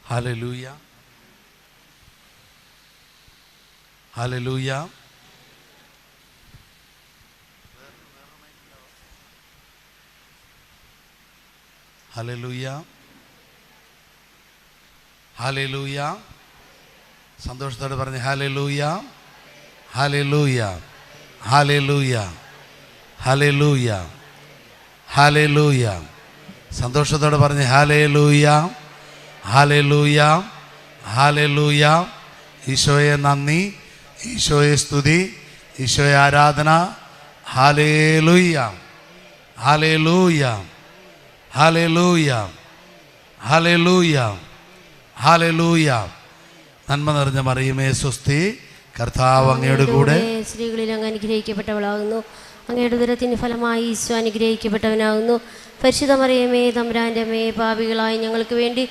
Hallelujah, ഹല്ലേലൂയ. ഹല്ലേലൂയ, hallelujah. സന്തോഷത്തോടെ പറഞ്ഞ് ഹല്ലേലൂയ, ഹല്ലേലൂയ, ഹല്ലേലൂയ, ഹല്ലേലൂയ, ഹല്ലേലൂയ. സന്തോഷത്തോടെ പറഞ്ഞ് ഹല്ലേലൂയ, ഹല്ലേലൂയ, ഹല്ലേലൂയ. ഈശോയെ നന്ദി, ഈശോയെ സ്തുതി, ഈശോയെ ആരാധന. ഹല്ലേലൂയ, ഹല്ലേലൂയ, ഹല്ലേലൂയ, ഹല്ലേലൂയ, ഹല്ലേലൂയ. നന്മ നിറഞ്ഞ മറിയമേ സ്വസ്തി, കർത്താവ് അങ്ങയുടെ കൂടെ സ്ത്രീകളിൽ അങ്ങ് അനുഗ്രഹിക്കപ്പെട്ടവളാകുന്നു. അങ്ങയുടെ ഉദരത്തിന് ഫലമായി ഈശോ അനുഗ്രഹിക്കപ്പെട്ടവനാകുന്നു. പരിശുദ്ധ മറിയമേ തമ്പുരാൻ്റെ അമ്മേ, പാപികളായ ഞങ്ങൾക്ക് വേണ്ടി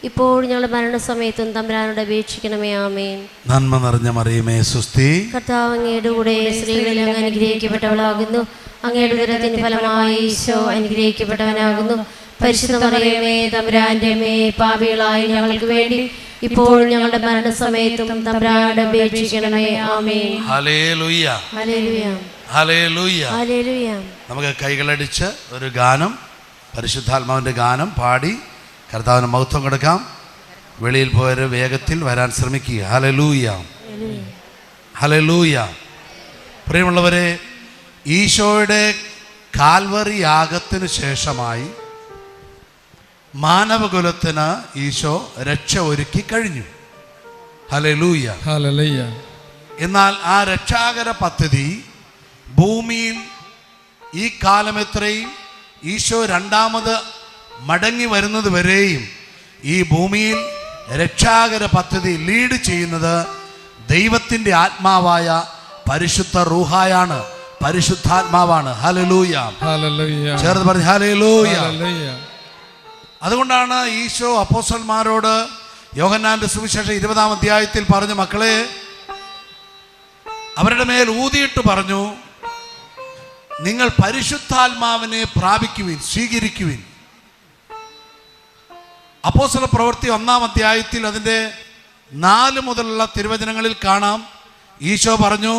ഇപ്പോൾ ഞങ്ങളുടെ മരണസമയത്തും തമ്പുരാനോട് അപേക്ഷിക്കണമേ. ആമേൻ. നന്മ നിറഞ്ഞ മറിയമേ സ്വസ്തി, കർത്താവ് അങ്ങയുടെ കൂടെ സ്ത്രീകളിൽ അങ്ങ് അനുഗ്രഹിക്കപ്പെട്ടവളാകുന്നു. അങ്ങയുടെ ഉദരത്തിന് ഫലമായി ഈശോ അനുഗ്രഹിക്കപ്പെട്ടവനാകുന്നു. പരിശുദ്ധ മറിയമേ തമ്പുരാൻ്റെ അമ്മേ, പാപികളായ ഞങ്ങൾക്ക് വേണ്ടി ഇപ്പോൾ ഞങ്ങളുടെ മരണസമയത്തും തമ്പുരാനോട് അപേക്ഷിക്കണമേ. ആമേൻ. ഹല്ലേലൂയ, ഹല്ലേലൂയ, ഹല്ലേലൂയ. ഹല്ലേലൂയ. നമുക്ക് കൈകളടിച്ച് ഒരു ഗാനം, പരിശുദ്ധാത്മാവിൻ്റെ ഗാനം പാടി കർത്താവിന് മഹത്വം കൊടുക്കാം. വെളിയിൽ പോയൊരു വേഗത്തിൽ വരാൻ ശ്രമിക്കുക. Hallelujah, hallelujah. പ്രിയമുള്ളവരെ, ഈശോയുടെ കാൽവറി യാഗത്തിന് ശേഷമായി മാനവകുലത്തിന് ഈശോ രക്ഷ ഒരുക്കി കഴിഞ്ഞു. Hallelujah, hallelujah. എന്നാൽ ആ രക്ഷാകര പദ്ധതി ഭൂമിയിൽ ഈ കാലമെത്രയും ഈശോ രണ്ടാമത് മടങ്ങി വരുന്നത് വരെയും ഈ ഭൂമിയിൽ രക്ഷാകര പദ്ധതി ലീഡ് ചെയ്യുന്നത് ദൈവത്തിൻ്റെ ആത്മാവായ പരിശുദ്ധ റൂഹായാണ്, പരിശുദ്ധാത്മാവാണ്. Hallelujah, hallelujah. ചേർന്ന് പറഞ്ഞു ഹല്ലേലൂയ. ഹല്ലേലൂയ. അതുകൊണ്ടാണ് ഈശോ അപ്പോസ്തലന്മാരോട് യോഹന്നാന്റെ സുവിശേഷം 20-ാം അധ്യായത്തിൽ പറഞ്ഞു, മക്കളെ, അവരുടെ മേൽ ഊതിയിട്ട് പറഞ്ഞു, നിങ്ങൾ പരിശുദ്ധാത്മാവിനെ പ്രാപിക്കുവിൻ, സ്വീകരിക്കുവിൻ. അപ്പോസ്തല പ്രവൃത്തി 1-ാം അധ്യായത്തിൽ അതിൻ്റെ 4 മുതലുള്ള തിരുവചനങ്ങളിൽ കാണാം, ഈശോ പറഞ്ഞു,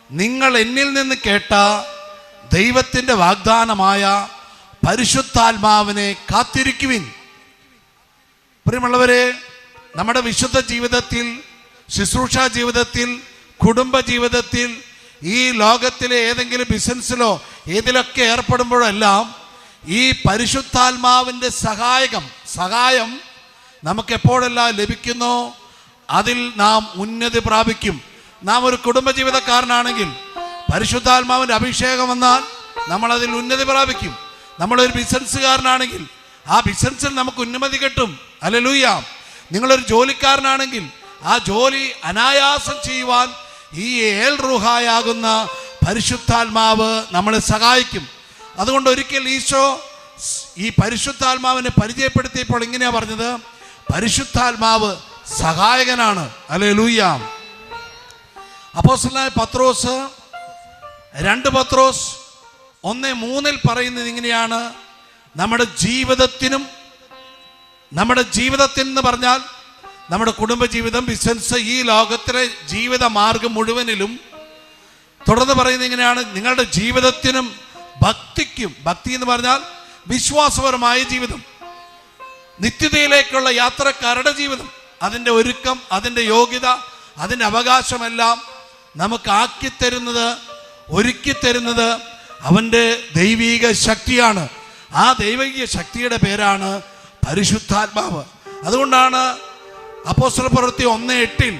നിങ്ങൾ എന്നിൽ നിന്ന് കേട്ട ദൈവത്തിൻ്റെ വാഗ്ദാനമായ പരിശുദ്ധാത്മാവിനെ കാത്തിരിക്കുവിൻ. പ്രിയമുള്ളവരെ, നമ്മുടെ വിശുദ്ധ ജീവിതത്തിൽ, ശുശ്രൂഷ ജീവിതത്തിൽ, കുടുംബ ജീവിതത്തിൽ, ഈ ലോകത്തിലെ ഏതെങ്കിലും ബിസിനസ്സിലോ ഏതിലൊക്കെ ഏർപ്പെടുമ്പോഴെല്ലാം ഈ പരിശുദ്ധാത്മാവിൻ്റെ സഹായം നമുക്ക് എപ്പോഴെല്ലാം ലഭിക്കുന്നോ അതിൽ നാം ഉന്നതി പ്രാപിക്കും. നാം ഒരു കുടുംബജീവിതക്കാരനാണെങ്കിൽ പരിശുദ്ധാത്മാവിൻ്റെ അഭിഷേകം വന്നാൽ നമ്മളതിൽ ഉന്നതി പ്രാപിക്കും. നമ്മളൊരു ബിസിനസ്സുകാരനാണെങ്കിൽ ആ ബിസിനസ്സിൽ നമുക്ക് ഉന്നതി കിട്ടും. ഹല്ലേലൂയ. നിങ്ങളൊരു ജോലിക്കാരനാണെങ്കിൽ ആ ജോലി അനായാസം ചെയ്യുവാൻ ഈ ഏൽ റൂഹായാകുന്ന പരിശുദ്ധാത്മാവ് നമ്മളെ സഹായിക്കും. അതുകൊണ്ട് ഒരിക്കൽ ഈശോ ഈ പരിശുദ്ധാത്മാവിനെ പരിചയപ്പെടുത്തിയപ്പോൾ ഇങ്ങനെയാ പറഞ്ഞത്, പരിശുദ്ധാത്മാവ് സഹായകനാണ്. ഹല്ലേലൂയ. അപ്പോസ്തലനായ പത്രോസ് 2 പത്രോസ് 1:3 പറയുന്നത് ഇങ്ങനെയാണ്, നമ്മുടെ ജീവിതത്തിന് പറഞ്ഞാൽ നമ്മുടെ കുടുംബജീവിതം, ബിസിനസ്, ഈ ലോകത്തിലെ ജീവിത മാർഗം മുഴുവനിലും തുടർന്ന് പറയുന്നത് ഇങ്ങനെയാണ്, നിങ്ങളുടെ ജീവിതത്തിനും ഭക്തിക്കും, ഭക്തി എന്ന് പറഞ്ഞാൽ വിശ്വാസപരമായ ജീവിതം, നിത്യതയിലേക്കുള്ള യാത്രക്കാരുടെ ജീവിതം, അതിൻ്റെ ഒരുക്കം, അതിൻ്റെ യോഗ്യത, അതിൻ്റെ അവകാശമെല്ലാം നമുക്ക് ഒരുക്കി തരുന്നത് അവൻ്റെ ദൈവിക ശക്തിയാണ്. ആ ദൈവിക ശക്തിയുടെ പേരാണ് പരിശുദ്ധാത്മാവ്. അതുകൊണ്ടാണ് അപ്പോസ്തല പ്രവൃത്തി 1:8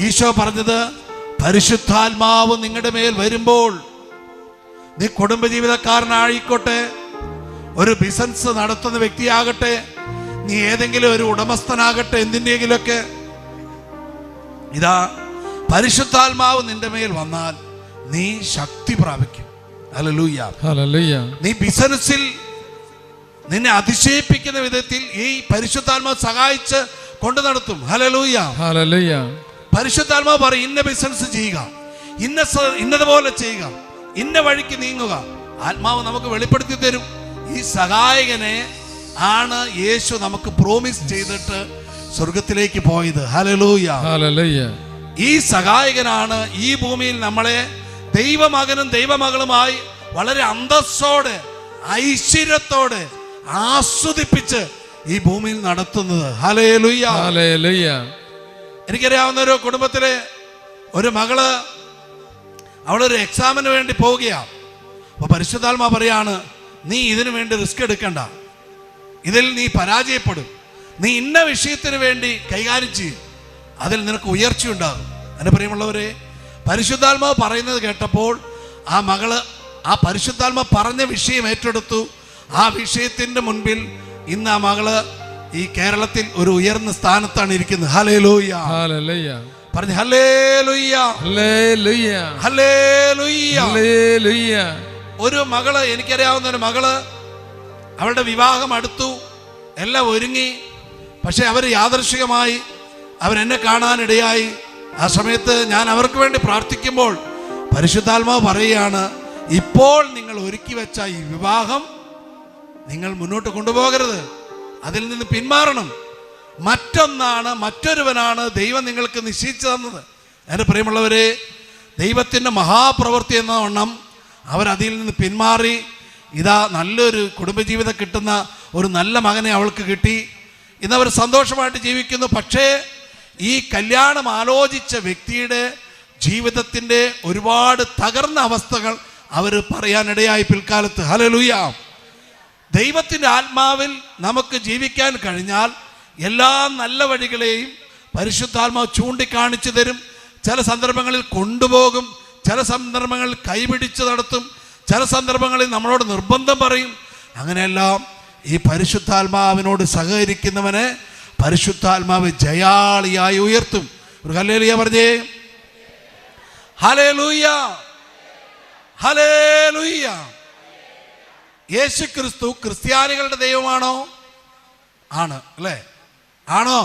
ഈശോ പറഞ്ഞത്, പരിശുദ്ധാത്മാവ് നിങ്ങളുടെ മേൽ വരുമ്പോൾ, നീ കുടുംബജീവിതക്കാരനായിക്കോട്ടെ, ഒരു ബിസിനസ് നടത്തുന്ന വ്യക്തിയാകട്ടെ, നീ ഏതെങ്കിലും ഒരു ഉടമസ്ഥനാകട്ടെ, എന്തിൻ്റെയെങ്കിലൊക്കെ, ഇതാ പരിശുദ്ധാത്മാവ് നിന്റെ മേൽ വന്നാൽ നീ ശക്തി പ്രാപിക്കും. Hallelujah, hallelujah. നീ ബിസിനസ്സിൽ നിന്നെ അതിശയിപ്പിക്കുന്ന വിധത്തിൽ ഈ പരിശുദ്ധാത്മാവ് സഹായിച്ച് കൊണ്ടു നടത്തും. Hallelujah, hallelujah. പരിശുദ്ധാത്മാവ് പറയും, ഇന്ന ബിസിനസ് ചെയ്യുക, ഇന്നതുപോലെ ചെയ്യുക, ഇന്ന വഴിക്ക് നീങ്ങുക. ആത്മാവ് നമുക്ക് വെളിപ്പെടുത്തി തരും. ഈ സഹായകനെ ആണ് യേശു നമുക്ക് പ്രോമിസ് ചെയ്തിട്ട് സ്വർഗത്തിലേക്ക് പോയത്. Hallelujah, hallelujah. ഈ സഹായകനാണ് ഈ ഭൂമിയിൽ നമ്മളെ ദൈവമകനും ദൈവമകളുമായി വളരെ അന്തസ്സോടെ ഐശ്വര്യത്തോടെ ആസ്വദിപ്പിച്ച് ഈ ഭൂമിയിൽ നടത്തുന്നത്. Hallelujah, hallelujah. എനിക്കറിയാവുന്ന ഒരു കുടുംബത്തിലെ ഒരു മകള്, അവളൊരു എക്സാമിന് വേണ്ടി പോവുകയാണ്. അപ്പോൾ പരിശുദ്ധാത്മാവ് പറയാണ്, നീ ഇതിനു വേണ്ടി റിസ്ക് എടുക്കണ്ട, ഇതിൽ നീ പരാജയപ്പെടും, നീ ഇന്ന വിഷയത്തിന് വേണ്ടി കൈകാര്യം ചെയ്യും, അതിൽ നിനക്ക് ഉയർച്ചയുണ്ടാകും. എൻ്റെ പ്രിയമുള്ളവരെ, പരിശുദ്ധാത്മാവ് പറയുന്നത് കേട്ടപ്പോൾ ആ മകള് ആ പരിശുദ്ധാത്മാവ് പറഞ്ഞ വിഷയം ഏറ്റെടുത്തു. ആ വിഷയത്തിൻ്റെ മുൻപിൽ ഇന്ന് ആ മകള് ഈ കേരളത്തിൽ ഒരു ഉയർന്ന സ്ഥാനത്താണ് ഇരിക്കുന്നത്. Hallelujah, hallelujah. പറഞ്ഞു ഹല്ലേലൂയ, ഹല്ലേലൂയ, ഹല്ലേലൂയ, ഹല്ലേലൂയ. ഒരു മകള്, എനിക്കറിയാവുന്ന ഒരു മകള്, അവളുടെ വിവാഹം അടുത്തു, എല്ലാം ഒരുങ്ങി. പക്ഷെ അവർ യാദൃശ്ചികമായി അവരെന്നെ കാണാനിടയായി. ആ സമയത്ത് ഞാൻ അവർക്ക് വേണ്ടി പ്രാർത്ഥിക്കുമ്പോൾ പരിശുദ്ധാത്മാവ് പറയുകയാണ്, ഇപ്പോൾ നിങ്ങൾ ഒരുക്കി വെച്ച ഈ വിവാഹം നിങ്ങൾ മുന്നോട്ട് കൊണ്ടുപോകരുത്, അതിൽ നിന്ന് പിന്മാറണം. മറ്റൊരുവനാണ് ദൈവം നിങ്ങൾക്ക് നിശ്ചയിച്ചു തന്നത്. എൻ്റെ പ്രിയമുള്ളവരെ, ദൈവത്തിൻ്റെ മഹാപ്രവൃത്തി എന്ന വണ്ണം അവരതിൽ നിന്ന് പിന്മാറി. ഇതാ നല്ലൊരു കുടുംബജീവിതം കിട്ടുന്ന ഒരു നല്ല മകനെ അവൾക്ക് കിട്ടി. ഇന്നവർ സന്തോഷമായിട്ട് ജീവിക്കുന്നു. പക്ഷേ ഈ കല്യാണം ആലോചിച്ച വ്യക്തിയുടെ ജീവിതത്തിൻ്റെ ഒരുപാട് തകർന്ന അവസ്ഥകൾ അവർ പറയാനിടയായി പിൽക്കാലത്ത്. ഹല്ലേലൂയ. ദൈവത്തിൻ്റെ ആത്മാവിൽ നമുക്ക് ജീവിക്കാൻ കഴിഞ്ഞാൽ എല്ലാ നല്ല വഴികളെയും പരിശുദ്ധാത്മാവ് ചൂണ്ടിക്കാണിച്ചു തരും. ചില സന്ദർഭങ്ങളിൽ കൊണ്ടുപോകും, ചില സന്ദർഭങ്ങളിൽ കൈപിടിച്ച് നടത്തും, ചില സന്ദർഭങ്ങളിൽ നമ്മളോട് നിർബന്ധം പറയും. അങ്ങനെയെല്ലാം ഈ പരിശുദ്ധാത്മാവിനോട് സഹകരിക്കുന്നവനെ പരിശുദ്ധാത്മാവ് ജയാളിയായി ഉയർത്തും. ഒരു ഹല്ലേലൂയ പറഞ്ഞേ. ഹല്ലേലൂയ, ഹല്ലേലൂയ. യേശു ക്രിസ്തു ക്രിസ്ത്യാനികളുടെ ദൈവമാണോ? ആണ് അല്ലേ? ആണോ?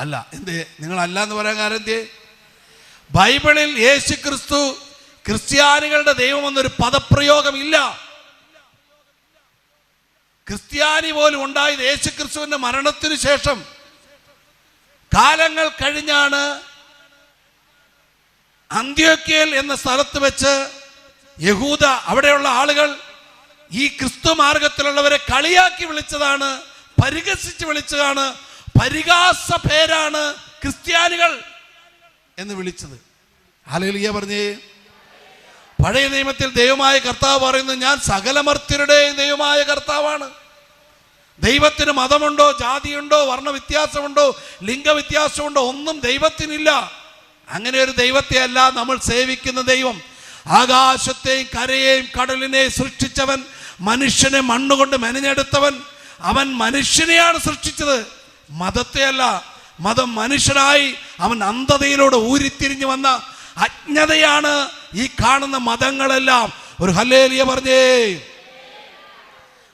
അല്ല. എന്തേ നിങ്ങളല്ല എന്ന് പറയാൻ കാരണം എന്തേ? ബൈബിളിൽ യേശു ക്രിസ്തു ക്രിസ്ത്യാനികളുടെ ദൈവമെന്നൊരു പദപ്രയോഗം ഇല്ല. ക്രിസ്ത്യാനി പോലും ഉണ്ടായത് യേശു ക്രിസ്തുവിന്റെ മരണത്തിനു ശേഷം കാലങ്ങൾ കഴിഞ്ഞാണ്. അന്ത്യോക്യയിൽ എന്ന സ്ഥലത്ത് വെച്ച് യഹൂദ, അവിടെയുള്ള ആളുകൾ ഈ ക്രിസ്തു മാർഗത്തിലുള്ളവരെ കളിയാക്കി വിളിച്ചതാണ്, പരിഹസിച്ച് വിളിച്ചതാണ്, പരിഹാസ പേരാണ് ക്രിസ്ത്യാനികൾ എന്ന് വിളിച്ചത്. ഹല്ലേലൂയ പറഞ്ഞേ. പഴയ നിയമത്തിൽ ദൈവമായ കർത്താവ് പറയുന്നു, ഞാൻ സകലമർത്യരുടെയും ദൈവമായ കർത്താവാണ്. ദൈവത്തിന് മതമുണ്ടോ, ജാതിയുണ്ടോ, വർണ്ണവ്യത്യാസമുണ്ടോ, ലിംഗവ്യത്യാസമുണ്ടോ? ഒന്നും ദൈവത്തിനില്ല. അങ്ങനെ ഒരു ദൈവത്തെ അല്ല നമ്മൾ സേവിക്കുന്ന ദൈവം. ആകാശത്തെയും കരയെയും കടലിനെയും സൃഷ്ടിച്ചവൻ, മനുഷ്യനെ മണ്ണുകൊണ്ട് മെനഞ്ഞെടുത്തവൻ, അവൻ മനുഷ്യനെയാണ് സൃഷ്ടിച്ചത്, മതത്തെ അല്ല. മതം മനുഷ്യനായി അവൻ അന്ധതയിലൂടെ ഊരിത്തിരിഞ്ഞു വന്ന അജ്ഞതയാണ് ഈ കാണുന്ന മതങ്ങളെല്ലാം. ഒരു ഹല്ലേലൂയ പറഞ്ഞേ.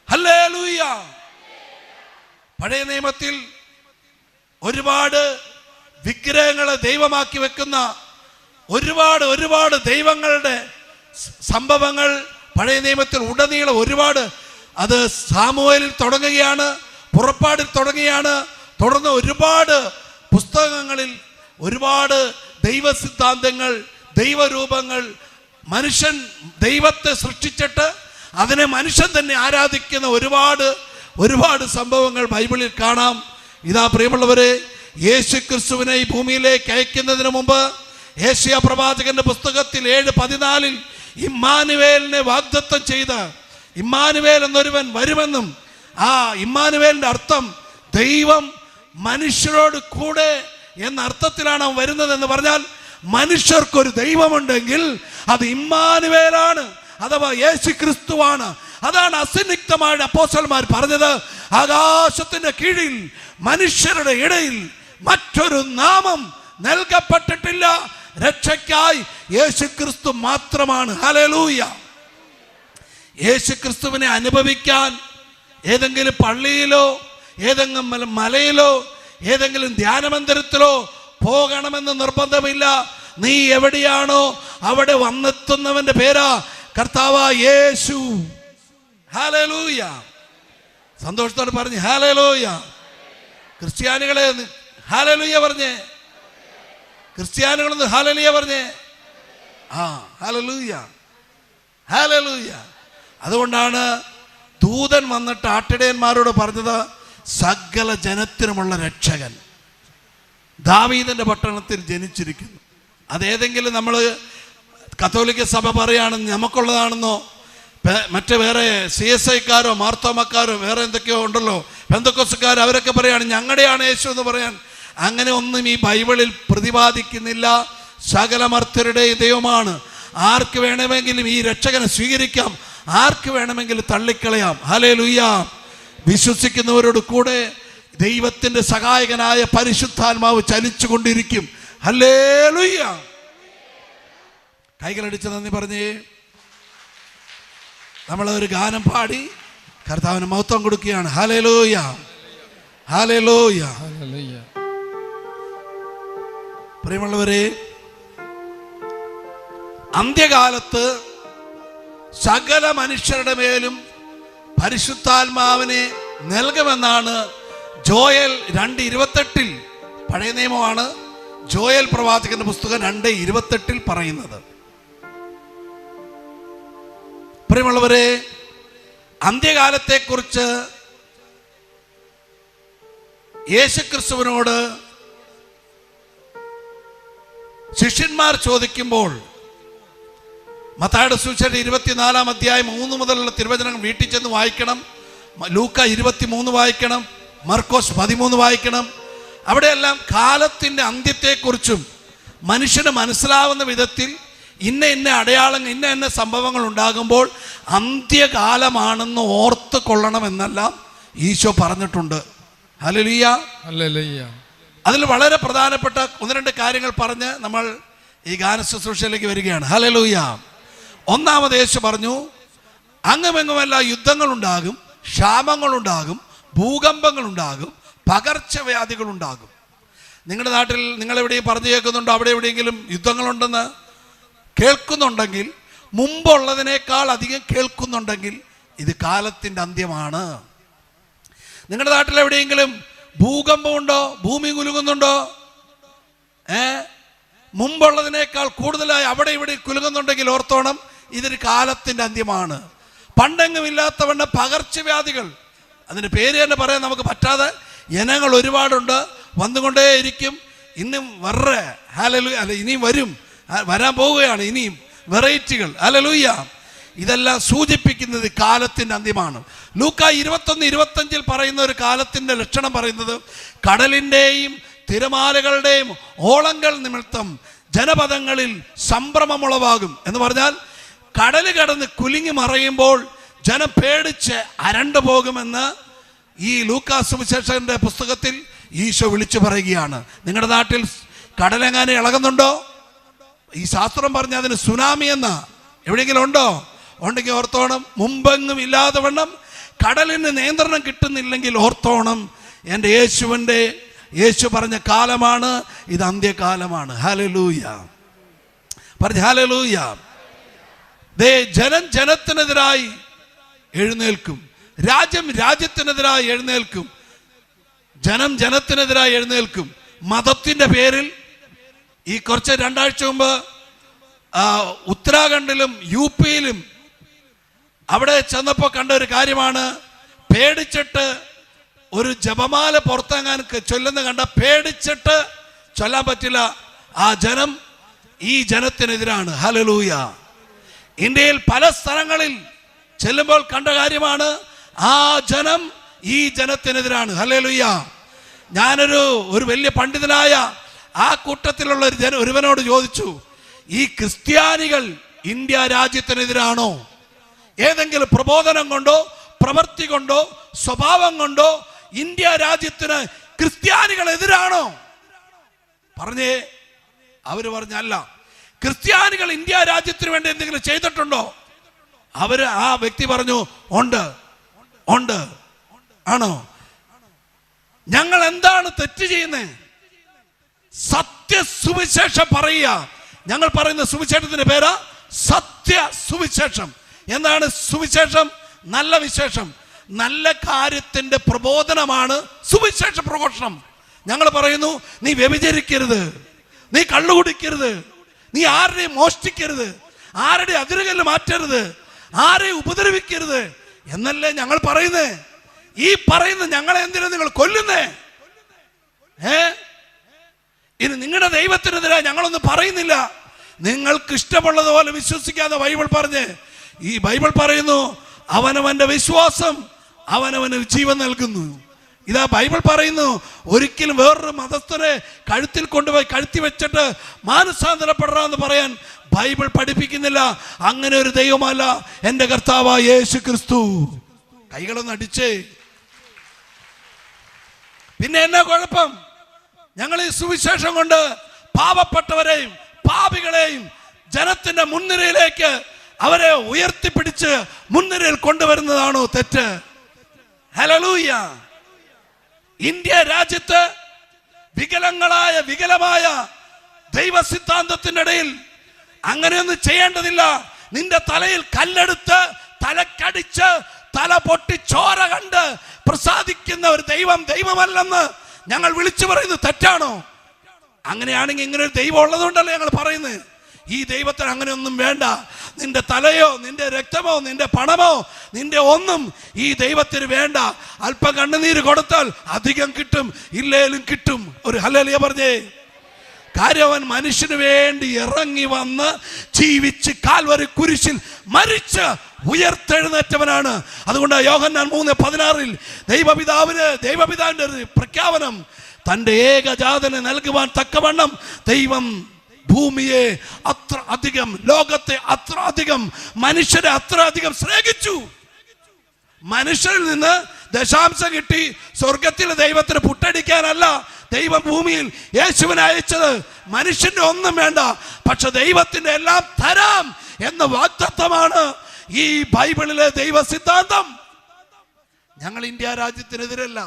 ഹല്ലേലൂയ. പഴയ നിയമത്തിൽ ഒരുപാട് വിഗ്രഹങ്ങളെ ദൈവമാക്കി വെക്കുന്ന ഒരുപാട് ദൈവങ്ങളുടെ സംഭവങ്ങൾ പഴയ നിയമത്തിൽ ഉടനീളം ഒരുപാട്. അത് സാമുവേലിൽ തുടങ്ങുകയാണ്, പുറപ്പാടിൽ തുടങ്ങുകയാണ്, തുടർന്ന് ഒരുപാട് പുസ്തകങ്ങളിൽ ഒരുപാട് ദൈവസിദ്ധാന്തങ്ങൾ, ദൈവരൂപങ്ങൾ. മനുഷ്യൻ ദൈവത്തെ സൃഷ്ടിച്ചിട്ട് അതിനെ മനുഷ്യൻ തന്നെ ആരാധിക്കുന്ന ഒരുപാട് സംഭവങ്ങൾ ബൈബിളിൽ കാണാം. ഇതാ പ്രിയമുള്ളവരെ, യേശു ക്രിസ്തുവിനെ ഈ ഭൂമിയിലേക്ക് അയക്കുന്നതിന് മുമ്പ് യേശയ്യാ പ്രവാചകന്റെ പുസ്തകത്തിൽ 7:14 ഇമ്മാനുവേലിനെ വാഗ്ദത്തം ചെയ്ത ഇമ്മാനുവേൽ എന്നൊരുവൻ വരുമെന്നും, ആ ഇമ്മാനുവേലിന്റെ അർത്ഥം ദൈവം മനുഷ്യരോട് കൂടെ എന്ന അർത്ഥത്തിലാണ് അവൻ വരുന്നതെന്ന് പറഞ്ഞാൽ, മനുഷ്യർക്കൊരു ദൈവമുണ്ടെങ്കിൽ അത് ഇമ്മാനുവേലാണ്, അഥവാ യേശു ക്രിസ്തുവാണ്. അതാണ് അസന്നിഗ്ധമായ അപ്പോസ്തലന്മാർ പറഞ്ഞത്, ആകാശത്തിന്റെ കീഴിൽ മനുഷ്യരുടെ ഇടയിൽ മറ്റൊരു നാമം നൽകപ്പെട്ടിട്ടില്ല, രക്ഷയ്ക്കായി യേശു ക്രിസ്തു മാത്രമാണ്. ഹല്ലേലൂയ. യേശു ക്രിസ്തുവിനെ അനുഭവിക്കാൻ ഏതെങ്കിലും പള്ളിയിലോ ഏതെങ്കിലും മലയിലോ ഏതെങ്കിലും ധ്യാനമന്ദിരത്തിലോ പോകണമെന്ന് നിർബന്ധമില്ല. നീ എവിടെയാണോ അവിടെ വന്നെത്തുന്നവന്റെ പേരാ കർത്താവായ യേശു. ഹല്ലേലൂയ. സന്തോഷത്തോടെ പറഞ്ഞു ഹല്ലേലൂയ. ക്രിസ്ത്യാനികളെ ഹല്ലേലൂയ പറഞ്ഞേ, ക്രിസ്ത്യാനികളൊന്ന് ഹല്ലേലൂയ പറഞ്ഞേ. Hallelujah, hallelujah. അതുകൊണ്ടാണ് ദൂതൻ വന്നിട്ട് ആട്ടിടയന്മാരോട് പറഞ്ഞത്, സകല ജനത്തിനുമുള്ള രക്ഷകൻ ദാവീദിന്റെ പട്ടണത്തിൽ ജനിച്ചിരിക്കുന്നു. അതേതെങ്കിലും നമ്മൾ കത്തോലിക്ക സഭ പറയുകയാണെന്ന് നമുക്കുള്ളതാണെന്നോ, മറ്റേ വേറെ CSIക്കാരോ മാർത്തോമക്കാരോ വേറെ എന്തൊക്കെയോ ഉണ്ടല്ലോ, പെന്തക്കോസ്തുകാർ, അവരൊക്കെ പറയാണ് ഞങ്ങളുടെയാണ് യേശു എന്ന് പറയാൻ. അങ്ങനെ ഒന്നും ഈ ബൈബിളിൽ പ്രതിപാദിക്കുന്നില്ല. സകല മർത്യരുടെ ദൈവമാണ്. ആർക്ക് വേണമെങ്കിലും ഈ രക്ഷകനെ സ്വീകരിക്കാം, ആർക്ക് വേണമെങ്കിലും തള്ളിക്കളയാം. ഹല്ലേലൂയ. വിശ്വസിക്കുന്നവരോട് കൂടെ ദൈവത്തിന്റെ സഹായകനായ പരിശുദ്ധാത്മാവ് ചലിച്ചുകൊണ്ടിരിക്കും. ഹല്ലേലൂയ. കൈകളടിച്ച് നന്ദി പറഞ്ഞേ. നമ്മളൊരു ഗാനം പാടി കർത്താവിന് മഹത്വം കൊടുക്കുകയാണ്. Hallelujah, hallelujah. പ്രിയമുള്ളവരെ, അന്ത്യകാലത്ത് സകല മനുഷ്യരുടെ മേലും പരിശുദ്ധാത്മാവിനെ നൽകുമെന്നാണ് ജോയൽ 2:28 പഴയ നിയമമാണ്, ജോയൽ പ്രവാചകന്റെ പുസ്തകം 2:28 പറയുന്നത്. പ്രിയമുള്ളവരെ, അന്ത്യകാലത്തെക്കുറിച്ച് യേശുക്രിസ്തുവിനോട് ശിഷ്യന്മാർ ചോദിക്കുമ്പോൾ, മത്തായിയുടെ സുവിശേഷം 24-ാം അധ്യായം 3 മുതലുള്ള തിരുവചനങ്ങൾ വീട്ടിൽ ചെന്ന് വായിക്കണം. ലൂക്ക 23 വായിക്കണം, മർക്കോസ് 13 വായിക്കണം. അവിടെയെല്ലാം കാലത്തിൻ്റെ അന്ത്യത്തെക്കുറിച്ചും മനുഷ്യന് മനസ്സിലാവുന്ന വിധത്തിൽ ഇന്ന ഇന്ന അടയാളങ്ങൾ, ഇന്ന ഇന്ന സംഭവങ്ങൾ ഉണ്ടാകുമ്പോൾ അന്ത്യകാലമാണെന്ന് ഓർത്ത് കൊള്ളണമെന്നെല്ലാം ഈശോ പറഞ്ഞിട്ടുണ്ട്. Hallelujah, hallelujah. അതിൽ വളരെ പ്രധാനപ്പെട്ട 1-2 കാര്യങ്ങൾ പറഞ്ഞ് നമ്മൾ ഈ ഗാന ശുശ്രൂഷയിലേക്ക് വരികയാണ്. ഹല്ലേലൂയ. ഒന്നാമത് യേശു പറഞ്ഞു, അങ്ങുമെങ്ങുമെല്ലാം യുദ്ധങ്ങളുണ്ടാകും, ക്ഷാമങ്ങളുണ്ടാകും, ഭൂകമ്പങ്ങളുണ്ടാകും, പകർച്ചവ്യാധികളുണ്ടാകും. നിങ്ങളുടെ നാട്ടിൽ നിങ്ങളെവിടെയും പറഞ്ഞു കേൾക്കുന്നുണ്ടോ? അവിടെ എവിടെയെങ്കിലും യുദ്ധങ്ങളുണ്ടെന്ന് കേൾക്കുന്നുണ്ടെങ്കിൽ, മുമ്പുള്ളതിനേക്കാൾ അധികം കേൾക്കുന്നുണ്ടെങ്കിൽ, ഇത് കാലത്തിൻ്റെ അന്ത്യമാണ്. നിങ്ങളുടെ നാട്ടിൽ എവിടെയെങ്കിലും ഭൂകമ്പമുണ്ടോ? ഭൂമി കുലുങ്ങുന്നുണ്ടോ? മുമ്പുള്ളതിനേക്കാൾ കൂടുതലായി അവിടെ ഇവിടെ കുലുങ്ങുന്നുണ്ടെങ്കിൽ ഓർത്തോണം, ഇതൊരു കാലത്തിൻ്റെ അന്ത്യമാണ്. പണ്ടെങ്ങും ഇല്ലാത്തവണ്ണം പകർച്ചവ്യാധികൾ, അതിൻ്റെ പേര് തന്നെ പറയാൻ നമുക്ക് പറ്റാതെ ഇനങ്ങൾ ഒരുപാടുണ്ട്, വന്നുകൊണ്ടേയിരിക്കും. ഇന്നും വേറെ ഹല്ലേലൂയ, അല്ല ഇനിയും വരാൻ പോവുകയാണ്, ഇനിയും വെറൈറ്റികൾ. ഹല്ലേലൂയ. ഇതെല്ലാം സൂചിപ്പിക്കുന്നത് കാലത്തിൻ്റെ അന്ത്യമാണ്. ലൂക്ക 21:25 പറയുന്ന ഒരു കാലത്തിൻ്റെ ലക്ഷണം പറയുന്നത്, കടലിൻ്റെയും തിരമാലകളുടെയും ഓളങ്ങൾ നിമിത്തം ജനപദങ്ങളിൽ സംഭ്രമമുളവാകും എന്ന് പറഞ്ഞാൽ, കടല് കടന്ന് കുലുങ്ങി മറയുമ്പോൾ ജനം പേടിച്ച് അരണ്ടു പോകുമെന്ന് ഈ ലൂക്കാ സുവിശേഷന്റെ പുസ്തകത്തിൽ ഈശോ വിളിച്ചു പറയുകയാണ്. നിങ്ങളുടെ നാട്ടിൽ കടലെങ്ങാനും ഇളകുന്നുണ്ടോ? ഈ ശാസ്ത്രം പറഞ്ഞ അതിന് സുനാമി എന്ന എവിടെയെങ്കിലും ഉണ്ടോ? ഉണ്ടെങ്കിൽ ഓർത്തോണം, മുമ്പെങ്ങും ഇല്ലാതെ വണ്ണം കടലിന് നിയന്ത്രണം കിട്ടുന്നില്ലെങ്കിൽ ഓർത്തോണം, എൻ്റെ യേശു പറഞ്ഞ കാലമാണ് ഇത്, അന്ത്യകാലമാണ്. ഹല്ലേലൂയ. പറഞ്ഞ ഹല്ലേലൂയ. ജനം ജനത്തിനെതിരായി എഴുന്നേൽക്കും, രാജ്യം രാജ്യത്തിനെതിരായി എഴുന്നേൽക്കും, ജനം ജനത്തിനെതിരായി എഴുന്നേൽക്കും. മതത്തിൻ്റെ പേരിൽ ഈ കുറച്ച് 2 ആഴ്ച മുമ്പ് ഉത്തരാഖണ്ഡിലും UP-യിലും അവിടെ ചെന്നപ്പോൾ കണ്ട ഒരു കാര്യമാണ്, പേടിച്ചിട്ട് ഒരു ജപമാല പുറത്തെങ്ങാൻ ചൊല്ലുന്ന കണ്ട പേടിച്ചിട്ട് ചൊല്ലാൻ പറ്റില്ല. ആ ജനം ഈ ജനത്തിനെതിരാണ്. ഹല്ലേലൂയ. ഇന്ത്യയിൽ പല സ്ഥലങ്ങളിൽ ചെല്ലുമ്പോൾ കണ്ട കാര്യമാണ്, ആ ജനം ഈ ജനത്തിനെതിരാണ്. ഹല്ലേലൂയ. ഞാനൊരു വലിയ പണ്ഡിതനായ ആ കൂട്ടത്തിലുള്ള ഒരുവനോട് ചോദിച്ചു, ഈ ക്രിസ്ത്യാനികൾ ഇന്ത്യ രാജ്യത്തിനെതിരാണോ? ഏതെങ്കിലും പ്രബോധനം കൊണ്ടോ പ്രവൃത്തി കൊണ്ടോ സ്വഭാവം കൊണ്ടോ ഇന്ത്യ രാജ്യത്തിന് ക്രിസ്ത്യാനികൾ എതിരാണോ? പറഞ്ഞേ. അവര് പറഞ്ഞല്ല. ക്രിസ്ത്യാനികൾ ഇന്ത്യ രാജ്യത്തിന് വേണ്ടി എന്തെങ്കിലും ചെയ്തിട്ടുണ്ടോ? ആ വ്യക്തി പറഞ്ഞു, ഉണ്ട്. ആണോ? ഞങ്ങൾ എന്താണ് തെറ്റ് ചെയ്യുന്നത്? സത്യ സുവിശേഷം പറയുക. ഞങ്ങൾ പറയുന്ന സുവിശേഷത്തിന്റെ പേരാ സത്യ സുവിശേഷം. എന്താണ് സുവിശേഷം? നല്ല വിശേഷം. നല്ല കാര്യത്തിന്റെ പ്രബോധനമാണ് സുവിശേഷ പ്രഘോഷണം. ഞങ്ങൾ പറയുന്നു, നീ വ്യഭിചരിക്കരുത്, നീ കള്ളുകുടിക്കരുത്, നീ ആരുടെയും മോഷ്ടിക്കരുത്, ആരുടെ അതിരുകല്ല് മാറ്റരുത്, ആരെയും ഉപദ്രവിക്കരുത് എന്നല്ലേ ഞങ്ങൾ പറയുന്നേ. ഈ പറയുന്ന ഞങ്ങളെ എന്തിനാ നിങ്ങൾ കൊല്ലുന്നേ? ഇനി നിങ്ങളുടെ ദൈവത്തിനെതിരെ ഞങ്ങളൊന്നും പറയുന്നില്ല. നിങ്ങൾക്ക് ഇഷ്ടമുള്ളതുപോലെ വിശ്വസിക്കാതെ ബൈബിൾ പറഞ്ഞ്, ഈ ബൈബിൾ പറയുന്നു അവനവന്റെ വിശ്വാസം അവനവന് ജീവൻ നൽകുന്നു. ഇതാ ബൈബിൾ പറയുന്നു, ഒരിക്കലും വേറൊരു മതസ്ഥരെ കഴുത്തിൽ കൊണ്ടുപോയി കഴുത്തി വെച്ചിട്ട് മാനസാന്തരപ്പെടണമെന്ന് പറയാൻ ബൈബിൾ പഠിപ്പിക്കുന്നില്ല. അങ്ങനെ ഒരു ദൈവമല്ല എൻ്റെ കർത്താവായ യേശു ക്രിസ്തു. കൈകളൊന്ന് അടിച്ചേ. പിന്നെ എന്നാ കുഴപ്പം? ഞങ്ങൾ ഈ സുവിശേഷം കൊണ്ട് പാവപ്പെട്ടവരെയും പാപികളെയും ജനത്തിന്റെ മുൻനിരയിലേക്ക് അവരെ ഉയർത്തിപ്പിടിച്ച് മുൻനിരയിൽ കൊണ്ടുവരുന്നതാണോ തെറ്റ്? ഹല്ലേലൂയ. ഇന്ത്യ രാജ്യത്ത് വികലമായ ദൈവ സിദ്ധാന്തത്തിന്റെ ഇടയിൽ അങ്ങനെയൊന്നും ചെയ്യേണ്ടതില്ല. നിന്റെ തലയിൽ കല്ലെടുത്ത് തലക്കടിച്ച് തല പൊട്ടി ചോര കണ്ട് പ്രസാദിക്കുന്ന ഒരു ദൈവം ദൈവമല്ലെന്ന് ഞങ്ങൾ വിളിച്ചു പറയുന്നത് തെറ്റാണോ? അങ്ങനെയാണെങ്കിൽ ഇങ്ങനെ ഒരു ദൈവം ഉള്ളതുകൊണ്ടല്ലേ ഞങ്ങൾ പറയുന്നത്. ഈ ദൈവത്തിന് അങ്ങനെയൊന്നും വേണ്ട. നിന്റെ തലയോ നിന്റെ രക്തമോ നിന്റെ പണമോ നിന്റെ ഒന്നും ഈ ദൈവത്തിന് വേണ്ട. അല്പം കണ്ണുനീര് കൊടുത്താൽ അധികം കിട്ടും, ഇല്ലേലും കിട്ടും. ഒരു ഹല്ലേലൂയ പറഞ്ഞേ. കാര്യം അവൻ മനുഷ്യന് വേണ്ടി ഇറങ്ങി വന്ന് ജീവിച്ച് കാൽവരി കുരിശിൽ മരിച്ച് ഉയർത്തെഴുന്നേറ്റവനാണ്. അതുകൊണ്ട് യോഹന്നാൻ 3:16 ദൈവപിതാവിന്റെ ഒരു പ്രഖ്യാപനം, തന്റെ ഏകജാതനെ നൽകുവാൻ തക്കവണ്ണം ദൈവം ഭൂമിയെ അത്ര അധികം, ലോകത്തെ അത്ര അധികം, മനുഷ്യരെ അത്ര അധികം സ്നേഹിച്ചു. മനുഷ്യരിൽ നിന്ന് ദശാംശം കിട്ടി സ്വർഗത്തിലെ ദൈവത്തിന് പുട്ടടിക്കാനല്ല ദൈവം ഭൂമിയിൽ യേശുവിനെ അയച്ചത്. മനുഷ്യന്റെ ഒന്നും വേണ്ട, പക്ഷെ ദൈവത്തിന്റെ എല്ലാം തരാം എന്ന വാഗ്ദത്തമാണ് ഈ ബൈബിളിലെ ദൈവ സിദ്ധാന്തം. ഞങ്ങൾ ഇന്ത്യ രാജ്യത്തിനെതിരല്ല.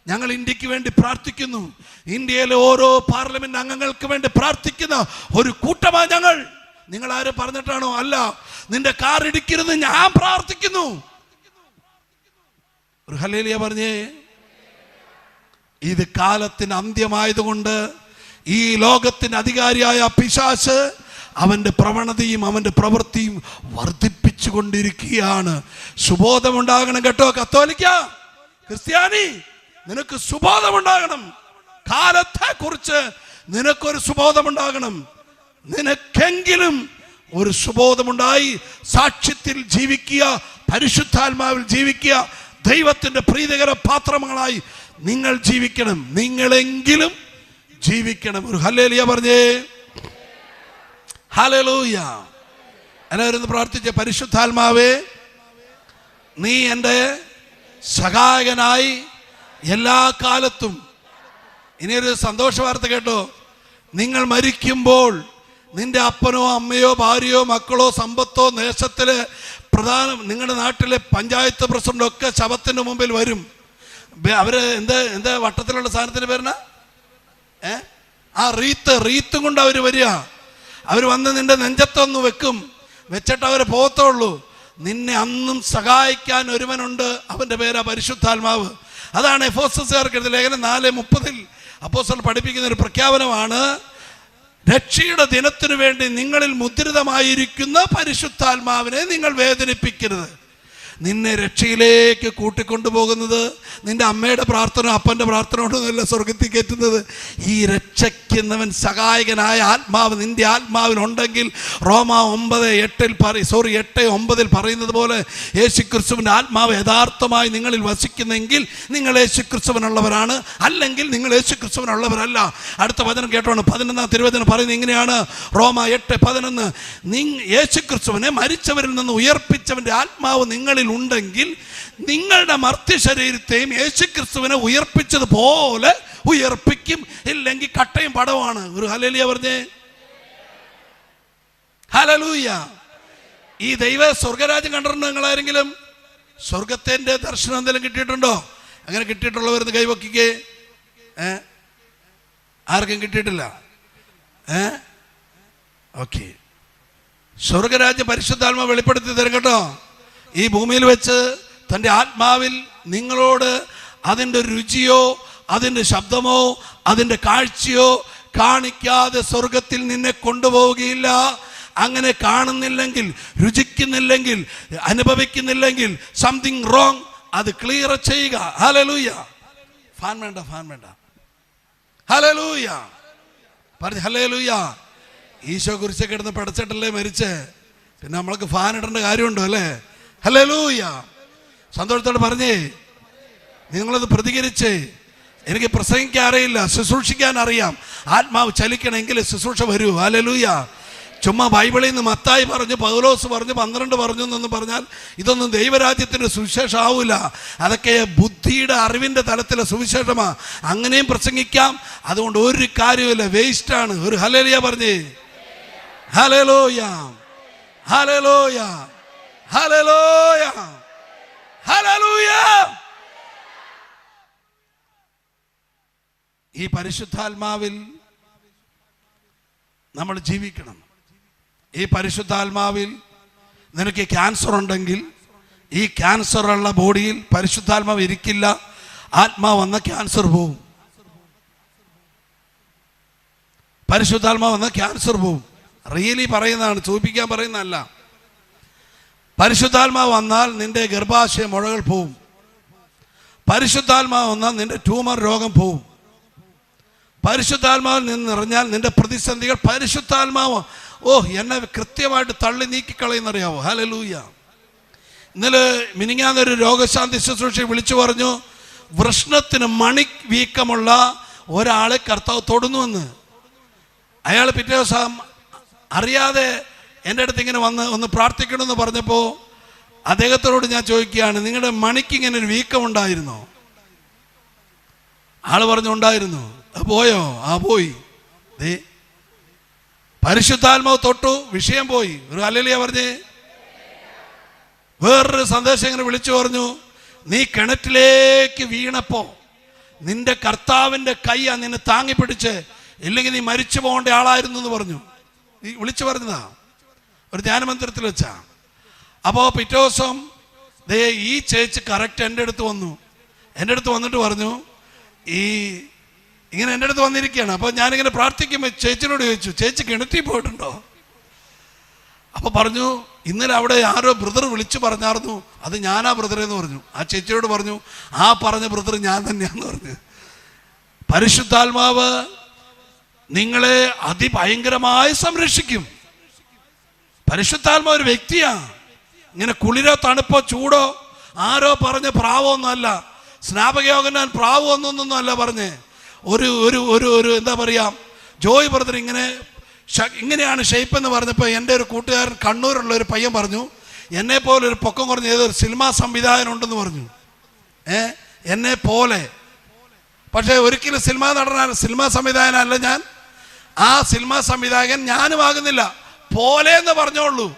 ഞങ്ങൾ ഇന്ത്യക്ക് വേണ്ടി പ്രാർത്ഥിക്കുന്നു. ഇന്ത്യയിലെ ഓരോ പാർലമെന്റ് അംഗങ്ങൾക്ക് വേണ്ടി പ്രാർത്ഥിക്കുന്ന ഒരു കൂട്ടമാണ് ഞങ്ങൾ. നിങ്ങൾ ആരും പറഞ്ഞിട്ടാണോ? അല്ല. നിന്റെ കാർ ഇടിക്കരുത് ഞാൻ പ്രാർത്ഥിക്കുന്നു. ഒരു ഹല്ലേലൂയ പറഞ്ഞേ. ഇത് കാലത്തിന് അന്ത്യമായതുകൊണ്ട് ഈ ലോകത്തിന് അധികാരിയായ പിശാച് അവന്റെ പ്രവണതയും അവന്റെ പ്രവൃത്തിയും വർദ്ധിപ്പിച്ചു കൊണ്ടിരിക്കുകയാണ്. സുബോധമുണ്ടാകണം കേട്ടോ കത്തോലിക്ക, ക്രിസ്ത്യാനി, നിനക്ക് സുബോധമുണ്ടാകണം. കാലത്തെ കുറിച്ച് നിനക്കൊരു സുബോധമുണ്ടാകണം. നിനക്കെങ്കിലും ഒരു സുബോധമുണ്ടായി സാക്ഷ്യത്തിൽ ജീവിക്കുക, പരിശുദ്ധാത്മാവിൽ ജീവിക്കുക, ദൈവത്തിന്റെ പ്രീതികര പാത്രങ്ങളായി നിങ്ങൾ ജീവിക്കണം. നിങ്ങളെങ്കിലും ജീവിക്കണം. ഒരു ഹല്ലേലൂയ പറഞ്ഞേ. ഹല്ലേലൂയ. എല്ലാവരും പ്രാർത്ഥിച്ച, പരിശുദ്ധാത്മാവേ, നീ എൻ്റെ സഹായകനായി എല്ലാ കാലത്തും. ഇനിയൊരു സന്തോഷ വാർത്ത കേട്ടോ. നിങ്ങൾ മരിക്കുമ്പോൾ നിന്റെ അപ്പനോ അമ്മയോ ഭാര്യയോ മക്കളോ സമ്പത്തോ ദേശത്തിലെ നിങ്ങളുടെ നാട്ടിലെ പഞ്ചായത്ത് പ്രസിഡന്റ് ഒക്കെ ശവത്തിന് മുമ്പിൽ വരും. അവര് എന്താ വട്ടത്തിലുള്ള സാധനത്തിന്റെ പേരിന ആ റീത്തും കൊണ്ട് അവര് വരിക. അവർ വന്ന് നിന്റെ നെഞ്ചത്തൊന്ന് വെക്കും. വെച്ചിട്ട് അവര് പോകത്തുള്ളൂ. നിന്നെ അന്നും സഹായിക്കാൻ ഒരുവനുണ്ട്, അവന്റെ പേരാ പരിശുദ്ധാത്മാവ്. അതാണ് എഫെസോസുകാർക്ക് എഴുതിയ ലേഖനം 4:30 അപ്പോസ്തലൻ പഠിപ്പിക്കുന്ന ഒരു പ്രഖ്യാപനമാണ്. രക്ഷയുടെ ദിനത്തിനു വേണ്ടി നിങ്ങളിൽ മുദ്രിതമായിരിക്കുന്ന പരിശുദ്ധാത്മാവിനെ നിങ്ങൾ വേദനിപ്പിക്കരുത്. നിന്നെ രക്ഷയിലേക്ക് കൂട്ടിക്കൊണ്ടുപോകുന്നത് നിന്റെ അമ്മയുടെ പ്രാർത്ഥന അപ്പൻ്റെ പ്രാർത്ഥന കൊണ്ടൊന്നുമല്ല സ്വർഗത്തിൽ കയറ്റുന്നത്. ഈ രക്ഷയ്ക്കുന്നവൻ സഹായകനായ ആത്മാവ് നിന്റെ ആത്മാവിനുണ്ടെങ്കിൽ റോമാ 8:9 പറയുന്നത് പോലെ യേശുക്രിസ്തുവിൻ്റെ ആത്മാവ് യഥാർത്ഥമായി നിങ്ങളിൽ വസിക്കുന്നെങ്കിൽ നിങ്ങൾ യേശുക്രിസ്തുവിനുള്ളവരാണ്, അല്ലെങ്കിൽ നിങ്ങൾ യേശുക്രിസ്തുവിനുള്ളവരല്ല. അടുത്ത വചനം കേട്ടോണം. 11-ാം തിരുവചനം പറയുന്നത് ഇങ്ങനെയാണ്. റോമാ 8:11 യേശുക്രിസ്തുവിനെ മരിച്ചവരിൽ നിന്ന് ഉയർപ്പിച്ചവന്റെ ആത്മാവ് നിങ്ങളിൽ ഉണ്ടെങ്കിൽ നിങ്ങളുടെ മർത്യ ശരീരത്തെയും യേശുക്രിസ്തുവിനെ ഉയർപ്പിച്ചതുപോലെ ഉയർപ്പിക്കും. ഇല്ലെങ്കിൽ കട്ടയും പടവുമാണ്. ഒരു ഹല്ലേലൂയ പറഞ്ഞേ. ഹല്ലേലൂയ. ഈ ദൈവ സ്വർഗരാജ്യം കണ്ടിട്ടുണ്ടോ നിങ്ങളാരെങ്കിലും? സ്വർഗത്തിന്റെ ദർശനം എന്തെങ്കിലും കിട്ടിയിട്ടുണ്ടോ? അങ്ങനെ കിട്ടിയിട്ടുള്ളവരെന്ന് കൈവക്കിക്കേ. ആർക്കും കിട്ടിയിട്ടില്ല? ഓക്കെ. സ്വർഗരാജ്യം പരിശുദ്ധാത്മാ വെളിപ്പെടുത്തി തരും കേട്ടോ. ഈ ഭൂമിയിൽ വെച്ച് തൻ്റെ ആത്മാവിൽ നിങ്ങളോട് അതിൻ്റെ രുചിയോ അതിൻ്റെ ശബ്ദമോ അതിൻ്റെ കാഴ്ചയോ കാണിക്കാതെ സ്വർഗത്തിൽ നിന്നെ കൊണ്ടുപോവുകയില്ല. അങ്ങനെ കാണുന്നില്ലെങ്കിൽ, രുചിക്കുന്നില്ലെങ്കിൽ, അനുഭവിക്കുന്നില്ലെങ്കിൽ, സംതിങ് റോങ്, അത് ക്ലിയർ ചെയ്യുക. ഹല്ലേലൂയ. ഫാൻ വേണ്ട, ഫാൻ വേണ്ട. ഹല്ലേലൂയ പറഞ്ഞു. ഹല്ലേലൂയ. ഈശോ കുരിശ് കിടന്ന് പടച്ചിട്ടല്ലേ മരിച്ചേ, പിന്നെ നമ്മൾക്ക് ഫാൻ ഇടേണ്ട കാര്യമുണ്ടോ അല്ലേ? ഹല്ലേലൂയ. സന്തോഷത്തോടെ പറഞ്ഞേ. നിങ്ങളത് പ്രതികരിച്ചേ. എനിക്ക് പ്രസംഗിക്കാൻ അറിയില്ല, ശുശ്രൂഷിക്കാൻ അറിയാം. ആത്മാവ് ചലിക്കണമെങ്കിൽ ശുശ്രൂഷ വരൂ. ഹല്ലേലൂയ. ചുമ്മാ ബൈബിളിൽ നിന്ന് മത്തായി പറഞ്ഞു, പൗലോസ് പറഞ്ഞു, 12 പറഞ്ഞു എന്നൊന്നും പറഞ്ഞാൽ ഇതൊന്നും ദൈവരാജ്യത്തിൻ്റെ സുവിശേഷം ആവില്ല. അതൊക്കെ ബുദ്ധിയുടെ അറിവിൻ്റെ തലത്തിലെ സുവിശേഷമാണ്. അങ്ങനെയും പ്രസംഗിക്കാം. അതുകൊണ്ട് ഒരു കാര്യമില്ല, വേസ്റ്റാണ്. ഒരു ഹല്ലേലൂയ പറഞ്ഞേ. ഹല്ലേലൂയ, ഹല്ലേലൂയ, ഹല്ലേലൂയ, ഹല്ലേലൂയ. ഈ പരിശുദ്ധാത്മാവിൽ നമ്മൾ ജീവിക്കണം. ഈ പരിശുദ്ധാത്മാവിൽ നിനക്ക് ക്യാൻസർ ഉണ്ടെങ്കിൽ ഈ ക്യാൻസറുള്ള ബോഡിയിൽ പരിശുദ്ധാത്മാവ് ഇരിക്കില്ല. ആത്മാവ് വന്ന ക്യാൻസർ പോവും. പരിശുദ്ധാത്മാവ് വന്ന ക്യാൻസർ പോവും. റിയലി പറയുന്നതാണ്, സൂചിപ്പിക്കാൻ പറയുന്നതല്ല. പരിശുദ്ധാത്മാവ് വന്നാൽ നിന്റെ ഗർഭാശയ മുഴകൾ പോവും. പരിശുദ്ധാത്മാവ് വന്നാൽ നിന്റെ ട്യൂമർ രോഗം പോവും. പരിശുദ്ധാത്മാവിൽ നിന്ന് നിറഞ്ഞാൽ നിന്റെ പ്രതിസന്ധികൾ പരിശുദ്ധാത്മാവ് എന്നെ കൃത്യമായിട്ട് തള്ളി നീക്കിക്കളയുന്നറിയാവോ? ഹല്ലേലൂയ. ഇന്നലെ മിനിങ്ങാന്നൊരു രോഗശാന്തി ശുശ്രൂഷ വിളിച്ചു പറഞ്ഞു, വൃഷ്ണത്തിന് മണി വീക്കമുള്ള ഒരാളെ കർത്താവ് തൊടുന്നുവെന്ന്. അയാൾ പിറ്റേ ദിവസം അറിയാതെ എൻ്റെ അടുത്ത് ഇങ്ങനെ വന്ന് ഒന്ന് പ്രാർത്ഥിക്കണമെന്ന് പറഞ്ഞപ്പോൾ അദ്ദേഹത്തോട് ഞാൻ ചോദിക്കുകയാണ്, നിങ്ങളുടെ മണിക്ക് ഇങ്ങനെ ഒരു വീക്കം ഉണ്ടായിരുന്നോ? ആള് പറഞ്ഞു ഉണ്ടായിരുന്നു. പോയോ? പോയി. പരിശുദ്ധാത്മാവ് തൊട്ടു, വിഷയം പോയി. ഒരു ഹല്ലേലൂയ പറഞ്ഞേ. വേറൊരു സന്ദേശം ഇങ്ങനെ വിളിച്ചു പറഞ്ഞു, നീ കിണറ്റിലേക്ക് വീണപ്പോ നിന്റെ കർത്താവിൻ്റെ കൈ നിന്നെ താങ്ങി പിടിച്ച്, ഇല്ലെങ്കിൽ നീ മരിച്ചു പോകേണ്ട ആളായിരുന്നു എന്ന് പറഞ്ഞു. നീ വിളിച്ചു പറഞ്ഞതാ ഒരു ധ്യാനമന്ദിരത്തിൽ വെച്ചാ. അപ്പോൾ പിറ്റേ ദിവസം ഈ ചേച്ചി കറക്റ്റ് എൻ്റെ അടുത്ത് വന്നു. എൻ്റെ അടുത്ത് വന്നിട്ട് പറഞ്ഞു, ഇങ്ങനെ എൻ്റെ അടുത്ത് വന്നിരിക്കുകയാണ്. അപ്പോൾ ഞാനിങ്ങനെ പ്രാർത്ഥിക്കുമ്പോൾ ചേച്ചിനോട് ചോദിച്ചു, ചേച്ചി കിണറ്റിൽ പോയിട്ടുണ്ടോ? അപ്പോൾ പറഞ്ഞു, ഇന്നലെ അവിടെ ആരോ ബ്രദർ വിളിച്ചു പറഞ്ഞായിരുന്നു, അത് ഞാനാ ബ്രദറെന്ന് പറഞ്ഞു. ആ ചേച്ചിയോട് പറഞ്ഞു, ആ പറഞ്ഞ ബ്രദർ ഞാൻ തന്നെയാന്ന് പറഞ്ഞു. പരിശുദ്ധാത്മാവ് നിങ്ങളെ അതിഭയങ്കരമായി സംരക്ഷിക്കും. പരിശുദ്ധാത്മാവ് ഒരു വ്യക്തിയാണ്. ഇങ്ങനെ കുളിരോ തണുപ്പോ ചൂടോ ആരോ പറഞ്ഞ പ്രാവമൊന്നുമല്ല. സ്നാപകയോഗനാൻ പ്രാവമൊന്നൊന്നും അല്ല പറഞ്ഞേ. ഒരു ഒരു ഒരു ഒരു എന്താ പറയുക, ജോയ് ബ്രദർ ഇങ്ങനെയാണ് ഷേപ്പ് എന്ന് പറഞ്ഞപ്പോൾ എൻ്റെ ഒരു കൂട്ടുകാരൻ കണ്ണൂരുള്ള ഒരു പയ്യൻ പറഞ്ഞു, എന്നെ പോലെ ഒരു പൊക്കം കുറഞ്ഞ ഏതൊരു സിനിമാ സംവിധായകൻ ഉണ്ടെന്ന് പറഞ്ഞു. എന്നെ പോലെ. പക്ഷേ ഒരിക്കലും സിനിമാ സംവിധായകനല്ല ഞാൻ. ആ സിനിമാ സംവിധായകൻ ഞാനും ആകുന്നില്ല, പോലെ എന്ന് പറഞ്ഞോളൂ.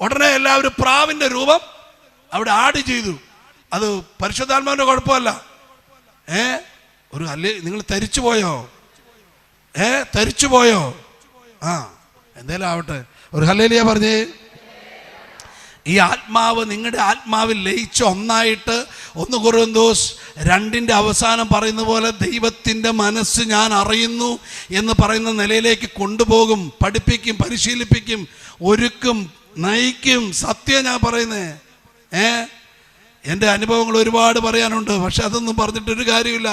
ഉടനെ എല്ലാവരും പ്രാവിൻ്റെ രൂപം അവിടെ ആഡ് ചെയ്തു. അത് പരിശുദ്ധാത്മാവിൻ്റെ കുഴപ്പമല്ല. ഒരു നിങ്ങൾ തരിച്ചു പോയോ? തരിച്ചു പോയോ? എന്തേലും ആവട്ടെ. ഒരു ഹല്ലേലൂയ പറഞ്ഞേ. ഈ ആത്മാവ് നിങ്ങളുടെ ആത്മാവിൽ ലയിച്ച് ഒന്നായിട്ട് 1 കൊരിന്ത്യസ് 2 അവസാനം പറയുന്ന പോലെ ദൈവത്തിൻ്റെ മനസ്സ് ഞാൻ അറിയുന്നു എന്ന് പറയുന്ന നിലയിലേക്ക് കൊണ്ടുപോകും, പഠിപ്പിക്കും, പരിശീലിപ്പിക്കും, ഒരുക്കും, നയിക്കും. സത്യം ഞാൻ പറയുന്നേ. എൻ്റെ അനുഭവങ്ങൾ ഒരുപാട് പറയാനുണ്ട്, പക്ഷെ അതൊന്നും പറഞ്ഞിട്ടൊരു കാര്യമില്ല.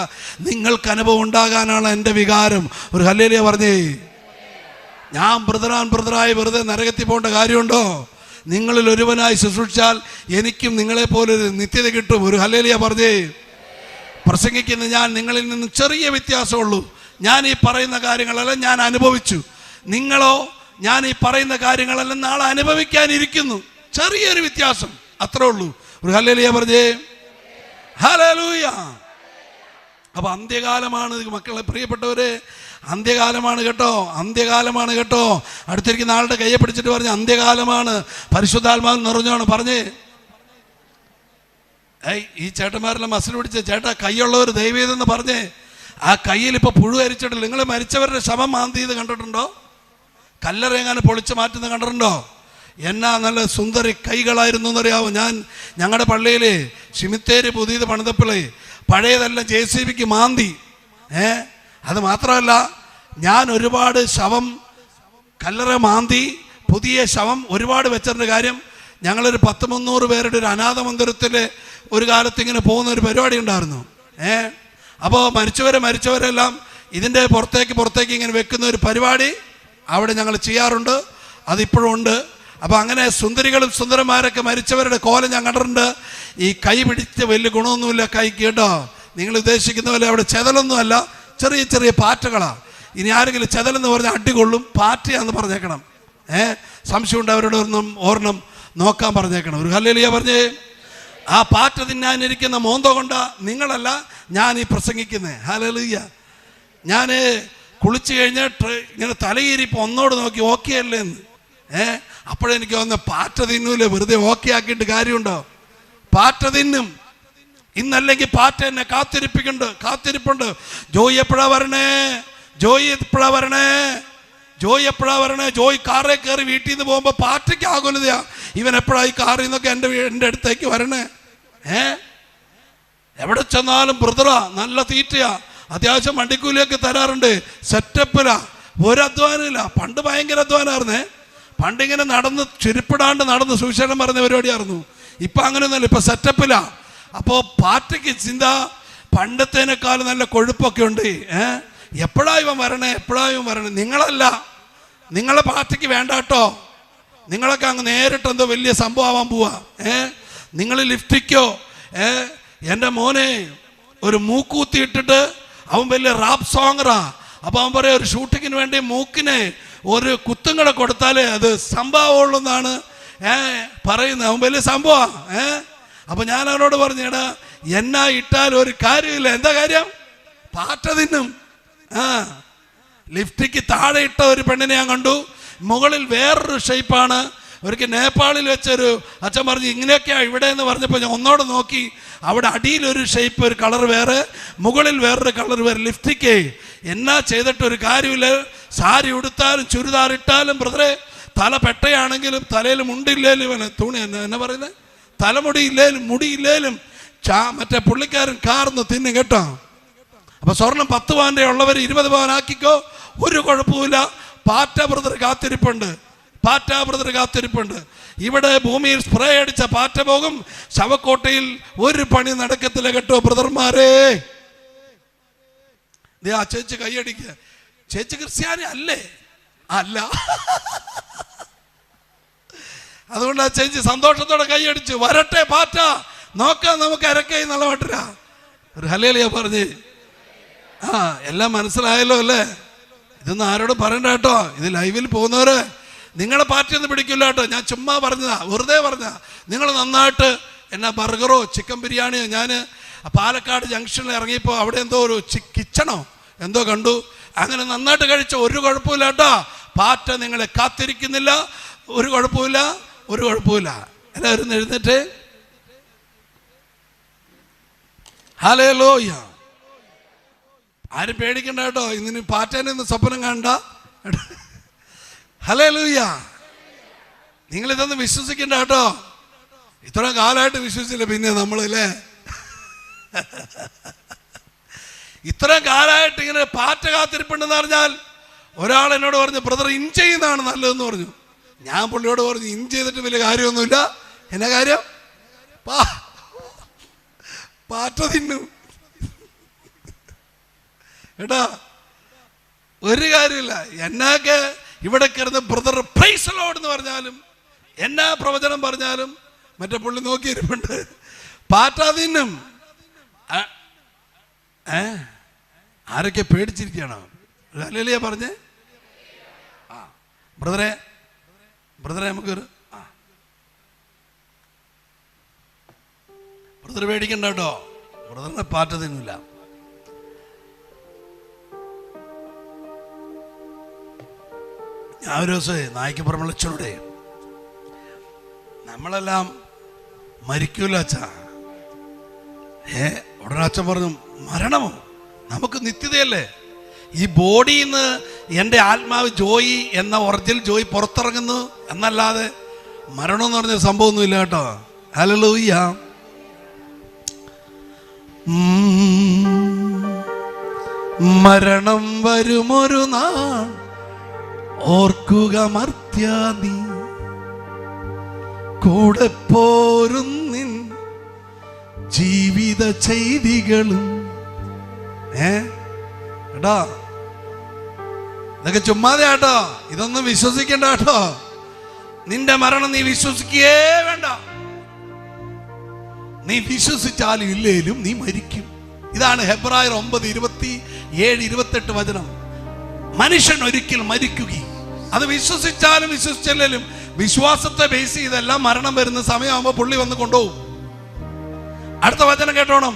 നിങ്ങൾക്ക് അനുഭവം ഉണ്ടാകാനാണ് എൻ്റെ വികാരം. ഒരു ഹല്ലേലൂയ പറഞ്ഞേ. ഞാൻ ബ്രദറായി വെറുതെ നരകത്തിൽ പോകേണ്ട കാര്യമുണ്ടോ? നിങ്ങളിൽ ഒരുവനായി ശുശ്രൂഷിച്ചാൽ എനിക്കും നിങ്ങളെപ്പോലൊരു നിത്യത കിട്ടും. ഒരു ഹല്ലേലൂയ പറഞ്ഞേ. പ്രസംഗിക്കുന്ന ഞാൻ നിങ്ങളിൽ നിന്ന് ചെറിയ വ്യത്യാസമുള്ളൂ. ഞാൻ ഈ പറയുന്ന കാര്യങ്ങളെല്ലാം ഞാൻ അനുഭവിച്ചു. നിങ്ങളോ ഞാൻ ഈ പറയുന്ന കാര്യങ്ങളെല്ലാം നാളെ അനുഭവിക്കാനിരിക്കുന്നു. ചെറിയൊരു വ്യത്യാസം, അത്രേ ഉള്ളൂ. ഒരു ഹല്ലേലൂയ പറഞ്ഞേ. ഹല്ലേലൂയ. അപ്പൊ അന്ത്യകാലമാണ് മക്കളെ, പ്രിയപ്പെട്ടവരെ, അന്ത്യകാലമാണ് കേട്ടോ, അന്ത്യകാലമാണ് കേട്ടോ. അടുത്തിരിക്കുന്ന ആളുടെ കയ്യെ പിടിച്ചിട്ട് പറഞ്ഞ് അന്ത്യകാലമാണ്, പരിശുദ്ധാത്മാവ് നിറഞ്ഞാണ് പറഞ്ഞേ. ഈ ചേട്ടന്മാരെല്ലാം മസിൽ പിടിച്ച്, ചേട്ടാ കൈയുള്ളവർ ദൈവീതെന്ന് പറഞ്ഞേ. ആ കയ്യിൽ ഇപ്പോൾ പുഴു അരിച്ചിട്ടില്ല. നിങ്ങൾ മരിച്ചവരുടെ ശവം മാന്തി ചെയ്ത് കണ്ടിട്ടുണ്ടോ? കല്ലറയെങ്ങാനും പൊളിച്ച് മാറ്റുന്നത് കണ്ടിട്ടുണ്ടോ? എന്നാ നല്ല സുന്ദരി കൈകളായിരുന്നു എന്നറിയാമോ. ഞങ്ങളുടെ പള്ളിയിൽ സിമിത്തേരി പുതിയത് പണിതപ്പിള്ളേ പഴയതെല്ലാം JCBക്ക് മാന്തി. അത് മാത്രമല്ല, ഞാൻ ഒരുപാട് ശവം കല്ലറ മാന്തി പുതിയ ശവം ഒരുപാട് വെച്ചതിൻ്റെ കാര്യം, ഞങ്ങളൊരു 100-300 പേരുടെ ഒരു അനാഥ മന്ദിരത്തിൽ ഒരു കാലത്ത് ഇങ്ങനെ പോകുന്ന ഒരു പരിപാടി ഉണ്ടായിരുന്നു. അപ്പോൾ മരിച്ചവരെല്ലാം ഇതിൻ്റെ പുറത്തേക്ക് ഇങ്ങനെ വെക്കുന്ന ഒരു പരിപാടി അവിടെ ഞങ്ങൾ ചെയ്യാറുണ്ട്. അതിപ്പോഴും ഉണ്ട്. അപ്പോൾ അങ്ങനെ സുന്ദരികളും സുന്ദരന്മാരൊക്കെ മരിച്ചവരുടെ കോലം ഞാൻ കണ്ടിട്ടുണ്ട്. ഈ കൈ പിടിച്ച് വലിയ ഗുണമൊന്നുമില്ല കൈക്ക് കേട്ടോ. നിങ്ങൾ ഉദ്ദേശിക്കുന്ന പോലെ അവിടെ ചെതലൊന്നുമല്ല, ചെറിയ ചെറിയ പാറ്റകളാണ്. ഇനി ആരെങ്കിലും ചെതലെന്ന് പറഞ്ഞാൽ അടികൊള്ളും, പാറ്റയാന്ന് പറഞ്ഞേക്കണം. സംശയമുണ്ട് അവരോട് ഓർണം നോക്കാൻ പറഞ്ഞേക്കണം. ഒരു ഹല്ലേലൂയ പറഞ്ഞേ. ആ പാറ്റ തിന്നാനിരിക്കുന്ന മോന്തോ കൊണ്ട നിങ്ങളല്ല ഞാൻ ഈ പ്രസംഗിക്കുന്നത്. ഹല്ലേലൂയ. ഞാൻ കുളിച്ച് കഴിഞ്ഞ് ഇങ്ങനെ തലയിരിപ്പോൾ ഒന്നോട് നോക്കി ഓക്കെ അല്ലേ എന്ന്. അപ്പോഴെനിക്ക് വന്ന പാറ്റ തിന്നൂലേ, വെറുതെ ഓക്കെ ആക്കിയിട്ട് കാര്യമുണ്ടോ? പാറ്റ തിന്നും. ഇന്നല്ലെങ്കിൽ പാറ്റ എന്നെ കാത്തിരിപ്പുണ്ട്. ജോയി എപ്പോഴാ വരണേ? ജോയി കാറേ കയറി വീട്ടിൽ നിന്ന് പോകുമ്പോൾ പാറ്റയ്ക്ക് ആകുലതയാ, ഇവൻ എപ്പോഴായി കാറിൽ നിന്നൊക്കെ എൻ്റെ അടുത്തേക്ക് വരണേ. എവിടെ ചെന്നാലും ബ്രദറാ, നല്ല തീറ്റയാ, അത്യാവശ്യം വണ്ടിക്കൂലിയൊക്കെ തരാറുണ്ട്, സെറ്റപ്പിലാ, ഒരു അധ്വാനമില്ല. പണ്ട് ഭയങ്കര അധ്വാനമായിരുന്നേ. പണ്ടിങ്ങനെ നടന്ന് ചുരുപ്പിടാണ്ട് നടന്ന് സുവിശേഷം പറഞ്ഞ പരിപാടിയായിരുന്നു. ഇപ്പം അങ്ങനെയൊന്നുമല്ല, ഇപ്പം സെറ്റപ്പിലാ. അപ്പോൾ പാറ്റയ്ക്ക് ചിന്ത പണ്ടത്തേനേക്കാളും നല്ല കൊഴുപ്പൊക്കെ ഉണ്ട്. എപ്പോഴാ ഇവൻ വരണേ? നിങ്ങളല്ല, നിങ്ങളെ പാറ്റയ്ക്ക് വേണ്ട കേട്ടോ. നിങ്ങളൊക്കെ അങ്ങ് നേരിട്ട് എന്തോ വലിയ സംഭവമാവാൻ പോവാ. നിങ്ങൾ ലിഫ്റ്റിക്കോ. എൻ്റെ മോനെ ഒരു മൂക്കൂത്തി ഇട്ടിട്ട് അവൻ വലിയ റാപ്പ് സോങ്ങറാ. അപ്പോൾ അവൻ പറയാം, ഒരു ഷൂട്ടിങ്ങിന് വേണ്ടി മൂക്കിനെ ഒരു കുത്തുങ്ങളെ കൊടുത്താലേ അത് സംഭവമുള്ളൂ എന്നാണ് പറയുന്നത്. അവൻ വലിയ സംഭവമാണ്. അപ്പോൾ ഞാൻ അവനോട് പറഞ്ഞു, എടാ എന്നാ ഇട്ടാലും ഒരു കാര്യമില്ല. എന്താ കാര്യം? പാറ്റ തിന്നും. ലിഫ്റ്റിക്ക് താഴെ ഇട്ട ഒരു പെണ്ണിനെ ഞാൻ കണ്ടു. മുകളിൽ വേറൊരു ഷേപ്പാണ്. ഒരിക്കൽ നേപ്പാളിൽ വെച്ചൊരു അച്ഛൻ പറഞ്ഞു ഇങ്ങനെയൊക്കെയാണ് ഇവിടെ എന്ന് പറഞ്ഞപ്പോൾ ഞാൻ ഒന്നോടെ നോക്കി. അവിടെ അടിയിലൊരു ഷേപ്പ്, ഒരു കളർ വേറെ, മുകളിൽ വേറൊരു കളർ വേറെ. ലിഫ്റ്റിക്ക് എന്നാ ചെയ്തിട്ടൊരു കാര്യമില്ല. സാരി ഉടുത്താലും ചുരിദാർ ഇട്ടാലും ബ്രദറെ, തല പെട്ടയാണെങ്കിലും തലയിൽ മുണ്ടില്ലേലും തുണി എന്നാ പറയുന്നത്, തലമുടി ഇല്ലേലും മുടിയില്ലേലും മറ്റേ പുള്ളിക്കാരൻ കാർന്ന് തിന്നും കേട്ടോ. അപ്പൊ സ്വർണം 10 പവന്റെ ഉള്ളവർ 20 പവൻ ആക്കിക്കോ, ഒരു കുഴപ്പമില്ല. പാറ്റ ബ്രദർ കാത്തിരിപ്പുണ്ട്. ഇവിടെ ഭൂമിയിൽ സ്പ്രേ അടിച്ച പാറ്റ പോകും, ശവക്കോട്ടയിൽ ഒരു പണി നടക്കത്തില്ല കേട്ടോ ബ്രദർമാരെ. ആ ചേച്ചി കൈയടിക്കുക. ചേച്ചി ക്രിസ്ത്യാനി അല്ലേ? അല്ല. അതുകൊണ്ട് ആ ചേച്ചി സന്തോഷത്തോടെ കൈയടിച്ചു. വരട്ടെ പാറ്റ, നോക്കാം നമുക്ക് അരക്കൈ നല്ല വട്ടര. ഒരു ഹല്ലേലൂയ പറഞ്ഞ്. എല്ലാം മനസ്സിലായല്ലോ അല്ലേ? ഇതൊന്നും ആരോടും പറയണ്ട കേട്ടോ. ഇത് ലൈവിൽ പോകുന്നവര് നിങ്ങളെ പാറ്റയൊന്നും പിടിക്കില്ല കേട്ടോ. ഞാൻ ചുമ്മാ പറഞ്ഞതാ, വെറുതെ പറഞ്ഞതാ. നിങ്ങൾ നന്നായിട്ട് എന്നാ ബർഗറോ ചിക്കൻ ബിരിയാണിയോ, ഞാൻ പാലക്കാട് ജംഗ്ഷനിൽ ഇറങ്ങിയപ്പോൾ അവിടെ എന്തോ ഒരു കിച്ചണോ എന്തോ കണ്ടു. അങ്ങനെ നന്നായിട്ട് കഴിച്ച, ഒരു കുഴപ്പമില്ല കേട്ടോ. പാറ്റ നിങ്ങളെ കാത്തിരിക്കുന്നില്ല, ഒരു കുഴപ്പമില്ല. എല്ലാവരും എഴുന്നേറ്റ് ഹല്ലേലൂയ. ആരും പേടിക്കണ്ട കേട്ടോ. ഇന്നിന് പാറ്റേനൊന്നും സ്വപ്നം കണ്ട. ഹല്ലേലൂയ. നിങ്ങളിതൊന്നും വിശ്വസിക്കണ്ട കേട്ടോ. ഇത്ര കാലമായിട്ട് വിശ്വസിച്ചില്ല, പിന്നെ നമ്മളല്ലേ ഇത്ര കാലമായിട്ട് ഇങ്ങനെ പാറ്റ കാത്തിരിപ്പുണ്ടെന്ന് പറഞ്ഞാൽ. ഒരാൾ എന്നോട് പറഞ്ഞു, ബ്രദർ ഇൻ ചെയ്യുന്നതാണ് നല്ലതെന്ന് പറഞ്ഞു. ഞാൻ പുള്ളിയോട് പറഞ്ഞു, ഇൻ ചെയ്തിട്ട് വലിയ കാര്യമൊന്നുമില്ല. എന്നാ കാര്യം? പാറ്റ തിന്നും കേട്ടാ, ഒരു കാര്യമില്ല. എന്നൊക്കെ ഇവിടെ കിടന്ന് ബ്രദർ പ്രൈസ് ദി ലോർഡ് എന്ന് പറഞ്ഞാലും എന്നാ പ്രവചനം പറഞ്ഞാലും മറ്റേ പുള്ളി നോക്കിയിരിപ്പുണ്ട്, പാറ്റ തിന്നും. ആരൊക്കെ പേടിച്ചിരിക്കുകയാണോ? ഹല്ലേലൂയ പറഞ്ഞേ. ബ്രദറെ നമുക്കൊരു ബ്രദർ പേടിക്കണ്ട കേട്ടോ. ബ്രദറിനെ പാറ്റ തിന്നില്ല. ഞാൻ ഒരു ദിവസം നായിക്കപ്പുറം വിളിച്ചോടെ, നമ്മളെല്ലാം മരിക്കൂല അച്ഛാ. ഉടനെ അച്ഛൻ പറഞ്ഞു, മരണമോ? നമുക്ക് നിത്യതയല്ലേ. ഈ ബോഡിയിൽ നിന്ന് എൻ്റെ ആത്മാവ് ജോയി എന്ന ഒറിജിനൽ ജോയി പുറത്തിറങ്ങുന്നു എന്നല്ലാതെ മരണം എന്ന് പറഞ്ഞ സംഭവമൊന്നുമില്ല കേട്ടോ. ഹല്ലേലൂയ. മരണം വരുമൊരു നാൾ ഓർക്കുക മർത്യാ നീ, കൂടെ പോരുന്നിൻ ജീവിത ചെയ്തികളും. കേട്ടോ, ഇതൊക്കെ ചുമ്മാതെ കേട്ടോ, ഇതൊന്നും വിശ്വസിക്കണ്ട കേട്ടോ. നിന്റെ മരണം നീ വിശ്വസിക്കേ വേണ്ട. നീ വിശ്വസിച്ചാലും ഇല്ലേലും നീ മരിക്കും. ഇതാണ് ഹെബ്രായർ 9:27-28 വചനം. മനുഷ്യൻ ഒരിക്കൽ മരിക്കുകയും, അത് വിശ്വസിച്ചാലും വിശ്വസിച്ചില്ലേലും വിശ്വാസത്തെ ബേസ് ചെയ്തെല്ലാം മരണം വരുന്ന സമയമാകുമ്പോൾ പുള്ളി വന്ന് കൊണ്ടുപോകും. അടുത്ത വചനം കേട്ടോണം.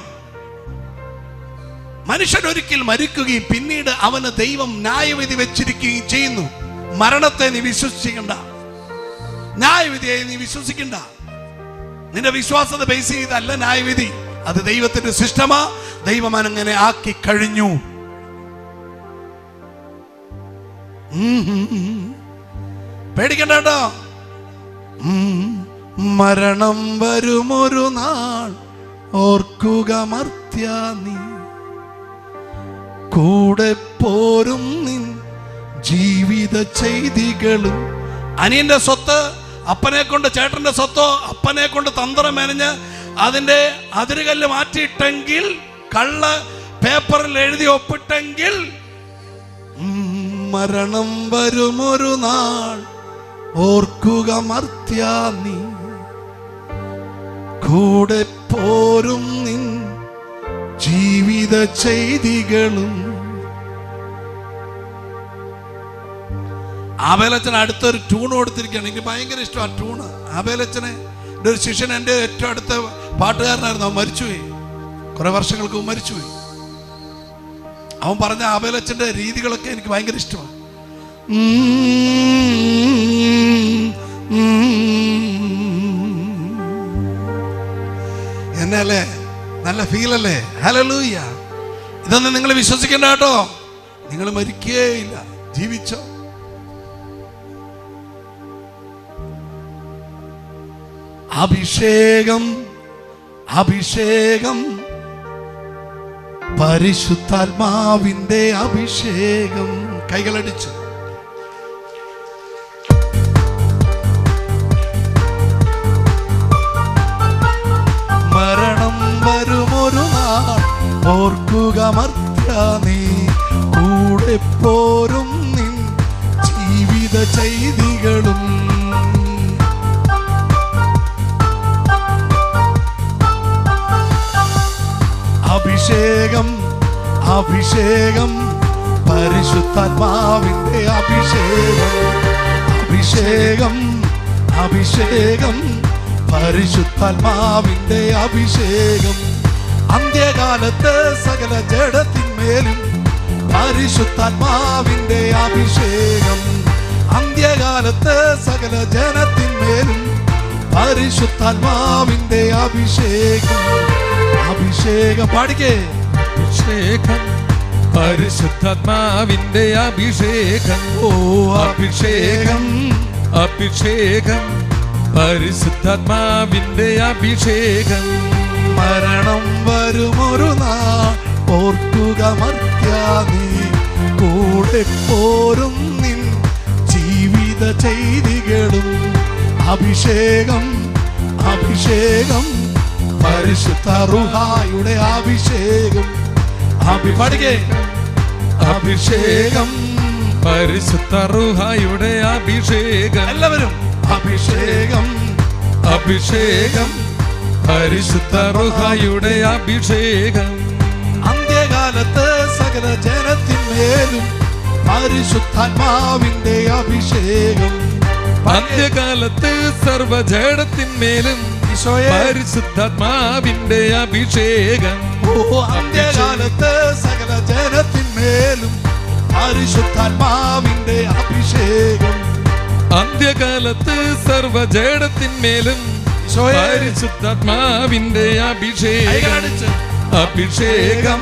മനുഷ്യൻ ഒരിക്കൽ മരിക്കുകയും പിന്നീട് അവന് ദൈവം ന്യായവിധി വെച്ചിരിക്കുകയും ചെയ്യുന്നു. മരണത്തെ നീ വിശ്വസിക്കണ്ട, ന്യായവിധിയെ നീ വിശ്വസിക്കണ്ട. നിന്റെ വിശ്വാസത്തെ ബേസ് ചെയ്തല്ല ന്യായവിധി, അത് ദൈവത്തിന്റെ സിസ്റ്റമാ. ദൈവം അങ്ങനെ ആക്കി കഴിഞ്ഞു. പേടിക്കണ്ട കേട്ടോ. മരണം വരുമൊരു നാൾ ഓർക്കുക മർത്യാ നീ, കൂടെ പോരും നിൻ ജീവിത ചെയ്തികളും. അനിയന്റെ സ്വത്ത് അപ്പനെ കൊണ്ട്, ചേട്ടന്റെ സ്വത്തോ അപ്പനെ കൊണ്ട് തന്ത്രം മെനഞ്ഞ് അതിന്റെ അതിരുകല്ല് മാറ്റിയിട്ടെങ്കിൽ, കള്ള പേപ്പറിൽ എഴുതി ഒപ്പിട്ടെങ്കിൽ, മരണം വരുമൊരു നാൾ ഓർക്കുക മർത്യാ നീ, കൂടെ പോരും നിൻ ജീവിത ചെയ്തികളും. ആബേലച്ചൻ അടുത്തൊരു ട്യൂൺ കൊടുത്തിരിക്കുകയാണ്. എനിക്ക് ഭയങ്കര ഇഷ്ടമാണ് ആ ട്യൂണ്. ആബേലച്ചനെ എൻ്റെ ഒരു ശിഷ്യൻ, എൻ്റെ ഏറ്റവും അടുത്ത പാട്ടുകാരനായിരുന്നു. അവൻ മരിച്ചുപോയി, കുറെ വർഷങ്ങൾക്ക് മുമ്പ് മരിച്ചുപോയി. അവൻ പറഞ്ഞ ആബേലച്ചൻ്റെ രീതികളൊക്കെ എനിക്ക് ഭയങ്കര ഇഷ്ടമാണ്. എന്നല്ലേ, നല്ല ഫീലല്ലേ? ഹല്ലേലൂയ. ഇതൊന്നും നിങ്ങൾ വിശ്വസിക്കണ്ട കേട്ടോ. നിങ്ങൾ മരിക്കുകയില്ല, ജീവിച്ചോ. അഭിഷേകം, അഭിഷേകം, പരിശുദ്ധാത്മാവിന്റെ അഭിഷേകം. കൈകളടിച്ചു. മരണം വരുമൊരു നാൾ ഓർക്കുക മർത്യാ നീ, കൂടെ പോരും നിൻ ജീവിത ചെയ്തികളും. അഭിഷേകം, അഭിഷേകം, പരിശുദ്ധാത്മാവിന്റെ അഭിഷേകം. അഭിഷേകം, അഭിഷേകം, പരിശുദ്ധാത്മാവിന്റെ അഭിഷേകം. അന്ത്യകാലത്ത് സകല ജഡത്തിന്മേലും പരിശുദ്ധാത്മാവിന്റെ അഭിഷേകം. അന്ത്യകാലത്ത് സകല ജനത്തിന്മേലും പരിശുദ്ധാത്മാവിന്റെ അഭിഷേകം. അഭിഷേകം പാടിക്കേ. അഭിഷേകം, പരിശുദ്ധാത്മാവിന്റെ അഭിഷേകം. ഓ അഭിഷേകം, അഭിഷേകം, പരിശുദ്ധാത്മാവിന്റെ അഭിഷേകം. മരണം വരുമൊരു നാൾ ഓർക്കുക മർത്യാ നീ, കൂടെ പോരും നിൻ ജീവിത ചെയ്തികളും. അഭിഷേകം, അഭിഷേകം, പരിശുദ്ധ റൂഹായുടെ അഭിഷേകം. അഭിഷേകം, പരിശുദ്ധ റൂഹായുടെ അഭിഷേകം. എല്ലാവരും അഭിഷേകം, അഭിഷേകം, പരിശുദ്ധ റൂഹായുടെ അഭിഷേകം. അന്ത്യകാലത്ത് സകല ജനത്തിന്മേലും പരിശുദ്ധാത്മാവിന്റെ അഭിഷേകം. അന്ത്യകാലത്ത് സർവജഡത്തിന്മേലും പരിശുദ്ധാത്മാവിന്റെ അഭിഷേകം. ഓ അന്ത്യകാലത്ത് സകല ജനത്തിന്മേലും പരിശുദ്ധാത്മാവിന്റെ അഭിഷേകം. അന്ത്യകാലത്ത് സർവജഡത്തിന്മേലും പരിശുദ്ധാത്മാവിന്റെ അഭിഷേകം. അഭിഷേകം,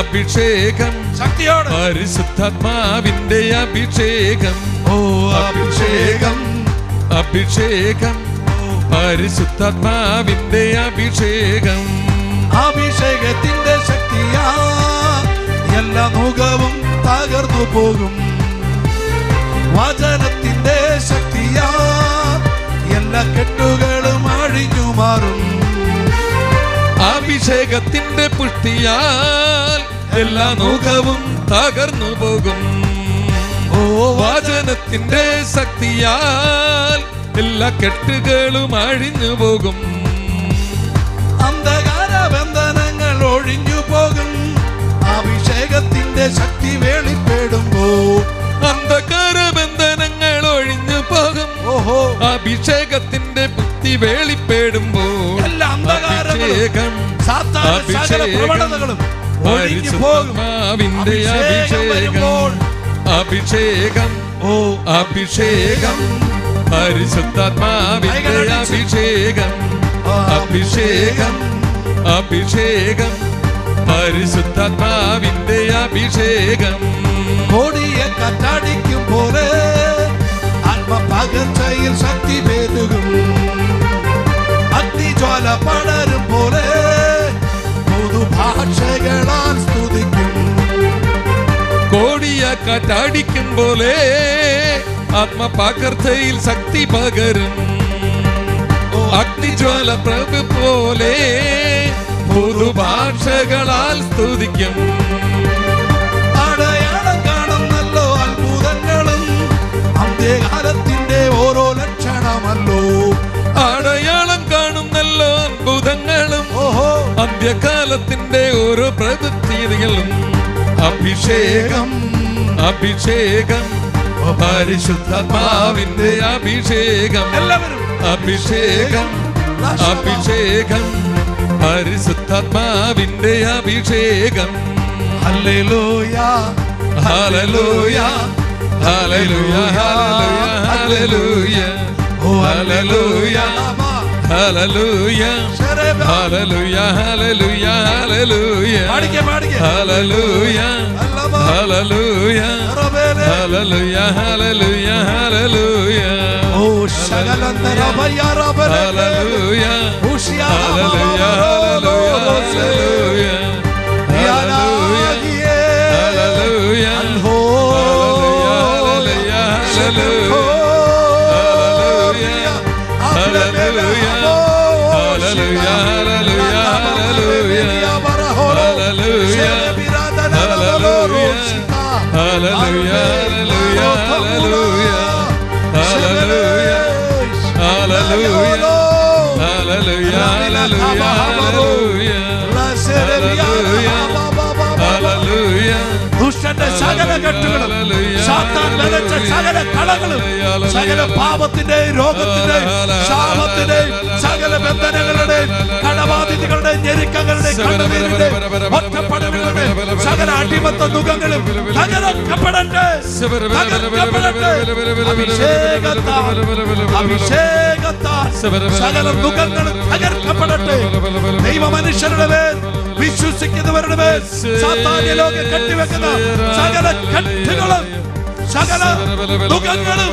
അഭിഷേകം, ശക്തിയോടെ പരിശുദ്ധാത്മാവിന്റെ അഭിഷേകം. ഓ അഭിഷേകം, അഭിഷേകം പരിശുദ്ധാത്മാവിന്റെ അഭിഷേകം. അഭിഷേകത്തിന്റെ ശക്തിയാ എല്ലാ മുഖവും തകർന്നു പോകും. വചനത്തിന്റെ ശക്തിയാ എല്ലാ കെട്ടുകളും അഴിഞ്ഞു മാറും. അഭിഷേകത്തിന്റെ പുഷ്ടിയാൽ എല്ലാ മുഖവും തകർന്നു പോകും. വചനത്തിന്റെ ശക്തിയാൽ എല്ലാ കെട്ടുകളും അഴിഞ്ഞു പോകും. അന്ധകാര ബന്ധനങ്ങൾ ഒഴിഞ്ഞു പോകും. അഭിഷേകത്തിന്റെ ശക്തി വെളിപ്പെടുമ്പോൾ അന്ധകാര ബന്ധനങ്ങൾ ഒഴിഞ്ഞു പോകും. അഭിഷേകത്തിന്റെ ബുദ്ധി വെളിപ്പെടുമ്പോൾ എല്ലാ അന്ധകാരങ്ങളും സാത്താന്റെ സകല പ്രവണതകളും ഒഴിഞ്ഞു പോകും. പരിശുദ്ധാത്മാവിന്റെ അഭിഷേകം. അഭിഷേകം അഭിഷേകം പരിശുദ്ധാത്മാവിന്റെ അഭിഷേകം. അഭിഷേകം അഭിഷേകം പരിശുദ്ധാത്മാവിന്റെ അഭിഷേകം. കൊടിയ കാറ്റടിക്കും പോലെ ആത്മപകർച്ചയിൽ ശക്തി പെരുകും. അഗ്നിജ്വാല പടരും പോലെ പുതുഭാഷകളാൽ സ്തുതിക്കും. കോടിയ കാറ്റടിക്കും പോലെ ആത്മപകർച്ചയിൽ ശക്തി പകരും. അഗ്നിജ്വാല പ്രഭു പോലെ പുതുഭാഷകളാൽ സ്തുതിക്കും. അടയാളം കാണുന്നല്ലോ അത്ഭുതങ്ങളും അന്ത്യകാലത്തിന്റെ ഓരോ ലക്ഷണമല്ലോ. അടയാളം കാണുന്നല്ലോ അത്ഭുതങ്ങളും അന്ത്യകാലത്തിന്റെ ഓരോ പ്രവൃത്തികളും. അഭിഷേകം അഭിഷേകം പരിശുദ്ധാത്മാവിന്റെ അഭിഷേകം. അഭിഷേകം അഭിഷേകം പരിശുദ്ധാത്മാവിന്റെ അഭിഷേകം. ഹല്ലേലൂയ ഹല്ലേലൂയ ഹല്ലേലൂയ ഹല്ലേലൂയ ഹല്ലേലൂയ ഹല്ലേലൂയ ഹല്ലേലൂയ ഹല്ലേലൂയ ഹല്ലേലൂയ ഹല്ലേലൂയ ഹല്ലേലൂയ ഹല്ലേലൂയ ഹല്ലേലൂയ ഹല്ലേലൂയ. ഓ ശകലന്തര ഭയറബല ഹല്ലേലൂയ ഉഷിയ ഹല്ലേലൂയ ഹല്ലേലൂയ ഹല്ലേലൂയ യാലാഹിയേ ഹല്ലേലൂയ അൽഹോ ഹല്ലേലൂയ ഹല്ലേലൂയ ഹല്ലേലൂയ ഹല്ലേലൂയ ഹല്ലേലൂയ ഹല്ലേലൂയ ദുഷ്ടന്റെ സകല കെട്ടുകളും സാത്താൻ വരച്ച സകല കളകളും സകല പാപത്തിന്റെ രോഗത്തിന്റെ ശാപത്തിന്റെ സകല ബന്ധനങ്ങളുടെ കടബാധിതകളുടെ ഞെരുക്കങ്ങളുടെ കണ്ണുനീരിന്റെ ഒറ്റപ്പെടലുകളുടെ സകല അടിമത്ത ദുഃഖങ്ങളും തകർക്കപ്പെടട്ടെ അഭിഷേകത്താൽ സകല ദുഃഖങ്ങളും തകർക്കപ്പെടട്ടെ. ദൈവ മനുഷ്യരുടെ മേൽ വിശ്വസിക്കുന്നവരുടെ മേൽ സാത്താന്യ ലോകം കെട്ടിവെക്കുന്ന സകല കെട്ടുകളും സകല ദുഃഖങ്ങളും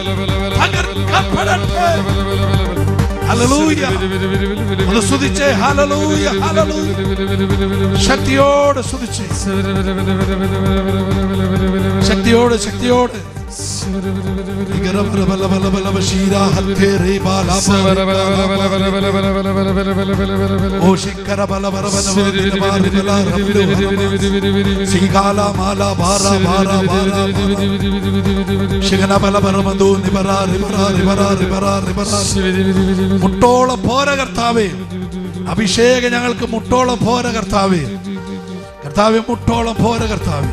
തകർക്കപ്പെടട്ടെ. ഹല്ലേലൂയ. ഒന്ന് സ്തുതിച്ചേ. ഹല്ലേലൂയ ഹല്ലേലൂയ. ശക്തിയോടെ സ്തുതിച്ചേ. ശക്തിയോടെ ശക്തിയോടെ മുട്ടോളം പോര കർത്താവേ. അഭിഷേകം ഞങ്ങൾക്ക് മുട്ടോളം പോര കർത്താവേ. കർത്താവേ മുട്ടോളം പോര കർത്താവേ.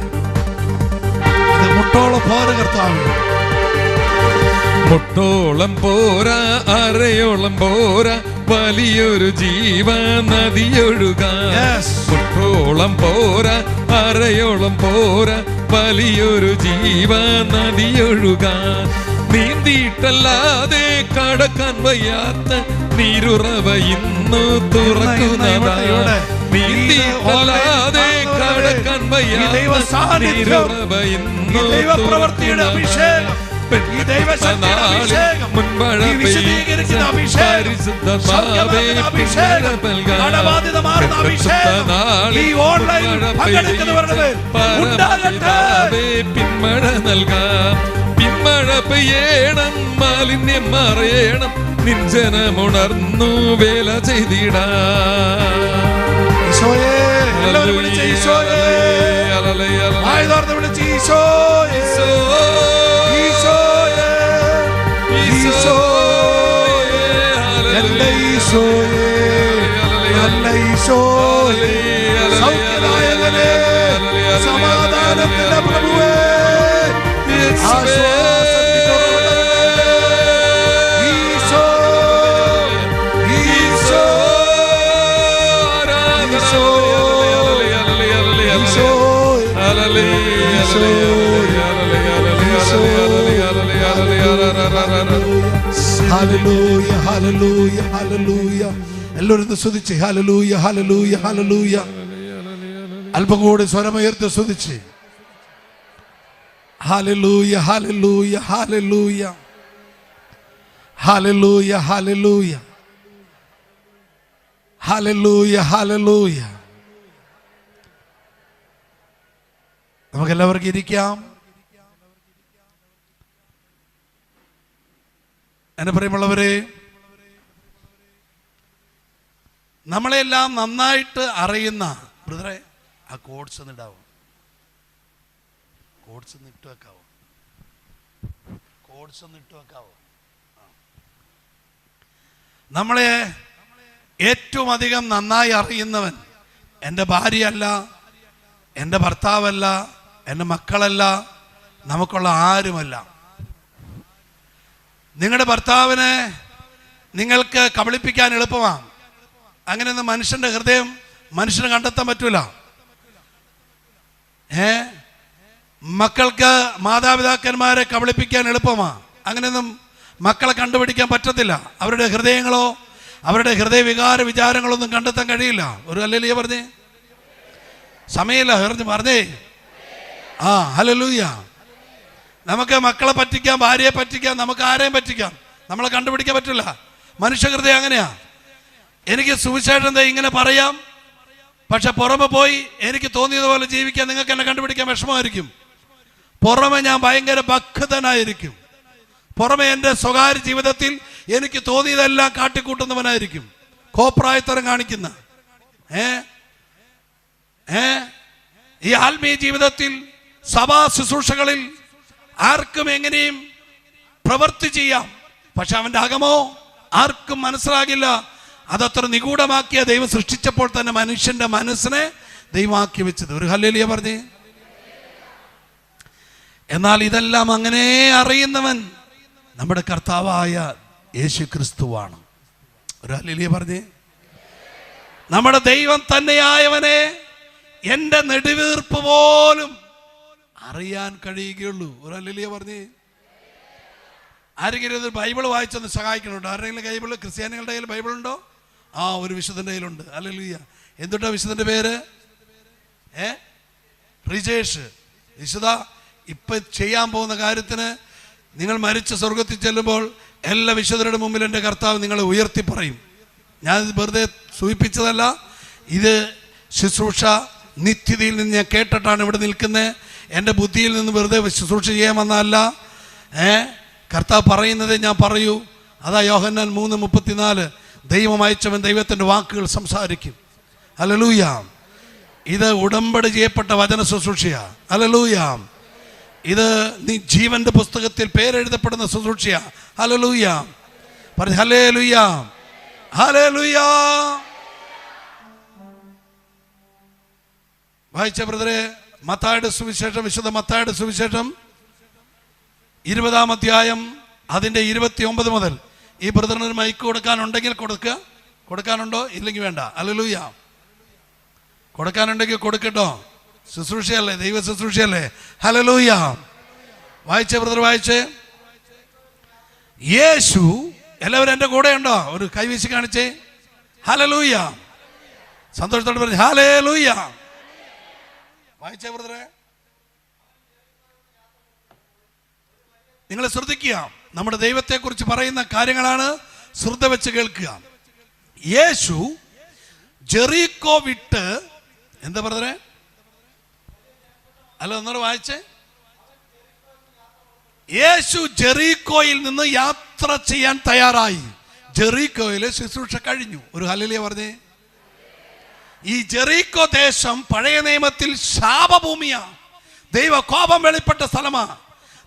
മുട്ടോളം പോര കർത്താവേ. മുട്ടോളം പോരാ അരയോളം പോരാ വലിയൊരു ജീവ നദിയൊഴുകാൻ. മുട്ടോളം പോരാ അരയോളം പോരാ വലിയൊരു ജീവ നദിയൊഴുകാൻ. നീന്തിയിട്ടല്ലാതെ കടക്കാൻ വയ്യാത്ത നീരുറവ ഇന്നു തുറക്കുന്നതാണ്. നീന്തിയിട്ടല്ലാതെ കടക്കാൻ വയ്യാത്ത നീരുറവ ഇന്നു ദൈവപ്രവൃത്തിയുടെ അഭിഷേകം ഈ ദൈവശക്തിയുടെ അഭിഷേകം, ഈ വിശദീകരിക്കുന്ന അഭിഷേകം, സൗഖ്യമാകുന്ന അഭിഷേകം, കടബാധിതമാകുന്ന അഭിഷേകം ഈ ഓൺലൈനിൽ പങ്കെടുക്കുന്നവരുടെ മേൽ ഉണ്ടാകട്ടെ. പിന്മഴ നൽകാം, പിന്മഴ പെയ്യണം, മാലിന്യം മറയണം, നിഞ്ജനമുണർന്നു വേല ചെയ്തിടാം. ഈശോയേ, എല്ലാവരും വിളിച്ച് ഈശോയേ, വായ് തുറന്ന് വിളിച്ച് ഈശോയേ, ഈശോയേ, ഈശോയേ, എൻ്റെ ഈശോയേ, നല്ല ഈശോയേ, സൗഖ്യദായകനേ, സമാധാനത്തിന്റെ പ്രഭുവേ, ആശ്വാസത്തിന്റെ ഈശോ, ഈശോ, ഹല്ലേലൂയ, ഹല്ലേലൂയ, ഹല്ലേലൂയ. എല്ലാവരും സ്തുതിച്ച് ഹല്ലേലൂയ, ഹല്ലേലൂയ, ഹല്ലേലൂയ. അല്പം കൂടി സ്വരമുയർത്തി സ്തുതിച്ച് ഹല്ലേലൂയ, ഹല്ലേലൂയ, ഹല്ലേലൂയ, ഹല്ലേലൂയ, ഹല്ലേലൂയ, ഹല്ലേലൂയ, ഹല്ലേലൂയ. നമുക്കെല്ലാവർക്കും ഇരിക്കാം. എന്നെ പ്രിയമുള്ളവരെ, നമ്മളെല്ലാം നന്നായിട്ട് അറിയുന്ന ബ്രദറെ, ആ കോഡ്സ് ഒന്ന് ഇടാവോ? കോഡ്സ് ഒന്ന് ഇട്ട് വെക്കാവോ? കോഡ്സ് ഒന്ന് ഇട്ട് വെക്കാവോ? നമ്മളെ ഏറ്റവും അധികം നന്നായി അറിയുന്നവൻ എൻ്റെ ഭാര്യയല്ല, എൻ്റെ ഭർത്താവല്ല, എൻ്റെ മക്കളല്ല, നമുക്കുള്ള ആരുമല്ല. നിങ്ങളുടെ ഭർത്താവിനെ നിങ്ങൾക്ക് കബളിപ്പിക്കാൻ എളുപ്പമാണ്. അങ്ങനെയൊന്നും മനുഷ്യൻ്റെ ഹൃദയം മനുഷ്യന് കണ്ടെത്താൻ പറ്റൂല. മക്കൾക്ക് മാതാപിതാക്കന്മാരെ കബളിപ്പിക്കാൻ എളുപ്പമാണ്. അങ്ങനെയൊന്നും മക്കളെ കണ്ടുപിടിക്കാൻ പറ്റത്തില്ല. അവരുടെ ഹൃദയങ്ങളോ അവരുടെ ഹൃദയവികാര വിചാരങ്ങളൊന്നും കണ്ടെത്താൻ കഴിയില്ല. ഒരു ഹല്ലേലൂയ പറഞ്ഞേ. സമയമില്ല, പറഞ്ഞേ. ആ ഹല്ലേലൂയ. നമുക്ക് മക്കളെ പറ്റിക്കാം, ഭാര്യയെ പറ്റിക്കാം, നമുക്ക് ആരെയും പറ്റിക്കാം. നമ്മളെ കണ്ടുപിടിക്കാൻ പറ്റില്ല. മനുഷ്യഹൃദയം അങ്ങനെയാ. എനിക്ക് സുവിശേഷം ഇങ്ങനെ പറയാം, പക്ഷെ പുറമെ പോയി എനിക്ക് തോന്നിയതുപോലെ ജീവിക്കാൻ നിങ്ങൾക്ക് എന്നെ കണ്ടുപിടിക്കാൻ വിഷമമായിരിക്കും. പുറമെ ഞാൻ ഭയങ്കര ഭക്തനായിരിക്കും. പുറമെ എൻ്റെ സ്വകാര്യ ജീവിതത്തിൽ എനിക്ക് തോന്നിയതെല്ലാം കാട്ടിക്കൂട്ടുന്നവനായിരിക്കും. കോപ്രായത്തരം കാണിക്കുന്ന ഈ ആത്മീയ ജീവിതത്തിൽ സഭാ ശുശ്രൂഷകളിൽ ആർക്കും എങ്ങനെയും പ്രവൃത്തി ചെയ്യാം, പക്ഷെ അവൻ്റെ അകമോ ആർക്കും മനസ്സിലാകില്ല. അതത്ര നിഗൂഢമാക്കിയ ദൈവം സൃഷ്ടിച്ചപ്പോൾ തന്നെ മനുഷ്യന്റെ മനസ്സിനെ ദൈവമാക്കി വെച്ചത്. ഒരു ഹല്ലേലൂയ പറഞ്ഞേ. എന്നാൽ ഇതെല്ലാം അങ്ങനെ അറിയുന്നവൻ നമ്മുടെ കർത്താവായ യേശു ക്രിസ്തുവാണ്. ഒരു ഹല്ലേലൂയ പറഞ്ഞേ. നമ്മുടെ ദൈവം തന്നെയായവനെ എൻ്റെ നെടുവീർപ്പ് പോലും അറിയാൻ കഴിയുകയുള്ളൂ. ഒരു ഹല്ലേലൂയ പറഞ്ഞേ. ആരെങ്കിലും ഇത് ബൈബിൾ വായിച്ചൊന്ന് സഹായിക്കണുണ്ടോ? ആരെങ്കിലും ബൈബിൾ, ക്രിസ്ത്യാനികളുടെ കയ്യിൽ ബൈബിൾ ഉണ്ടോ? ആ, ഒരു വിശുദ്ധൻ്റെ കയ്യിലുണ്ട്. ഹല്ലേലൂയ. എന്തുട്ടാ വിശുദ്ധൻ്റെ പേര്? റിജേഷ്. വിശുദ്ധ ഇപ്പം ചെയ്യാൻ പോകുന്ന കാര്യത്തിന് നിങ്ങൾ മരിച്ച സ്വർഗത്തിൽ ചെല്ലുമ്പോൾ എല്ലാ വിശുദ്ധരുടെ മുമ്പിൽ എൻ്റെ കർത്താവ് നിങ്ങളെ ഉയർത്തി പറയും. ഞാനിത് വെറുതെ സൂചിപ്പിച്ചതല്ല. ഇത് ശുശ്രൂഷ നിത്യതയിൽ നിന്ന് ഞാൻ കേട്ടിട്ടാണ് ഇവിടെ നിൽക്കുന്നത്. എൻ്റെ ബുദ്ധിയിൽ നിന്ന് വെറുതെ ശുശ്രൂഷ ചെയ്യാൻ വന്നതല്ല. കർത്താവ് പറയുന്നത് ഞാൻ പറയൂ. അതാ യോഹന്നാൻ 3:34. ദൈവം അയച്ചവൻ ദൈവത്തിൻ്റെ വാക്കുകൾ സംസാരിക്കും. ഹല്ലേലൂയ. ഇത് ഉടമ്പടി ചെയ്യപ്പെട്ട വചന ശുശ്രൂഷയാ. ഹല്ലേലൂയ. ഇത് നീ ജീവന്റെ പുസ്തകത്തിൽ പേരെഴുതപ്പെടുന്ന ശുശ്രൂഷയാ. ഹല്ലേലൂയ. പറഞ്ഞു ഹല്ലേലൂയ, ഹല്ലേലൂയ. വായിച്ച ബ്രദറെ, മത്തായിയുടെ സുവിശേഷം, വിശുദ്ധ മത്തായിയുടെ സുവിശേഷം 20-ാം അധ്യായം അതിൻ്റെ 29 മുതൽ. ഈ ബ്രദറിന് ഒരു മൈക്ക് കൊടുക്കാനുണ്ടെങ്കിൽ കൊടുക്കുക. കൊടുക്കാനുണ്ടോ? ഇല്ലെങ്കിൽ വേണ്ട. ഹല്ലേലൂയ. കൊടുക്കാനുണ്ടെങ്കിൽ കൊടുക്കട്ടോ. ശുശ്രൂഷയല്ലേ, ദൈവ ശുശ്രൂഷയല്ലേ. ഹല്ലേലൂയ. വായിച്ച ബ്രദർ, വായിച്ചേ. യേശു, എല്ലാവരും എൻ്റെ കൂടെ ഉണ്ടോ? ഒരു കൈവീശി കാണിച്ചേ. ഹല്ലേലൂയ. സന്തോഷത്തോടെ പറഞ്ഞു ഹല്ലേലൂയ. വായിച്ചേ ബ്രദറെ. നിങ്ങൾ ശ്രദ്ധിക്കുക, നമ്മുടെ ദൈവത്തെക്കുറിച്ച് പറയുന്ന കാര്യങ്ങളാണ്, ശ്രദ്ധ വെച്ച് കേൾക്കുക. യേശു ജെറീക്കോ വിട്ട്, എന്താ പറഞ്ഞേ? അല്ല, ഒന്നോട് വായിച്ചേ. യേശു ജെറീക്കോയിൽ നിന്ന് യാത്ര ചെയ്യാൻ തയ്യാറായി. ജെറീക്കോയിലെ ശുശ്രൂഷ കഴിഞ്ഞു. ഒരു ഹല്ലേലൂയ പറഞ്ഞേ. ഈ ജെറീക്കോ ദേശം പഴയ നിയമത്തിൽ ശാപഭൂമിയാണ്. ദൈവ കോപം വെളിപ്പെട്ട സ്ഥലമാണ്.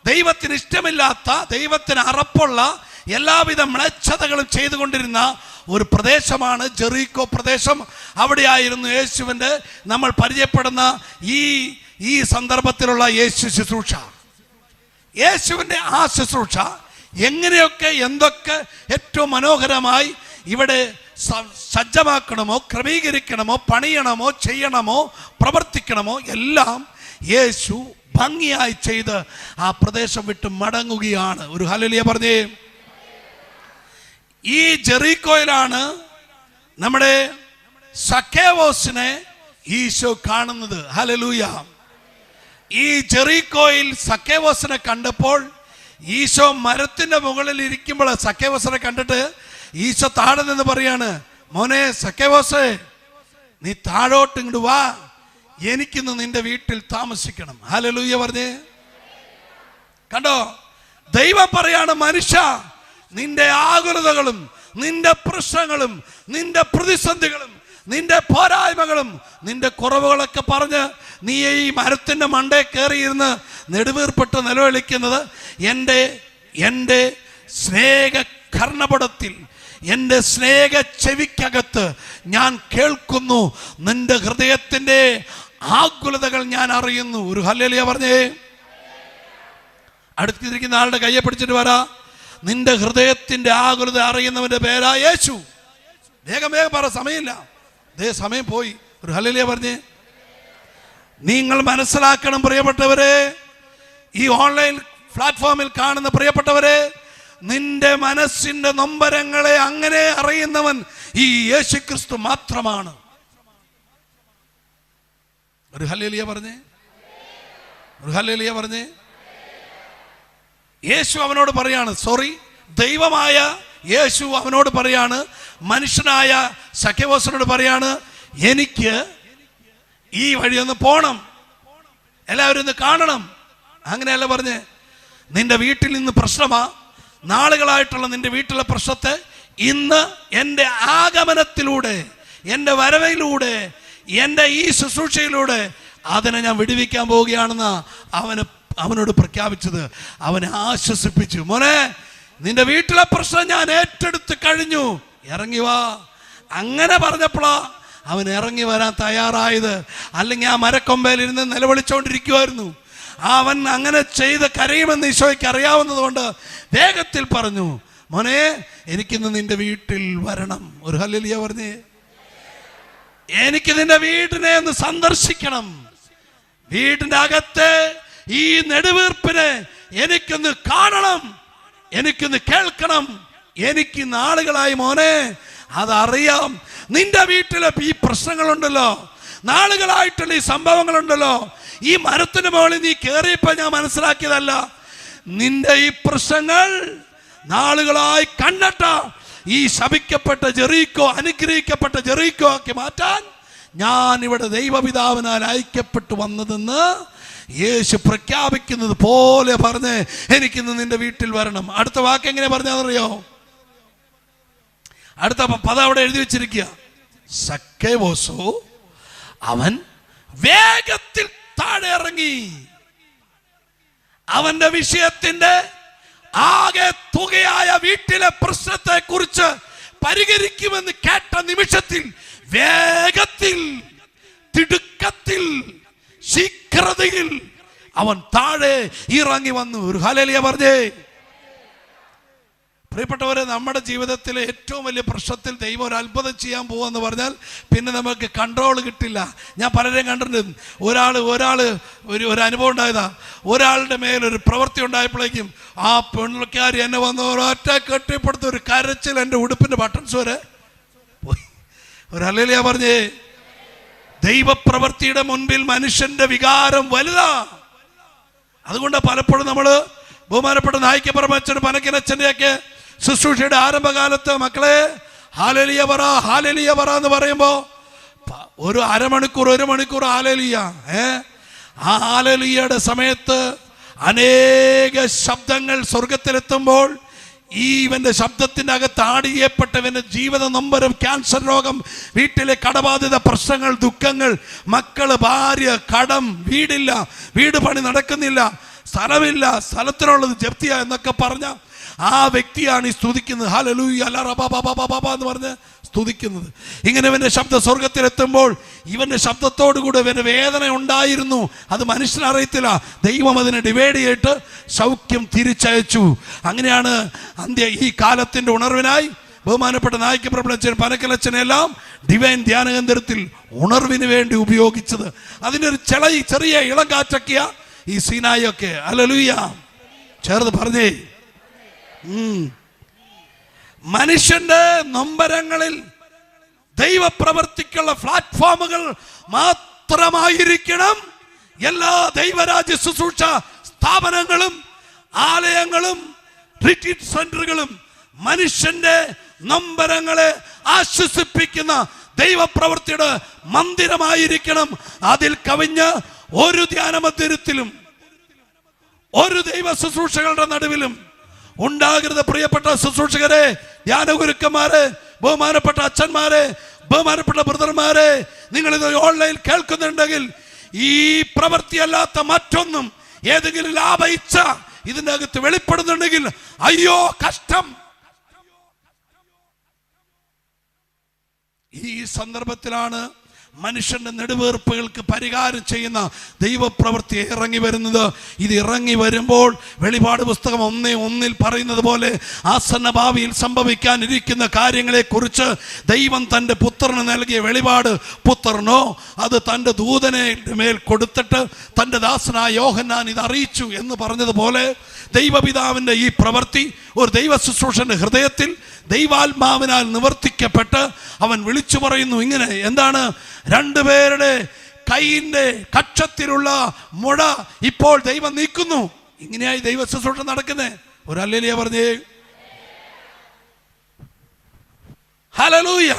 ദൈവത്തിന് ഇഷ്ടമില്ലാത്ത, ദൈവത്തിന് അറപ്പുള്ള എല്ലാവിധ മ്ലേച്ഛതകളും ചെയ്തുകൊണ്ടിരുന്ന ഒരു പ്രദേശമാണ് ജെറീക്കോ പ്രദേശം. അവിടെയായിരുന്നു യേശുവിൻ്റെ നമ്മൾ പരിചയപ്പെടുന്ന ഈ സന്ദർഭത്തിലുള്ള യേശു ശുശ്രൂഷ. യേശുവിൻ്റെ ആ ശുശ്രൂഷ എങ്ങനെയൊക്കെ, എന്തൊക്കെ ഏറ്റവും മനോഹരമായി ഇവിടെ സജ്ജമാക്കണമോ, ക്രമീകരിക്കണമോ, പണിയണമോ, ചെയ്യണമോ, പ്രവർത്തിക്കണമോ എല്ലാം യേശു ഭംഗിയായി ചെയ്ത് ആ പ്രദേശം വിട്ട് മടങ്ങുകയാണ്. ഒരു ഹല്ലേലൂയ പറഞ്ഞേ. ഈ ജെറീക്കോയിലാണ് നമ്മുടെ സക്കേവോസിനെ ഈശോ കാണുന്നത്. ഹല്ലേലൂയ. ഈ ജെറീക്കോയിൽ സക്കേവോസിനെ കണ്ടപ്പോൾ ഈശോ മരത്തിന്റെ മുകളിൽ ഇരിക്കുമ്പോൾ സക്കേവോസിനെ കണ്ടിട്ട് ഈശോ താഴെ നിന്ന് പറയാണ്, മോനെ സക്കേവോസേ, നീ താഴോട്ട് ഇങ്ങോട്ട് വാ, എനിക്കിന്ന് നിന്റെ വീട്ടിൽ താമസിക്കണം. ഹല്ലേലൂയ പറഞ്ഞേ. കണ്ടോ, ദൈവം പറയാണ്, മനുഷ്യ, നിന്റെ ആകുലതകളും നിന്റെ പ്രശ്നങ്ങളും നിന്റെ പ്രതിസന്ധികളും നിന്റെ പോരായ്മകളും നിന്റെ കുറവുകളൊക്കെ പറഞ്ഞ് നീ ഈ മരത്തിന്റെ മണ്ടേ കയറിയിരുന്ന് നെടുവീർപ്പെട്ട് നിലവിളിക്കുന്നത് എൻ്റെ സ്നേഹ കർണപടത്തിൽ, എൻ്റെ സ്നേഹ ചെവിക്കകത്ത് ഞാൻ കേൾക്കുന്നു. നിന്റെ ഹൃദയത്തിൻ്റെ ആകുലതകൾ ഞാൻ അറിയുന്നു. ഒരു ഹല്ലേലൂയ പറഞ്ഞേ. അടുത്തിരിക്കുന്ന ആളുടെ കയ്യെ പിടിച്ചിട്ട് പറ, നിന്റെ ഹൃദയത്തിന്റെ ആകുലത അറിയുന്നവന്റെ പേരാ യേശു. വേഗം വേഗം പറ, സമയമില്ല, സമയം പോയി. ഒരു ഹല്ലേലൂയ പറഞ്ഞേ. നിങ്ങൾ മനസ്സിലാക്കണം പ്രിയപ്പെട്ടവരെ, ഈ ഓൺലൈൻ പ്ലാറ്റ്ഫോമിൽ കാണുന്ന പ്രിയപ്പെട്ടവരെ, നിന്റെ മനസ്സിന്റെ നൊമ്പരങ്ങളെ അങ്ങനെ അറിയുന്നവൻ ഈ യേശുക്രിസ്തു മാത്രമാണ്. ഒരു ഹല്ലേലൂയ പറഞ്ഞേ. ഒരു ഹല്ലേലൂയ പറഞ്ഞേ. യേശു അവനോട് പറയാണ്, ദൈവമായ യേശു അവനോട് പറയാണ്, മനുഷ്യനായ സക്കേവോസിനോട് പറയാണ്, എനിക്ക് ഈ വഴിയൊന്ന് പോണം, എല്ലാവരും ഒന്ന് കാണണം. അങ്ങനെയല്ല പറഞ്ഞ്, നിന്റെ വീട്ടിൽ നിന്ന് പ്രശ്നമാ, നാളുകളായിട്ടുള്ള നിന്റെ വീട്ടിലെ പ്രശ്നത്തെ ഇന്ന് എൻ്റെ ആഗമനത്തിലൂടെ, എൻ്റെ വരവയിലൂടെ, എൻ്റെ ഈ ശുശ്രൂഷയിലൂടെ അതിനെ ഞാൻ വിടുവിക്കാൻ പോവുകയാണെന്ന് അവനോട് പ്രഖ്യാപിച്ചത്. അവനെ ആശ്വസിപ്പിച്ചു. മോനെ, നിന്റെ വീട്ടിലെ പ്രശ്നം ഞാൻ ഏറ്റെടുത്ത് കഴിഞ്ഞു, ഇറങ്ങി വാ. അങ്ങനെ പറഞ്ഞപ്പോഴാ അവൻ ഇറങ്ങി വരാൻ തയ്യാറായത്. അല്ലെങ്കിൽ ആ മരക്കൊമ്പയിലിരുന്ന് നിലവിളിച്ചുകൊണ്ടിരിക്കുമായിരുന്നു. അവൻ അങ്ങനെ ചെയ്ത് കരയുമെന്ന് ഈശോയ്ക്ക് അറിയാവുന്നതുകൊണ്ട് വേഗത്തിൽ പറഞ്ഞു, മോനെ, എനിക്കിന്ന് നിന്റെ വീട്ടിൽ വരണം. ഒരു ഹല്ലേലൂയ പറഞ്ഞേ. എനിക്ക് നിന്റെ വീടിനെ ഒന്ന് സന്ദർശിക്കണം. വീടിന്റെ അകത്തെ ഈ നെടുവീർപ്പിനെ എനിക്കൊന്ന് കാണണം, എനിക്കൊന്ന് കേൾക്കണം. എനിക്ക് നാളുകളായി മോനെ അതറിയാം. നിന്റെ വീട്ടിലെ ഈ പ്രശ്നങ്ങളുണ്ടല്ലോ, നാളുകളായിട്ടുള്ള ഈ സംഭവങ്ങളുണ്ടല്ലോ, ഈ മരത്തിന് മുകളിൽ നീ കയറിയപ്പോൾ ഞാൻ മനസ്സിലാക്കിയതല്ല. നിന്റെ ഈ പ്രശ്നങ്ങൾ നാളുകളായി കണ്ടിട്ട ഈ ശപിക്കപ്പെട്ട ജെറീക്കോ അനുഗ്രഹിക്കപ്പെട്ട ജെറീക്കോ ആക്കി മാറ്റാൻ ഞാൻ ഇവിടെ ദൈവപിതാവിനാൽ അയക്കപ്പെട്ടു വന്നതെന്ന് യേശു പ്രഖ്യാപിക്കുന്നത് പോലെ പറഞ്ഞ് എനിക്കിന്ന് നിന്റെ വീട്ടിൽ വരണം. അടുത്ത വാക്ക് എങ്ങനെ പറഞ്ഞാന്നറിയോ? അടുത്ത പദം അവിടെ എഴുതി വെച്ചിരിക്കുക. സക്കേവോസോ, അവൻ വേഗത്തിൽ താഴെ ഇറങ്ങി. അവന്റെ വിഷയത്തിന്റെ ആകെ തുകയായ വീട്ടിലെ പ്രശ്നത്തെ കുറിച്ച് പരിഹരിക്കുമെന്ന് കേട്ട നിമിഷത്തിൽ വേഗത്തിൽ, തിടുക്കത്തിൽ, ശീഘ്രതയിൽ അവൻ താഴെ ഇറങ്ങി വന്നു. ഒരു ഹല്ലേലൂയ പറഞ്ഞേ. പ്രിയപ്പെട്ടവരെ, നമ്മുടെ ജീവിതത്തിലെ ഏറ്റവും വലിയ പ്രശ്നത്തിൽ ദൈവം ഒരു അത്ഭുതം ചെയ്യാൻ പോവാന്ന് പറഞ്ഞാൽ പിന്നെ നമുക്ക് കൺട്രോൾ കിട്ടില്ല. ഞാൻ പലരെയും കണ്ടിട്ടുണ്ട്. ഒരു അനുഭവം ഉണ്ടായതാ. ഒരാളുടെ മേലൊരു പ്രവൃത്തി ഉണ്ടായപ്പോഴേക്കും ആ പെൺകാരി എന്നെ വന്ന് ഒരൊറ്റ കെട്ടിപ്പടുത്ത ഒരു കരച്ചിൽ, എൻ്റെ ഉടുപ്പിന്റെ ബട്ടൺസ് വരെ പോയി. ഒരു ഹല്ലേലൂയ പറഞ്ഞേ. ദൈവപ്രവൃത്തിയുടെ മുൻപിൽ മനുഷ്യന്റെ വികാരം വലുതാ. അതുകൊണ്ട് പലപ്പോഴും നമ്മൾ ബഹുമാനപ്പെട്ട നായിക്കപ്പറമ്പച്ചനും പനക്കിനച്ഛൻ്റെയൊക്കെ ശുശ്രൂഷയുടെ ആരംഭകാലത്ത് മക്കളെ ഹാലേലിയ പറ, ഹാലേലിയ പറ എന്ന് പറയുമ്പോൾ ഒരു മണിക്കൂർ ഹാലേലിയ. ആ ഹാലേലിയയുടെ സമയത്ത് അനേക ശബ്ദങ്ങൾ സ്വർഗത്തിലെത്തുമ്പോൾ ഇവന്റെ ശബ്ദത്തിൻ്റെ അകത്ത് ആടിയപ്പെട്ടവന്റെ ജീവിത നൊമ്പരം, ക്യാൻസർ രോഗം, വീട്ടിലെ കടബാധിത പ്രശ്നങ്ങൾ, ദുഃഖങ്ങൾ, മക്കള്, ഭാര്യ, കടം, വീടില്ല, വീട് പണി നടക്കുന്നില്ല, സ്ഥലമില്ല, സ്ഥലത്തിനുള്ളത് ജപ്തിയ എന്നൊക്കെ പറഞ്ഞ ആ വ്യക്തിയാണ് ഈ സ്തുതിക്കുന്നത്. ഹല്ലേലൂയ എന്ന് പറഞ്ഞ് സ്തുതിക്കുന്നത്. ഇങ്ങനെ ഇവന്റെ ശബ്ദം സ്വർഗത്തിലെത്തുമ്പോൾ ഇവന്റെ ശബ്ദത്തോടുകൂടി ഇവന്റെ വേദന ഉണ്ടായിരുന്നു, അത് മനുഷ്യനറിയത്തില്ല. ദൈവം അതിനെ ഡിവൈഡ് ചെയ്തിട്ട് സൗഖ്യം തിരിച്ചയച്ചു. അങ്ങനെയാണ് ഈ കാലത്തിന്റെ ഉണർവിനായി ബഹുമാനപ്പെട്ട നായിക്കപ്രഭലച്ചൻ, പനക്കലച്ചനെല്ലാം ഡിവൈൻ ധ്യാന കേന്ദ്രത്തിൽ ഉണർവിന് വേണ്ടി ഉപയോഗിച്ചത്. അതിൻ്റെ ഒരു ചെറിയ ഇളം കാറ്റൊക്കെയാ ഈ സീനായൊക്കെ. ഹല്ലേലൂയ ചേർന്ന് പറഞ്ഞേ. മനുഷ്യന്റെ നൊമ്പരങ്ങളിൽ ദൈവപ്രവർത്തിക്കുള്ള പ്ലാറ്റ്ഫോമുകൾ മാത്രമായിരിക്കണം എല്ലാ ദൈവരാജ്യ ശുശ്രൂഷ സ്ഥാപനങ്ങളും ആലയങ്ങളും റിട്രീറ്റ് സെന്ററുകളും. മനുഷ്യന്റെ നൊമ്പരങ്ങളെ ആശ്വസിപ്പിക്കുന്ന ദൈവപ്രവൃത്തിയുടെ മന്ദിരമായിരിക്കണം. അതിൽ കവിഞ്ഞ ഒരു ധ്യാനമന്ദിരത്തിലും ഒരു ദൈവ ശുശ്രൂഷകളുടെ നടുവിലും ഉണ്ടാകരുത്. പ്രിയപ്പെട്ട ശുശ്രൂഷകരെ, ധ്യാനഗുരുക്കന്മാരെ, ബഹുമാനപ്പെട്ട അച്ഛന്മാരെ, ബഹുമാനപ്പെട്ട ബ്രദർമാരെ, നിങ്ങളിത് ഓൺലൈൻ കേൾക്കുന്നുണ്ടെങ്കിൽ ഈ പ്രവൃത്തിയല്ലാത്ത മറ്റൊന്നും ഏതെങ്കിലും ലാഭ ഇച്ഛ ഇതിൻ്റെ അകത്ത് വെളിപ്പെടുന്നുണ്ടെങ്കിൽ അയ്യോ കഷ്ടം. ഈ സന്ദർഭത്തിലാണ് മനുഷ്യന്റെ നെടുവേർപ്പുകൾക്ക് പരിഹാരം ചെയ്യുന്ന ദൈവപ്രവൃത്തി ഇറങ്ങി വരുന്നത്. ഇത് ഇറങ്ങി വരുമ്പോൾ വെളിപാട് പുസ്തകം 1:1 പറയുന്നത് പോലെ ആസന്ന ഭാവിയിൽ സംഭവിക്കാനിരിക്കുന്ന കാര്യങ്ങളെക്കുറിച്ച് ദൈവം തൻ്റെ പുത്രന് നൽകിയ വെളിപാട് പുത്രനോ അത് തൻ്റെ ദൂതനെ മേൽ കൊടുത്തിട്ട് തൻ്റെ ദാസനായ യോഹന്നാൻ ഇത് അറിയിച്ചു എന്ന് പറഞ്ഞതുപോലെ ദൈവപിതാവിൻ്റെ ഈ പ്രവൃത്തി ഒരു ദൈവ ശുശ്രൂഷന്റെ ഹൃദയത്തിൽ ദൈവാത്മാവിനാൽ നിവർത്തിക്കപ്പെട്ട് അവൻ വിളിച്ചു പറയുന്നു. ഇങ്ങനെ എന്താണ്? രണ്ടുപേരുടെ കൈയിന്റെ കക്ഷത്തിലുള്ള മുഴ ഇപ്പോൾ ദൈവം നീക്കുന്നു. ഇങ്ങനെയായി ദൈവ ശുശ്രൂഷ നടക്കുന്നേ. ഒരു ഹല്ലേലൂയ പറഞ്ഞേ. ഹല്ലേലൂയ.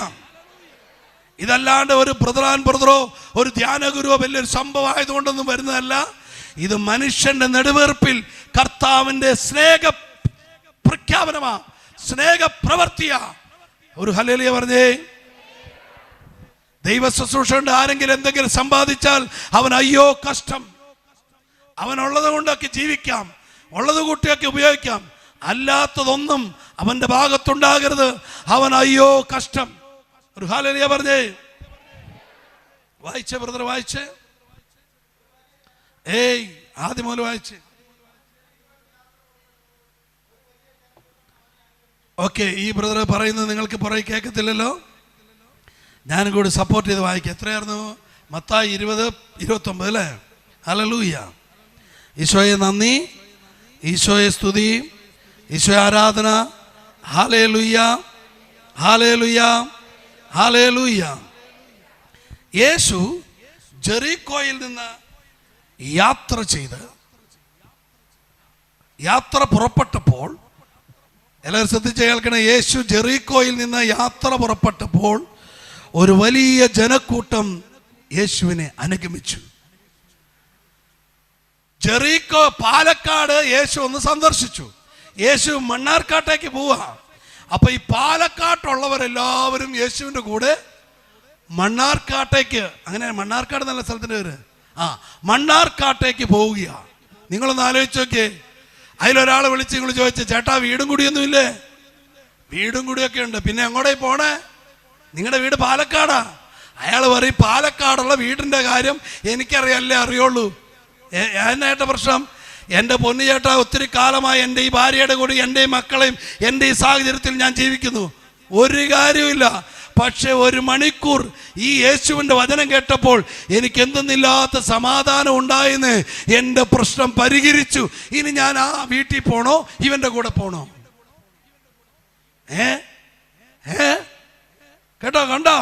ഇതല്ലാണ്ട് ഒരു ബ്രദറോ ഒരു ധ്യാനഗുരുവോ വലിയൊരു സംഭവം ആയതുകൊണ്ടൊന്നും വരുന്നതല്ല. ഇത് മനുഷ്യന്റെ നെടുവേർപ്പിൽ കർത്താവിന്റെ സ്നേഹ പ്രഖ്യാപനമാ, സ്നേഹ പ്രവർത്തിയാ. ഒരു ഹല്ലേലൂയ പറഞ്ഞേ. ദൈവ ശുശ്രൂഷ കൊണ്ട് ആരെങ്കിലും എന്തെങ്കിലും സമ്പാദിച്ചാൽ അവൻ അയ്യോ കഷ്ടം. അവനുള്ളത് കൊണ്ടൊക്കെ ജീവിക്കാം, ഉള്ളത് കൂട്ടിയൊക്കെ ഉപയോഗിക്കാം. അല്ലാത്തതൊന്നും അവന്റെ ഭാഗത്തുണ്ടാകരുത്. അവൻ അയ്യോ കഷ്ടം. ഒരു ഹല്ലേലൂയ പറഞ്ഞേ. വായിച്ചേ ബ്രദർ, വായിച്ചേ. ആദ്യം മുതൽ വായിച്ചേ. ഓക്കെ, ഈ ബ്രദർ പറയുന്നത് നിങ്ങൾക്ക് പുറകെ കേൾക്കത്തില്ലല്ലോ. ഞാനും കൂടി സപ്പോർട്ട് ചെയ്ത് വായിക്കാം. എത്രയായിരുന്നു? മത്തായി 20:29 അല്ലേ? ഹല്ലേലൂയ. ഈശോയെ നന്ദി, ഈശോയെ സ്തുതി, ഈശോയെ ആരാധന. ഹല്ലേലൂയ, ഹല്ലേലൂയ, ഹല്ലേലൂയ. യേശു ജെറിക്കോയിൽ നിന്ന് യാത്ര പുറപ്പെട്ടപ്പോൾ, എല്ലാവരും ശ്രദ്ധിച്ച് കേൾക്കണം. യേശു ജെറിക്കോയിൽ നിന്ന് യാത്ര പുറപ്പെട്ടപ്പോൾ ഒരു വലിയ ജനക്കൂട്ടം യേശുവിനെ അനുഗമിച്ചു. ജെറിക്കോ പാലക്കാട് യേശു ഒന്ന് സന്ദർശിച്ചു. യേശു മണ്ണാർക്കാട്ടേക്ക് പോവാ. അപ്പൊ ഈ പാലക്കാട്ടുള്ളവരെല്ലാവരും യേശുവിന്റെ കൂടെ മണ്ണാർക്കാട്ടേക്ക്, അങ്ങനെ മണ്ണാർക്കാട് നല്ല സ്ഥലത്തിന്റെ പേര്, മണ്ണാർക്കാട്ടേക്ക് പോവുക. നിങ്ങളൊന്ന് ആലോചിച്ച് നോക്കിയേ. അതിലൊരാൾ വിളിച്ച് നിങ്ങൾ ചോദിച്ചു, ചേട്ടാ വീടും കുടിയൊന്നുമില്ലേ? വീടും കുടിയൊക്കെ ഉണ്ട്, പിന്നെ എങ്ങോട്ടേ പോണേ? നിങ്ങളുടെ വീട് പാലക്കാടാ. അയാൾ പറയും പാലക്കാടുള്ള വീടിന്റെ കാര്യം എനിക്കറിയാല്ലേ അറിയുള്ളൂ. എന്നായിട്ട പ്രശ്നം? എൻ്റെ പൊന്നു ചേട്ടാ, ഒത്തിരി കാലമായി എൻ്റെ ഈ ഭാര്യയുടെ കൂടി എൻ്റെ ഈ മക്കളെയും എൻ്റെ ഈ സാഹചര്യത്തിൽ ഞാൻ ജീവിക്കുന്നു. ഒരു കാര്യമില്ല. പക്ഷെ 1 മണിക്കൂർ ഈ യേശുവിൻ്റെ വചനം കേട്ടപ്പോൾ എനിക്ക് എന്തെന്നില്ലാത്ത സമാധാനം ഉണ്ടായെന്ന്. എൻ്റെ പ്രശ്നം പരിഹരിച്ചു. ഇനി ഞാൻ ആ വീട്ടിൽ പോണോ ഇവൻ്റെ കൂടെ പോണോ? കേട്ടോ, കണ്ടോ?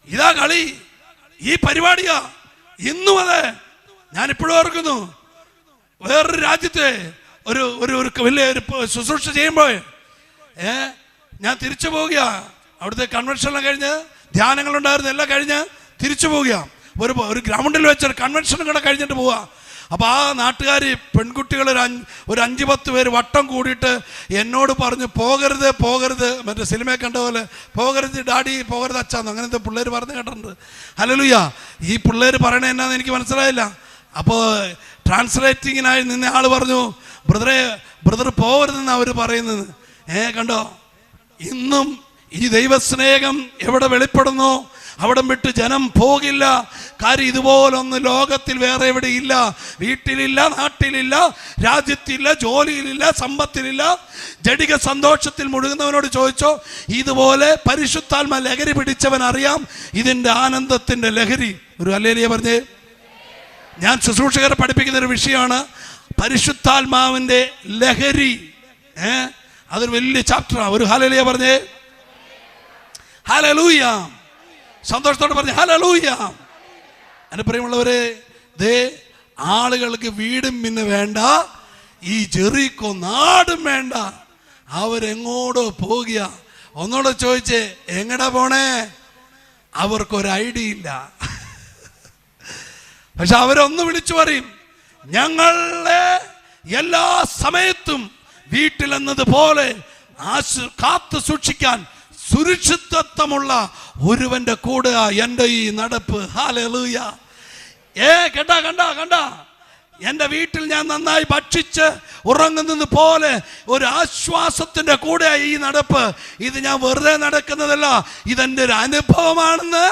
ഇതാ കളി, ഈ പരിപാടിയാ ഇന്നും. അതെ, ഞാനിപ്പോഴും ഓർക്കുന്നു. വേറൊരു രാജ്യത്തെ ഒരു വലിയ ഒരു ശുശ്രൂഷ ചെയ്യുമ്പോൾ ഞാൻ തിരിച്ചു പോവുക. അവിടുത്തെ കൺവെൻഷനെല്ലാം കഴിഞ്ഞ് ധ്യാനങ്ങളുണ്ടായിരുന്നു, എല്ലാം കഴിഞ്ഞ് തിരിച്ചു പോവുക. ഒരു ഗ്രൗണ്ടിൽ വെച്ചൊരു കൺവെൻഷനും കൂടെ കഴിഞ്ഞിട്ട് പോവുക. അപ്പോൾ ആ നാട്ടുകാർ പെൺകുട്ടികൾ ഒരു 5-10 പേര് വട്ടം കൂടിയിട്ട് എന്നോട് പറഞ്ഞു, പോകരുത് പോകരുത്, മറ്റേ സിനിമയെ കണ്ട പോലെ പോകരുത് ഡാഡി, പോകരുത് അച്ഛാന്ന്, അങ്ങനത്തെ പിള്ളേർ പറഞ്ഞു കേട്ടിട്ടുണ്ട്. ഹല്ലേലൂയ. ഈ പിള്ളേർ പറയണത് എന്നാന്ന് എനിക്ക് മനസ്സിലായില്ല. അപ്പോൾ ട്രാൻസ്ലേറ്റിങ്ങിനായി നിന്ന ആൾ പറഞ്ഞു, ബ്രദർ പോകരുതെന്ന് അവർ പറയുന്നത്. കണ്ടോ, ഇന്നും ഈ ദൈവസ്നേഹം എവിടെ വെളിപ്പെടുന്നു അവിടെ വിട്ട് ജനം പോകില്ല. കാര്യം ഇതുപോലൊന്ന് ലോകത്തിൽ വേറെ എവിടെ ഇല്ല. വീട്ടിലില്ല, നാട്ടിലില്ല, രാജ്യത്തില്ല, ജോലിയിലില്ല, സമ്പത്തിലില്ല. ജഡിക സന്തോഷത്തിൽ മുഴുകുന്നവനോട് ചോദിച്ചോ, ഇതുപോലെ പരിശുദ്ധാത്മ ലഹരി പിടിച്ചവൻ അറിയാം ഇതിൻ്റെ ആനന്ദത്തിൻ്റെ ലഹരി. ഒരു ഹല്ലേലൂയ പറഞ്ഞേ. ഞാൻ ശുശ്രൂഷകരെ പഠിപ്പിക്കുന്ന ഒരു വിഷയമാണ് പരിശുദ്ധാത്മാവിൻ്റെ ലഹരി. അതൊരു വലിയ ചാപ്റ്ററാണ്. ഒരു ഹല്ലേലൂയ പറഞ്ഞേ. ഹല്ലേലൂയ. സന്തോഷത്തോടെ പറഞ്ഞേ ഹല്ലേലൂയ. എൻ്റെ പ്രിയമുള്ളവരെ, ആളുകൾക്ക് വീടും പിന്നെ വേണ്ട, ഈ ജെറിക്കോ നാടും വേണ്ട, അവരെങ്ങോട്ടോ പോകുക. ഒന്നോടെ ചോദിച്ചേ, എങ്ങടാ പോണേ? അവർക്കൊരു ഐഡിയ ഇല്ല. പക്ഷെ അവരൊന്ന് വിളിച്ചു പറയും, ഞങ്ങളെ എല്ലാ സമയത്തും വീട്ടിലെന്നതുപോലെ കാത്തു സൂക്ഷിക്കാൻ സുരക്ഷിതത്വമുള്ള ഒരുവന്റെ കൂടെ എൻ്റെ ഈ നടപ്പ്. ഹല്ലേലൂയ. കണ്ട എൻ്റെ വീട്ടിൽ ഞാൻ നന്നായി ഭക്ഷിച്ച് ഉറങ്ങുന്നത് പോലെ ഒരു ആശ്വാസത്തിന്റെ കൂടെ ഈ നടപ്പ്. ഇത് ഞാൻ വെറുതെ നടക്കുന്നതല്ല, ഇതെൻ്റെ ഒരു അനുഭവമാണെന്ന്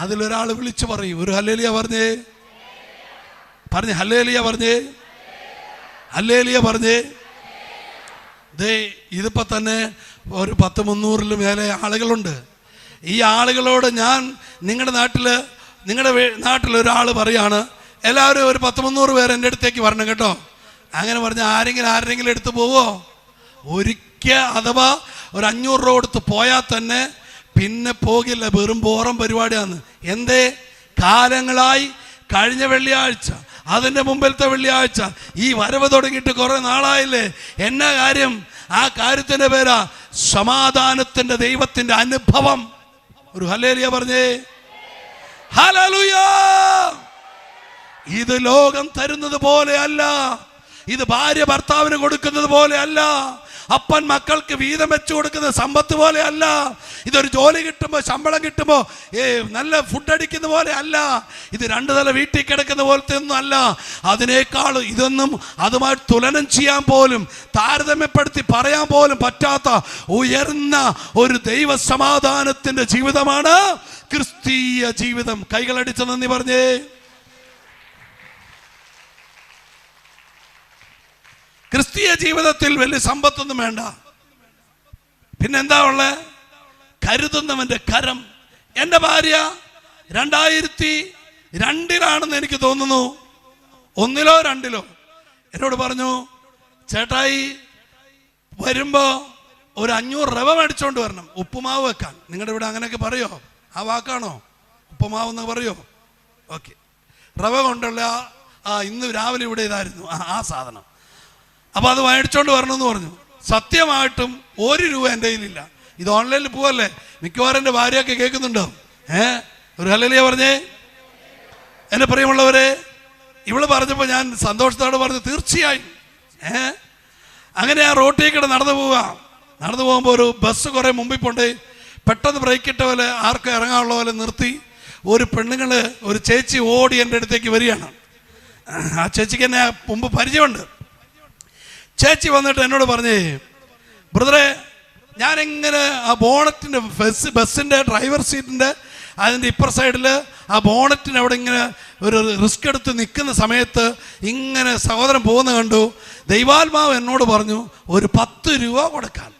അതിലൊരാൾ വിളിച്ചു പറയും. ഒരു ഹല്ലേലൂയ പറഞ്ഞേ. ഹല്ലേലൂയ പറഞ്ഞേ. ഹല്ലേലൂയ പറഞ്ഞേ. ഇതിപ്പോ തന്നെ ഒരു 100-300 മേലെ ആളുകളുണ്ട്. ഈ ആളുകളോട് ഞാൻ നിങ്ങളുടെ നാട്ടിൽ ഒരാൾ പറയാണ്, എല്ലാവരും ഒരു 100-300 പേര് എൻ്റെ അടുത്തേക്ക് വരണം കേട്ടോ. അങ്ങനെ പറഞ്ഞാൽ ആരെങ്കിലും എടുത്ത് പോവോ? ഒരിക്കൽ അഥവാ ഒരു 500 രൂപ കൊടുത്ത് പോയാൽ തന്നെ പിന്നെ പോകില്ല. വെറും ബോറം പരിപാടിയാണ്. എന്തേ? കാലങ്ങളായി കഴിഞ്ഞ വെള്ളിയാഴ്ച, അതിൻ്റെ മുമ്പിലത്തെ വെള്ളിയാഴ്ച, ഈ വരവ് തുടങ്ങിയിട്ട് കുറെ നാളായില്ലേ. എന്നാ കാര്യം? ആ കാര്യത്തിന്റെ പേരാ സമാധാനത്തിന്റെ ദൈവത്തിന്റെ അനുഭവം. ഒരു ഹല്ലേലൂയ പറഞ്ഞേ. ഹല്ലേലൂയ. ഇത് ലോകം തരുന്നത് പോലെ അല്ല, ഇത് ഭാര്യ ഭർത്താവിന് കൊടുക്കുന്നത് പോലെ അല്ല, അപ്പൻ മക്കൾക്ക് വീതം വെച്ചു കൊടുക്കുന്ന സമ്പത്ത് പോലെ അല്ല, ഇതൊരു ജോലി കിട്ടുമ്പോൾ ശമ്പളം കിട്ടുമ്പോൾ നല്ല ഫുഡ് അടിക്കുന്ന പോലെ അല്ല, ഇത് 2 നില വീട്ടിൽ കിടക്കുന്ന പോലത്തെ ഒന്നും അല്ല. അതിനേക്കാൾ ഇതൊന്നും അതുമായി തുലനം ചെയ്യാൻ പോലും, താരതമ്യപ്പെടുത്തി പറയാൻ പോലും പറ്റാത്ത ഉയർന്ന ഒരു ദൈവ സമാധാനത്തിന്റെ ജീവിതമാണ് ക്രിസ്തീയ ജീവിതം. കൈകളടിച്ച് നന്ദി പറഞ്ഞേ. ക്രിസ്തീയ ജീവിതത്തിൽ വലിയ സമ്പത്തൊന്നും വേണ്ട. പിന്നെന്താ ഉള്ളത്? കരുതുന്നവന്റെ കരം. എൻ്റെ ഭാര്യ 2002 എനിക്ക് തോന്നുന്നു, 1-ലോ 2-ലോ എന്നോട് പറഞ്ഞു, ചേട്ടായി വരുമ്പോ ഒരു 500 രവ മേടിച്ചോണ്ട് വരണം, ഉപ്പുമാവ് വെക്കാൻ. നിങ്ങളുടെ ഇവിടെ അങ്ങനെയൊക്കെ പറയോ? ആ വാക്കാണോ ഉപ്പുമാവ് എന്ന് പറയോ? ഓക്കെ. റവ കൊണ്ടുള്ള ഇന്ന് രാവിലെ ഇവിടെ ഇതായിരുന്നു ആ സാധനം. അപ്പൊ അത് മേടിച്ചോണ്ട് വരണമെന്ന് പറഞ്ഞു. സത്യമായിട്ടും 1 രൂപ എൻ്റെ കയ്യിലില്ല. ഇത് ഓൺലൈനിൽ പോവല്ലേ, മിക്കവാറും എൻ്റെ ഭാര്യയൊക്കെ കേൾക്കുന്നുണ്ടോ? ഒരു ഹല്ലേലൂയ പറഞ്ഞേ. എൻ്റെ പ്രിയമുള്ളവരെ, ഇവള് പറഞ്ഞപ്പോൾ ഞാൻ സന്തോഷത്തോടെ പറഞ്ഞു തീർച്ചയായും. അങ്ങനെ ആ റോട്ടിൽ നടന്നു പോകുമ്പോൾ ഒരു ബസ് കുറെ മുമ്പിൽ പോണ്ട്, പെട്ടെന്ന് ബ്രേക്ക് ഇട്ട പോലെ ആർക്കും ഇറങ്ങാനുള്ള പോലെ നിർത്തി. ഒരു ചേച്ചി ഓടി എൻ്റെ അടുത്തേക്ക് വരികയാണ്. ആ ചേച്ചിക്ക് എന്നെ മുമ്പ് പരിചയമുണ്ട്. ചേച്ചി വന്നിട്ട് എന്നോട് പറഞ്ഞേ, ബ്രദറെ, ഞാനിങ്ങനെ ആ ബോണറ്റിൻ്റെ ബസ്സിൻ്റെ ഡ്രൈവർ സീറ്റിൻ്റെ അതിൻ്റെ ഇപ്പർ സൈഡിൽ ആ ബോണറ്റിന് അവിടെ ഇങ്ങനെ ഒരു റിസ്ക് എടുത്ത് നിൽക്കുന്ന സമയത്ത് ഇങ്ങനെ സഹോദരൻ പോകുന്ന കണ്ടു. ദൈവാത്മാവ് എന്നോട് പറഞ്ഞു ഒരു 10 രൂപ കൊടുക്കാൻ.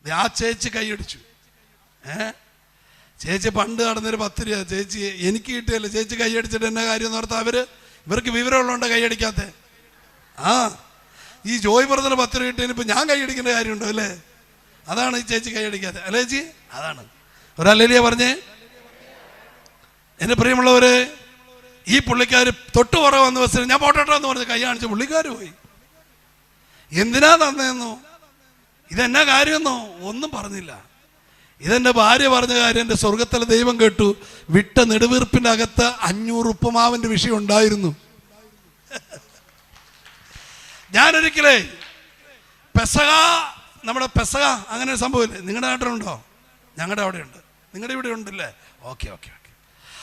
ആ ചേച്ചി കൈയടിച്ചു. ചേച്ചി പണ്ട് നടന്നൊരു 10 രൂപ ചേച്ചി എനിക്ക് കിട്ടിയല്ലേ. ചേച്ചി കൈയടിച്ചിട്ട് എന്നാ കാര്യം എന്ന് ഓർത്താൽ ഇവർക്ക് വിവരമുള്ളതുകൊണ്ട് കൈയടിക്കാത്ത. ഈ ജോയ് ബ്രദറിന് 10 രൂപ കിട്ടിയതിന് ഇപ്പം ഞാൻ കൈയടിക്കേണ്ട കാര്യമുണ്ടോ അല്ലേ? അതാണ് ഈ ചേച്ചി കൈയടിക്കാത്ത അല്ലേ ചേച്ചി? അതാണ്. ഒരു ഹല്ലേലൂയ പറഞ്ഞേ. എൻ്റെ പ്രിയമുള്ളവരെ, ഈ പുള്ളിക്കാർ തൊട്ട് പുറകെ വന്ന ബസ്സിൽ ഞാൻ പോട്ടെട്ടോ എന്ന് പറഞ്ഞ് കൈ കാണിച്ച് പുള്ളിക്കാർ പോയി. എന്തിനാ തന്നേന്നോ, ഇതെന്നാ കാര്യമെന്നോ ഒന്നും പറഞ്ഞില്ല. ഇതെൻ്റെ ഭാര്യ പറഞ്ഞ കാര്യം എൻ്റെ സ്വർഗത്തിലെ ദൈവം കേട്ടു. വിട്ട നെടുവീർപ്പിൻ്റെ അകത്ത് 500 ഉപ്പുമാവിൻ്റെ വിഷയം ഉണ്ടായിരുന്നു. ഞാനൊരിക്കലേ പെസക, നമ്മുടെ പെസക അങ്ങനെ ഒരു സംഭവമില്ലേ, നിങ്ങളുടെ നാട്ടിലുണ്ടോ? ഞങ്ങളുടെ അവിടെയുണ്ട്, നിങ്ങളുടെ ഇവിടെ ഉണ്ടല്ലേ? Okay okay okay.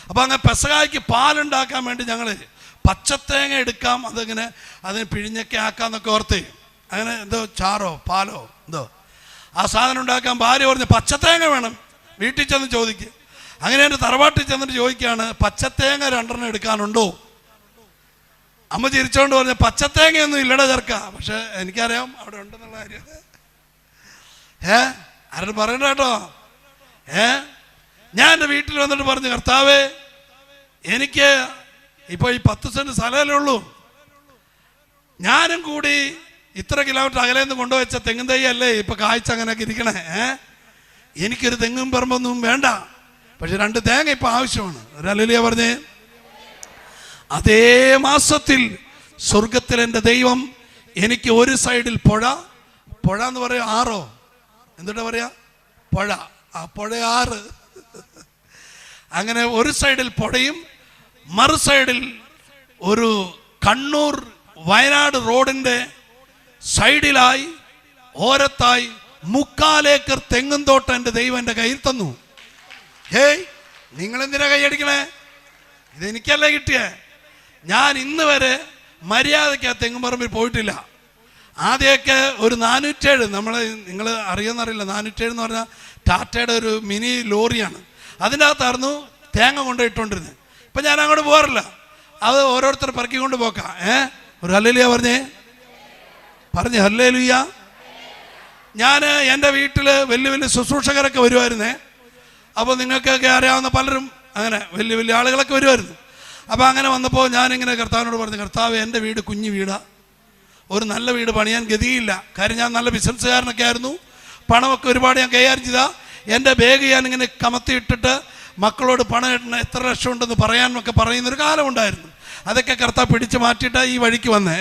അപ്പോൾ അങ്ങനെ പെസകായ്ക്ക് പാലുണ്ടാക്കാൻ വേണ്ടി ഞങ്ങൾ പച്ചത്തേങ്ങ എടുക്കാം, അതിങ്ങനെ അതിന് പിഴിഞ്ഞൊക്കെ ആക്കാമെന്നൊക്കെ ഓർത്തേ. അങ്ങനെ എന്തോ ചാറോ പാലോ എന്തോ ആ സാധനം ഉണ്ടാക്കാൻ ഭാര്യ പറഞ്ഞ് പച്ചത്തേങ്ങ വേണം, വീട്ടിൽ ചെന്ന് ചോദിക്കുക. അങ്ങനെ എൻ്റെ തറവാട്ടിൽ ചെന്നിട്ട് ചോദിക്കുകയാണ്, പച്ചത്തേങ്ങ 2 എടുക്കാനുണ്ടോ? അമ്മ ചിരിച്ചോണ്ട് പറഞ്ഞ പച്ചത്തേങ്ങയൊന്നും ഇല്ലട ചേർക്ക. പക്ഷെ എനിക്കറിയാം അവിടെ ഉണ്ടെന്നുള്ള കാര്യം. ആരും പറയണ്ട കേട്ടോ. ഞാൻ എൻ്റെ വീട്ടിൽ വന്നിട്ട് പറഞ്ഞു, കർത്താവേ എനിക്ക് ഇപ്പോൾ ഈ 10 സെൻറ്റ് സ്ഥലമല്ലേ ഉള്ളൂ, ഞാനും കൂടി ഇത്ര കിലോമീറ്റർ അകലെ നിന്ന് കൊണ്ടുവച്ച തെങ്ങും തൈ അല്ലേ ഇപ്പം കായ്ച്ച അങ്ങനെയൊക്കെ ഇരിക്കണേ. എനിക്കൊരു തെങ്ങും പറമ്പൊന്നും വേണ്ട, പക്ഷെ 2 തേങ്ങ ഇപ്പം ആവശ്യമാണ്. ഒരു ഹല്ലേലൂയ പറഞ്ഞേ. അതേ മാസത്തിൽ സ്വർഗത്തിൽ എൻ്റെ ദൈവം എനിക്ക് ഒരു സൈഡിൽ പുഴ എന്ന് പറയാ, ആറോ എന്തുട്ടാ പറയാ, പുഴ, ആ പുഴ 6. അങ്ങനെ ഒരു സൈഡിൽ പുഴയും മറു സൈഡിൽ ഒരു കണ്ണൂർ വയനാട് റോഡിൻ്റെ സൈഡിലായി ഓരത്തായി 3/4 ഏക്കർ തെങ്ങും തോട്ടം എൻ്റെ ദൈവം എൻ്റെ കയ്യിൽ തന്നു. ഹേയ്, നിങ്ങളെന്തിനാ കൈയടിക്കണേ? ഇതെനിക്കല്ലേ കിട്ടിയേ. ഞാൻ ഇന്ന് വരെ മര്യാദയ്ക്ക് ആ തെങ്ങും പറമ്പിൽ പോയിട്ടില്ല. ആദ്യമൊക്കെ ഒരു 407, നിങ്ങൾ അറിയുമെന്നറിയില്ല, 407 എന്ന് പറഞ്ഞാൽ ടാറ്റയുടെ ഒരു മിനി ലോറിയാണ്, അതിൻ്റെ അകത്തായിരുന്നു തേങ്ങ കൊണ്ടുപോയിട്ടോണ്ടിരുന്നത്. ഇപ്പം ഞാൻ അങ്ങോട്ട് പോകാറില്ല, അത് ഓരോരുത്തർ പറക്കിക്കൊണ്ട് പോക്കാം. ഒരു ഹല്ലേലൂയ പറഞ്ഞേ ഹല്ലേലൂയ. ഞാൻ എൻ്റെ വീട്ടിൽ വലിയ വലിയ ശുശ്രൂഷകരൊക്കെ വരുമായിരുന്നേ. അപ്പോൾ നിങ്ങൾക്കൊക്കെ അറിയാവുന്ന പലരും അങ്ങനെ വലിയ വലിയ ആളുകളൊക്കെ വരുമായിരുന്നു. അപ്പോൾ അങ്ങനെ വന്നപ്പോൾ ഞാനിങ്ങനെ കർത്താവിനോട് പറഞ്ഞു, കർത്താവ് എൻ്റെ വീട് കുഞ്ഞു വീടാണ്, ഒരു നല്ല വീട് പണിയാൻ ഗതിയില്ല. കാര്യം ഞാൻ നല്ല ബിസിനസ്സുകാരനൊക്കെ ആയിരുന്നു, പണമൊക്കെ ഒരുപാട് ഞാൻ കൈകാര്യം ചെയ്താൽ എൻ്റെ ബാഗ് ഞാനിങ്ങനെ കമത്തിയിട്ടിട്ട് മക്കളോട് പണം എത്ര ലക്ഷം ഉണ്ടെന്ന് പറയാനൊക്കെ പറയുന്നൊരു കാലമുണ്ടായിരുന്നു. അതൊക്കെ കർത്താവ് പിടിച്ച് മാറ്റിയിട്ട് ഈ വഴിക്ക് വന്നേ.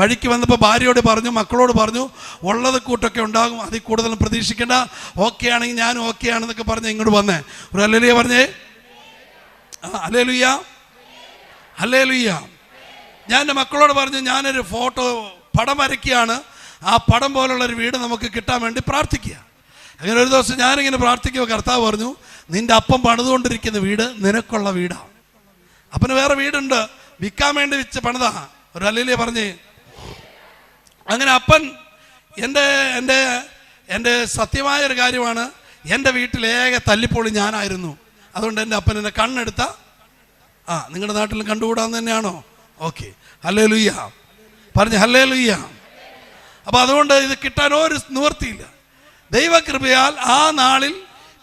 വഴിക്ക് വന്നപ്പോൾ ഭാര്യയോട് പറഞ്ഞു, മക്കളോട് പറഞ്ഞു, ഉള്ളത് കൂട്ടൊക്കെ ഉണ്ടാകും, അതിൽ കൂടുതലും പ്രതീക്ഷിക്കേണ്ട, ഓക്കെ ആണെങ്കിൽ ഞാനും ഓക്കെ ആണെന്നൊക്കെ പറഞ്ഞ് ഇങ്ങോട്ട് വന്നേ. ഒരു ഹല്ലേലൂയ പറഞ്ഞേ. Hallelujah hallelujah. ഞാൻ എൻ്റെ മക്കളോട് പറഞ്ഞു, ഞാനൊരു പടം വരയ്ക്കുകയാണ്, ആ പടം പോലുള്ളൊരു വീട് നമുക്ക് കിട്ടാൻ വേണ്ടി പ്രാർത്ഥിക്കുക. അങ്ങനെ ഒരു ദിവസം ഞാനിങ്ങനെ പ്രാർത്ഥിക്കുമ്പോൾ കർത്താവ് പറഞ്ഞു, നിൻ്റെ അപ്പം പണിതുകൊണ്ടിരിക്കുന്ന വീട് നിനക്കുള്ള വീടാണ്. അപ്പന് വേറെ വീടുണ്ട്, വിൽക്കാൻ വേണ്ടി വെച്ച് പണിതാ. ഒരു ഹല്ലേലൂയ പറഞ്ഞേ. അങ്ങനെ അപ്പൻ എൻ്റെ സത്യമായൊരു കാര്യമാണ്, എൻ്റെ വീട്ടിലേക തല്ലിപ്പൊളി ഞാനായിരുന്നു. അതുകൊണ്ട് എൻ്റെ അപ്പൻ എന്നെ കണ്ണെടുത്ത നിങ്ങളുടെ നാട്ടിലും കണ്ടുകൂടാന്ന് തന്നെയാണോ? ഓക്കെ, ഹല്ലേലൂയ പറഞ്ഞ് ഹല്ലേലൂയ. അപ്പോൾ അതുകൊണ്ട് ഇത് കിട്ടാൻ ഒരു നിവൃത്തിയില്ല. ദൈവകൃപയാൽ ആ നാളിൽ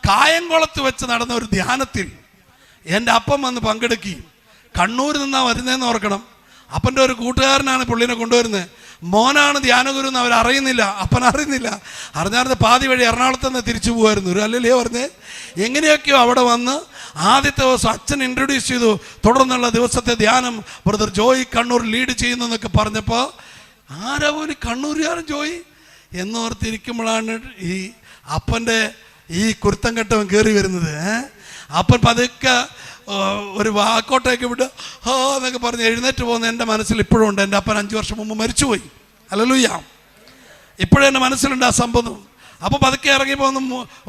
കായംകുളത്ത് വെച്ച് നടന്ന ഒരു ധ്യാനത്തിൽ എൻ്റെ അപ്പം വന്ന് പങ്കെടുക്കുകയും, കണ്ണൂരിൽ നിന്നാണ് വരുന്നതെന്ന് ഓർക്കണം. അപ്പൻ്റെ ഒരു കൂട്ടുകാരനാണ് പുള്ളിനെ കൊണ്ടുവരുന്നത്. മോനാണ് ധ്യാനഗുരു എന്ന് അവരറിയുന്നില്ല, അപ്പൻ അറിയുന്നില്ല. അറിഞ്ഞാർന്ന് പാതി വഴി എറണാകുളത്ത് നിന്ന് തിരിച്ചു പോകുമായിരുന്നു. ഒരു ഹല്ലേലൂയ പറഞ്ഞേ. എങ്ങനെയൊക്കെയോ അവിടെ വന്ന് ആദ്യത്തെ ദിവസം അച്ഛൻ ഇൻട്രൊഡ്യൂസ് ചെയ്തു. തുടർന്നുള്ള ദിവസത്തെ ധ്യാനം ബ്രദർ ജോയി കണ്ണൂർ ലീഡ് ചെയ്യുന്നു എന്നൊക്കെ പറഞ്ഞപ്പോൾ ആരാ പോലും കണ്ണൂരുകാരൻ ജോയി എന്നോർത്തിരിക്കുമ്പോഴാണ് ഈ അപ്പൻ്റെ ഈ കുരുത്തം കെട്ടവൻ കയറി വരുന്നത്. അപ്പൻ പതുക്കെ ഒരു വാക്കോട്ടേക്ക് വിട്ട് എന്നൊക്കെ പറഞ്ഞ് എഴുന്നേറ്റ് പോകുന്ന എൻ്റെ മനസ്സിൽ ഇപ്പോഴും ഉണ്ട്. എൻ്റെ അപ്പൻ 5 വർഷം മുമ്പ് മരിച്ചുപോയി. ഹല്ലേലൂയ. ഇപ്പോഴും എൻ്റെ മനസ്സിലുണ്ട് ആ സംഭവം. അപ്പോൾ പതുക്കെ ഇറങ്ങിയപ്പോൾ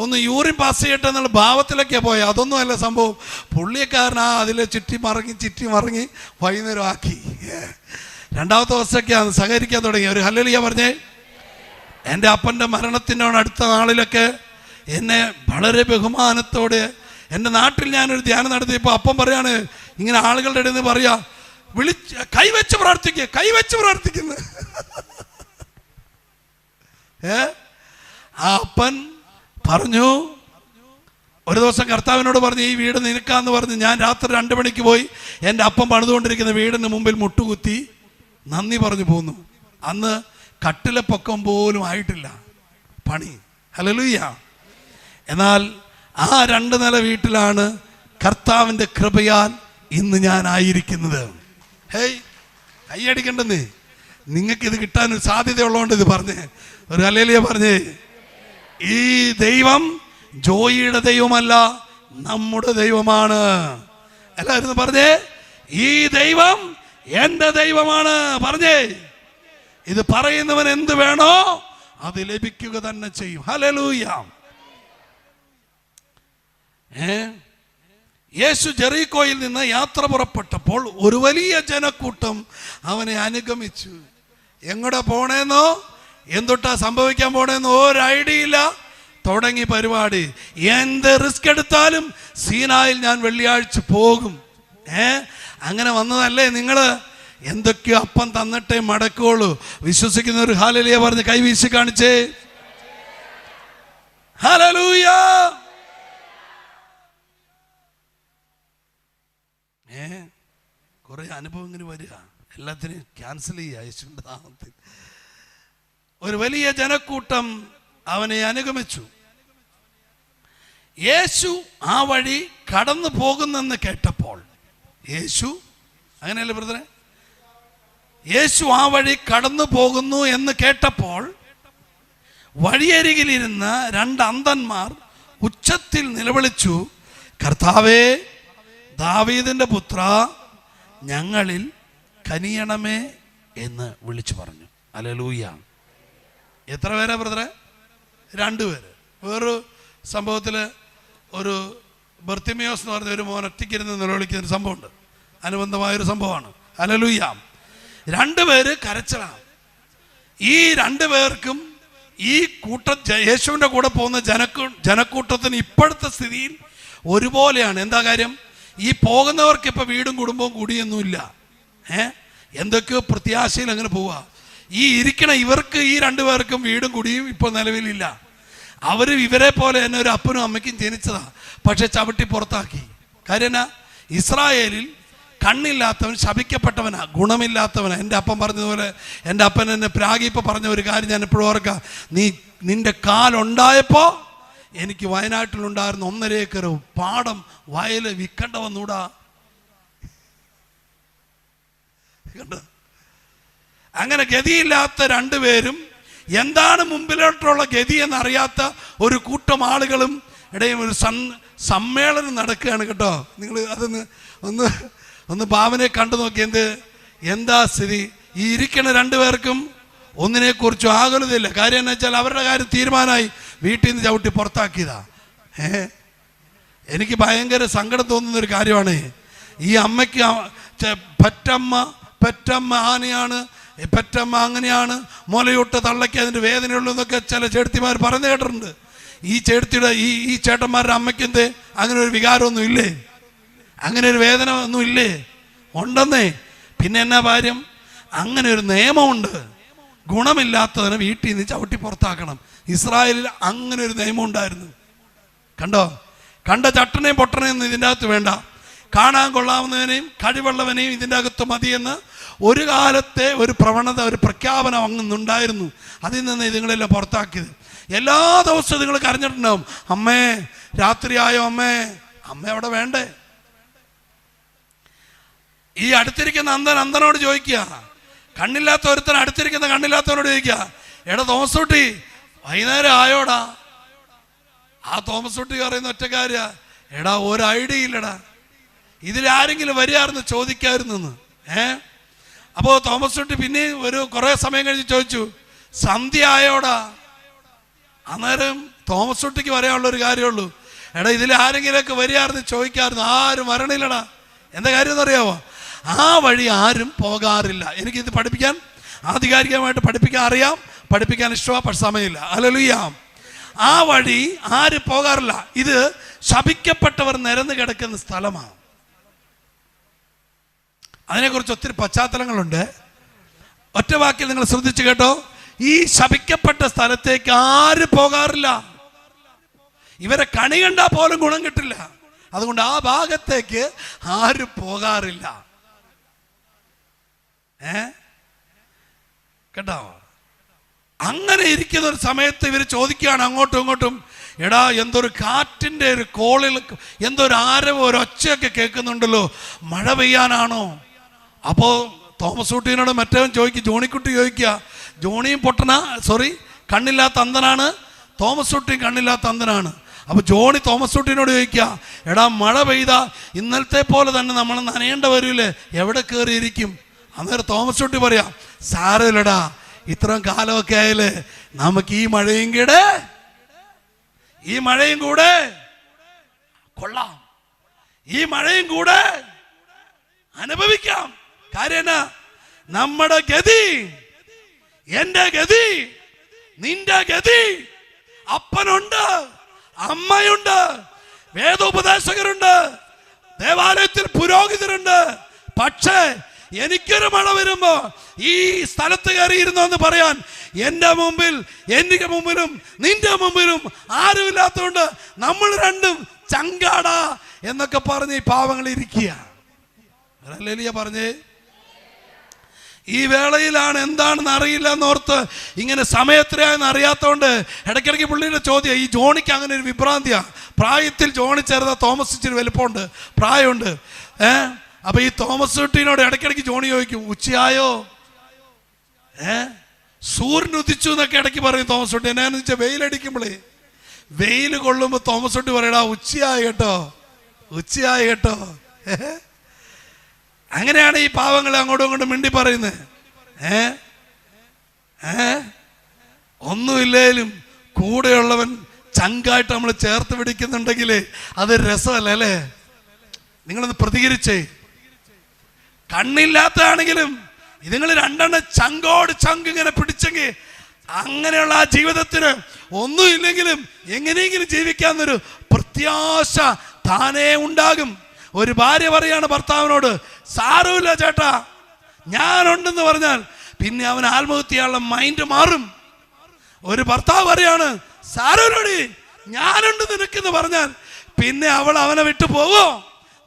ഒന്ന് യൂറിൻ പാസ് ചെയ്യട്ടെ എന്നുള്ള ഭാവത്തിലൊക്കെയാണ് പോയത്. അതൊന്നും അല്ല സംഭവം. പുള്ളിക്കാരനാ അതിൽ ചുറ്റി മറങ്ങി വൈകുന്നേരം ആക്കി. 2ാമത്തെ ദിവസമൊക്കെയാണ് സഹകരിക്കാൻ തുടങ്ങി. ഒരു ഹല്ലേലൂയ പറഞ്ഞേ. എൻ്റെ അപ്പൻ്റെ മരണത്തിൻ്റെ അടുത്ത നാളിലൊക്കെ എന്നെ വളരെ ബഹുമാനത്തോടെ എൻ്റെ നാട്ടിൽ ഞാനൊരു ധ്യാനം നടത്തിയപ്പോൾ അപ്പം പറയാണ്, ഇങ്ങനെ ആളുകളുടെ ഇടയിൽ നിന്ന് പറയാ, കൈവച്ച് പ്രാർത്ഥിക്കുന്നു. ആ അപ്പൻ പറഞ്ഞു, ഒരു ദിവസം കർത്താവിനോട് പറഞ്ഞു, ഈ വീട് നിനക്കാന്ന് പറഞ്ഞ് ഞാൻ രാത്രി 2 മണിക്ക് പോയി എൻ്റെ അപ്പം പണിതുകൊണ്ടിരിക്കുന്ന വീടിന് മുമ്പിൽ മുട്ടുകുത്തി നന്ദി പറഞ്ഞു പോന്നു. അന്ന് കട്ടിലെ പൊക്കം പോലും ആയിട്ടില്ല പണി. ഹല്ലേലൂയ. എന്നാൽ ആ 2 നില വീട്ടിലാണ് കർത്താവിൻ്റെ കൃപയാൽ ഇന്ന് ഞാനായിരിക്കുന്നത്. ഹേയ്, കൈയടിക്കണ്ടെന്ന്. നിങ്ങൾക്കിത് കിട്ടാനൊരു സാധ്യതയുള്ളതുകൊണ്ട് ഇത് പറഞ്ഞേ. ഒരു ഹല്ലേലൂയ പറഞ്ഞേ. ഈ ദൈവം ജോയിയുടെ ദൈവമല്ല, നമ്മുടെ ദൈവമാണ്. എല്ലാവരും പറഞ്ഞേ, ഈ ദൈവം എൻ്റെ ദൈവമാണ്. പറഞ്ഞേ. ഇത് പറയുന്നവൻ എന്ത് വേണോ അത് ലഭിക്കുക തന്നെ ചെയ്യും. ഹല്ലേലൂയ. യേശു ജെറീക്കോയിൽ നിന്ന് യാത്ര പുറപ്പെട്ടപ്പോൾ ഒരു വലിയ ജനക്കൂട്ടം അവനെ അനുഗമിച്ചു. എങ്ങോട്ടാ പോണേന്നോ എന്തൊട്ടാ സംഭവിക്കാൻ പോണേന്നോ ഒരു ഐഡിയ ഇല്ല. തുടങ്ങി പരിപാടി. എന്ത് റിസ്ക് എടുത്താലും സീനായിൽ ഞാൻ വെള്ളിയാഴ്ച പോകും. അങ്ങനെ വന്നതല്ലേ നിങ്ങൾ? എന്തൊക്കെയോ അപ്പം തന്നിട്ടേ മടക്കുള്ളൂ. വിശ്വസിക്കുന്ന ഒരു ഹല്ലേലൂയ പറഞ്ഞ് കൈവീശി കാണിച്ചേ. ഹല്ലേലൂയ. കുറെ അനുഭവങ്ങൾ വരിക, എല്ലാത്തിനും ക്യാൻസൽ ചെയ്യുക യേശുവിന്റെ നാമത്തിൽ. ഒരു വലിയ ജനക്കൂട്ടം അവനെ അനുഗമിച്ചു. യേശു ആ വഴി കടന്നു പോകുന്നെന്ന് കേട്ടപ്പോൾ, യേശു അങ്ങനെയല്ലേ ബ്രദറെ, യേശു ആ വഴി കടന്നു പോകുന്നു എന്ന് കേട്ടപ്പോൾ വഴിയരികിലിരുന്ന രണ്ട് അന്ധന്മാർ ഉച്ചത്തിൽ നിലവിളിച്ചു, കർത്താവേ, ദാവീദിന്റെ പുത്ര, ഞങ്ങളിൽ കനിയണമേ എന്ന് വിളിച്ചു പറഞ്ഞു. ഹല്ലേലൂയ. എത്ര പേരാ ബ്രദറെ? 2 പേര്. വേറൊരു സംഭവത്തിൽ ഒരു ബർത്തിമിയോസ് എന്ന് പറഞ്ഞ ഒരു മോൻ ഒറ്റയ്ക്കിരുന്ന് നിലവിളിക്കുന്ന ഒരു സംഭവമുണ്ട്. അനുബന്ധമായൊരു സംഭവമാണ്. ഹല്ലേലൂയ. 2 പേര് കരച്ചിലാണ്. ഈ 2 പേർക്കും ഈ യേശുവിൻ്റെ കൂടെ പോകുന്ന ജനക്കൂട്ടത്തിന് ഇപ്പോഴത്തെ സ്ഥിതിയിൽ ഒരുപോലെയാണ്. എന്താ കാര്യം? ഈ പോകുന്നവർക്ക് ഇപ്പം വീടും കുടുംബവും കൂടിയൊന്നുമില്ല. എന്തൊക്കെയോ പ്രത്യാശയിൽ അങ്ങനെ പോവുക. ഈ ഇരിക്കണ ഇവർക്ക്, ഈ 2 പേർക്കും വീടും കുടിയും ഇപ്പോൾ നിലവിലില്ല. അവർ ഇവരെ പോലെ തന്നെ ഒരു അപ്പനും അമ്മയ്ക്കും ജനിച്ചതാ, പക്ഷെ ചവിട്ടി പുറത്താക്കി. കാര്യം എന്നാ? ഇസ്രായേലിൽ കണ്ണില്ലാത്തവൻ ശപിക്കപ്പെട്ടവനാ, ഗുണമില്ലാത്തവനാ. എൻ്റെ അപ്പൻ പറഞ്ഞതുപോലെ, എൻ്റെ അപ്പൻ എന്നെ പ്രാഗിപ്പോൾ പറഞ്ഞ ഒരു കാര്യം ഞാൻ എപ്പോഴും ഓർക്കാം. നിന്റെ കാലുണ്ടായപ്പോൾ എനിക്ക് വയനാട്ടിലുണ്ടായിരുന്ന 1.5 ഏക്കർ പാടം വയല് വിൽക്കേണ്ട വന്നൂടാ. കണ്ട? അങ്ങനെ ഗതിയില്ലാത്ത 2 പേരും, എന്താണ് മുമ്പിലോട്ടുള്ള ഗതി എന്നറിയാത്ത ഒരു കൂട്ടം ആളുകളും ഇടയിൽ ഒരു സമ്മേളനം നടക്കുകയാണ് കേട്ടോ. നിങ്ങൾ അതൊന്ന് ഒന്ന് ഭാവനെ കണ്ടു നോക്കി. എന്താ സ്ഥിതി? ഈ ഇരിക്കണ 2 പേർക്കും ഒന്നിനെക്കുറിച്ചും ആകുലതയില്ല. കാര്യം എന്ന് വെച്ചാൽ അവരുടെ കാര്യം തീരുമാനമായി, വീട്ടിൽ നിന്ന് ചവിട്ടി പുറത്താക്കിയതാ. എനിക്ക് ഭയങ്കര സങ്കടം തോന്നുന്നൊരു കാര്യമാണ്. ഈ അമ്മയ്ക്ക് പെറ്റമ്മ ആനയാണ്, പെറ്റമ്മ അങ്ങനെയാണ്, മുലയൊട്ട തള്ളയ്ക്ക് അതിൻ്റെ വേദനയുള്ളൂ എന്നൊക്കെ ചില ചേട്ടത്തിമാർ പറഞ്ഞു കേട്ടിട്ടുണ്ട്. ഈ ചേട്ടത്തിയുടെ ഈ ചേട്ടന്മാരുടെ അമ്മയ്ക്ക് അങ്ങനെ ഒരു വികാരമൊന്നും ഇല്ലേ? അങ്ങനെ ഒരു വേദന ഒന്നും ഇല്ലേ? ഉണ്ടെന്നേ. പിന്നെ എന്നാ കാര്യം? അങ്ങനെ ഒരു നിയമമുണ്ട്. ഗുണമില്ലാത്തതിനെ വീട്ടിൽ നിന്ന് ചവിട്ടി പുറത്താക്കണം. ഇസ്രായേലിൽ അങ്ങനെ ഒരു നിയമം ഉണ്ടായിരുന്നു. കണ്ട ചട്ടനെയും പൊട്ടനെയും ഇതിൻ്റെ അകത്ത് വേണ്ട, കാണാൻ കൊള്ളാവുന്നതിനെയും കഴിവുള്ളവനെയും ഇതിൻ്റെ അകത്ത് മതിയെന്ന് ഒരു കാലത്തെ ഒരു പ്രവണത, ഒരു പ്രഖ്യാപനം അങ്ങുന്നുണ്ടായിരുന്നു. അതിൽ നിന്ന് ഇതുങ്ങളെല്ലാം പുറത്താക്കിയത്. എല്ലാ ദിവസവും നിങ്ങൾ കരഞ്ഞിട്ടുണ്ടാവും, അമ്മേ രാത്രിയായോ അമ്മേ. അമ്മ അവിടെ വേണ്ടേ? ഈ അടുത്തിരിക്കുന്ന അന്ധനോട് ചോദിക്കുക, കണ്ണില്ലാത്ത ഒരുത്തൻ അടുത്തിരിക്കുന്ന കണ്ണില്ലാത്തവനോട് ചോദിക്കുക, എടാ തോമസൂട്ടി വൈകുന്നേരം ആയോടാ? ആ തോമസൂട്ടി പറയുന്ന ഒറ്റ കാര്യ, എടാ ഒരു ഐഡിയ ഇല്ലടാ, ഇതിലാരെങ്കിലും വരികയായിരുന്നു ചോദിക്കായിരുന്നു. അപ്പോൾ തോമസൂട്ടി പിന്നെ ഒരു കുറേ സമയം കഴിഞ്ഞ് ചോദിച്ചു, സന്ധ്യ ആയോടാ? അന്നേരം തോമസൂട്ടിക്ക് പറയാനുള്ളൊരു കാര്യമുള്ളൂ, എടാ ഇതിലാരെങ്കിലുമൊക്കെ വരികയായിരുന്നു ചോദിക്കായിരുന്നു. ആരും വരണില്ലടാ. എന്താ കാര്യം എന്നറിയാമോ? ആ വഴി ആരും പോകാറില്ല. എനിക്കിത് പഠിപ്പിക്കാൻ, ആധികാരികമായിട്ട് പഠിപ്പിക്കാൻ അറിയാം, പഠിപ്പിക്കാൻ ഇഷ്ടമാണ്, പക്ഷെ സമയമില്ല. ഹല്ലേലൂയ. ആ വഴി ആരും പോകാറില്ല. ഇത് ശപിക്കപ്പെട്ടവർ നിരന്ന് കിടക്കുന്ന സ്ഥലമാണ്. അതിനെക്കുറിച്ച് ഒത്തിരി പശ്ചാത്തലങ്ങളുണ്ട്. ഒറ്റ വാക്കിൽ നിങ്ങൾ ശ്രദ്ധിച്ചു കേട്ടോ. ഈ ശപിക്കപ്പെട്ട സ്ഥലത്തേക്ക് ആരും പോകാറില്ല. ഇവരെ കണി കണ്ടാൽ പോലും ഗുണം കിട്ടില്ല. അതുകൊണ്ട് ആ ഭാഗത്തേക്ക് ആരും പോകാറില്ല. കേട്ടോ? അങ്ങനെ ഇരിക്കുന്ന ഒരു സമയത്ത് ഇവർ ചോദിക്കുകയാണ് അങ്ങോട്ടും ഇങ്ങോട്ടും, എടാ എന്തൊരു കാറ്റിൻ്റെ ഒരു കോളിൽ എന്തൊരു ആരവോ ഒരു ഒച്ചയൊക്കെ കേൾക്കുന്നുണ്ടല്ലോ, മഴ പെയ്യാനാണോ? അപ്പോൾ തോമസ് കുട്ടീനോട് മറ്റവൻ ചോദിക്കുക, ജോണിക്കുട്ടി ചോദിക്കുക, ജോണിയും കണ്ണില്ലാത്ത അന്ധനാണ്, തോമസ് കുട്ടിയും കണ്ണില്ലാത്ത അന്ധനാണ്. അപ്പോൾ ജോണി തോമസ് കുട്ടീനോട് ചോദിക്കുക, എടാ മഴ പെയ്താ ഇന്നലത്തെ പോലെ തന്നെ നമ്മൾ നനയേണ്ട വരില്ലേ, എവിടെ കയറിയിരിക്കും? അന്നേരം തോമസ് കുട്ടി പറയാം, സാരമില്ലടാ, ഇത്രയും കാലമൊക്കെ ആയാലേ നമുക്ക് ഈ മഴയും കൂടെ കൊള്ളാം, ഈ മഴയും കൂടെ അനുഭവിക്കാം. കാര്യം എന്നാ, നമ്മുടെ ഗതി, എന്റെ ഗതി, നിന്റെ ഗതി, അപ്പനുണ്ട്, അമ്മയുണ്ട്, വേദോപദേശകരുണ്ട്, ദേവാലയത്തിൽ പുരോഹിതരുണ്ട്. പക്ഷേ എനിക്കൊരു മഴ വരുമ്പോ ഈ സ്ഥലത്ത് കയറിയിരുന്നോ എന്ന് പറയാൻ എൻ്റെ മുമ്പിലും നിന്റെ മുമ്പിലും ആരുമില്ലാത്തതുകൊണ്ട് നമ്മൾ രണ്ടും ചങ്കാടാ എന്നൊക്കെ പറഞ്ഞ് ഈ പാവങ്ങൾ ഇരിക്കുക. പറഞ്ഞേ, ഈ വേളയിലാണ് എന്താണെന്ന് അറിയില്ല എന്നോർത്ത് ഇങ്ങനെ സമയത്രയാണെന്ന് അറിയാത്തതുകൊണ്ട് ഇടയ്ക്കിടയ്ക്ക് പുള്ളിയുടെ ചോദ്യം, ഈ ജോണിക്ക് അങ്ങനെ ഒരു വിഭ്രാന്തിയാ. പ്രായത്തിൽ ജോണി ചേർന്ന തോമസ് ഇച്ചിരി വലുപ്പമുണ്ട്, പ്രായമുണ്ട്. അപ്പൊ ഈ തോമസ് കുട്ടീനോട് ഇടയ്ക്കിടയ്ക്ക് ജോണി ചോദിക്കും, ഉച്ചയായോ? സൂര്യൻ ഉദിച്ചു എന്നൊക്കെ ഇടയ്ക്ക് പറയും തോമസ് കുട്ടി. എന്നാന്ന് വെച്ചാൽ വെയിലടിക്കുമ്പോഴേ, വെയിൽ കൊള്ളുമ്പോൾ തോമസ് കുട്ടി പറയടാ ഉച്ചയായി കേട്ടോ, ഉച്ചയായി കേട്ടോ. അങ്ങനെയാണ് ഈ പാവങ്ങളെ അങ്ങോട്ടും ഇങ്ങോട്ടും മിണ്ടി പറയുന്നത്. ഒന്നുമില്ലേലും കൂടെയുള്ളവൻ ചങ്കായിട്ട് നമ്മൾ ചേർത്ത് പിടിക്കുന്നുണ്ടെങ്കിൽ അത് രസമല്ല അല്ലേ? നിങ്ങളൊന്ന് പ്രതികരിച്ചേ. കണ്ണില്ലാത്തതാണെങ്കിലും ഇതുങ്ങൾ രണ്ടെണ്ണം ചങ്കോട് ചങ്ക് ഇങ്ങനെ പിടിച്ചെങ്കിൽ അങ്ങനെയുള്ള ആ ജീവിതത്തിന് ഒന്നുമില്ലെങ്കിലും എങ്ങനെയെങ്കിലും ജീവിക്കാന്നൊരു പ്രത്യാശ താനേ ഉണ്ടാകും. ഒരു ഭാര്യ പറയാണ് ഭർത്താവിനോട്, സാരമില്ല ചേട്ടാ ഞാനുണ്ടെന്ന് പറഞ്ഞാൽ പിന്നെ അവൻ ആത്മഹത്യ ചെയ്യാനുള്ള മൈൻഡ് മാറും. ഒരു ഭർത്താവ് പറയാണ്, സാരമില്ലടി ഞാനുണ്ട് നിനക്കെന്ന് പറഞ്ഞാൽ പിന്നെ അവൾ അവനെ വിട്ടു പോവോ?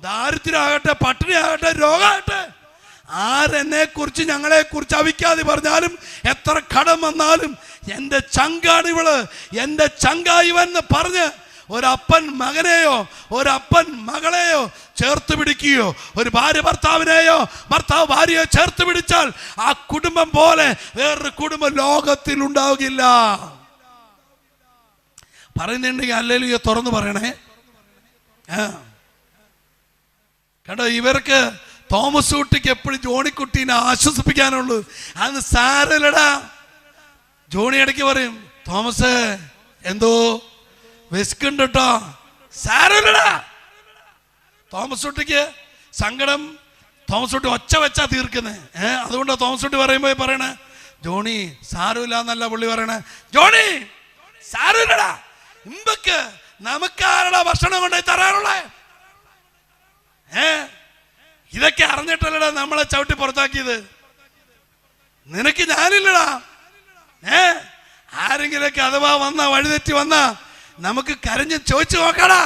ദാരിദ്ര്യമാകട്ടെ, പട്ടിണിയാകട്ടെ, രോഗമാകട്ടെ, ആരെന്നെ കുറിച്ച് ഞങ്ങളെ കുറിച്ച് അവിക്കാതെ പറഞ്ഞാലും എത്ര കടം വന്നാലും എൻ്റെ ചങ്കാണ് ഇവള്, എൻ്റെ ചങ്കായിവെന്ന് പറഞ്ഞ് ഒരപ്പൻ മകനെയോ ഒരപ്പൻ മകളെയോ ചേർത്ത് പിടിക്കുകയോ ഒരു ഭാര്യ ഭർത്താവിനെയോ ഭർത്താവ് ഭാര്യയോ ചേർത്ത് പിടിച്ചാൽ ആ കുടുംബം പോലെ വേറൊരു കുടുംബം ലോകത്തിൽ ഉണ്ടാവുകയില്ല. പറയുന്നുണ്ടെങ്കിൽ ഹല്ലേലൂയ തുറന്നു പറയണേ. കണ്ടോ, ഇവർക്ക് തോമസ് കുട്ടിക്ക് എപ്പോഴും ജോണിക്കുട്ടീനെ ആശ്വസിപ്പിക്കാനുള്ളൂ. അന്ന് സാരമില്ലടാ. ജോണി ഇടയ്ക്ക് പറയും, തോമസ് എന്തോ വിസ്കുണ്ട് കേട്ടോ, സാരമില്ലടാ. തോമസ് കുട്ടിക്ക് സങ്കടം, തോമസ് കുട്ടി ഒച്ച വെച്ചാ തീർക്കുന്നേ. അതുകൊണ്ട് തോമസ് കുട്ടി പറയുമ്പോ പറയണേ, ജോണി സാരമില്ല എന്നല്ല പുള്ളി പറയണേ, ജോണി സാരമില്ലടാ, ഇമ്പക്ക് നമുക്കാരുടെ ഭക്ഷണം കൊണ്ടുപോയി തരാറുള്ളേ. ഇതൊക്കെ അറിഞ്ഞിട്ടല്ലടാ നമ്മളെ ചവിട്ടി പുറത്താക്കിയത്. നിനക്ക് ഞാനില്ലടാ. ആരെങ്കിലൊക്കെ അഥവാ വഴിതെറ്റി വന്നാ നമുക്ക് കരഞ്ഞ് ചോദിച്ചു നോക്കടാ.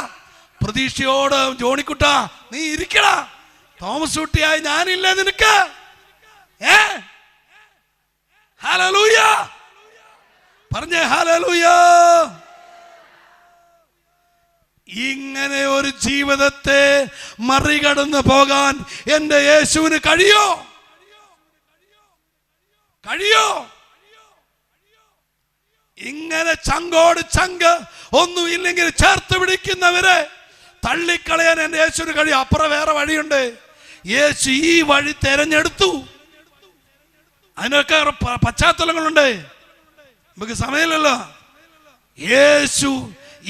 പ്രതീക്ഷയോട് ജോണിക്കുട്ടാ നീ ഇരിക്കടാ, തോമസ് കുട്ടിയായി ഞാനില്ല നിനക്ക്. ഹല്ലേലൂയ പറഞ്ഞേ, ഹല്ലേലൂയ. ഇങ്ങനെ ഒരു ജീവിതത്തെ മറികടന്ന് പോകാൻ എൻ്റെ യേശുവിന് കഴിയോ? ഇങ്ങനെ ചങ്കോട് ചങ്ക് ഒന്നും ഇല്ലെങ്കിൽ ചേർത്ത് പിടിക്കുന്നവരെ തള്ളിക്കളയാൻ എൻ്റെ യേശുവിന് കഴിയും. അപ്പുറം വേറെ വഴിയുണ്ട്. യേശു ഈ വഴി തെരഞ്ഞെടുത്തു. അതിനൊക്കെ പശ്ചാത്തലങ്ങളുണ്ട്, നമുക്ക് സമയമില്ലല്ലോ. യേശു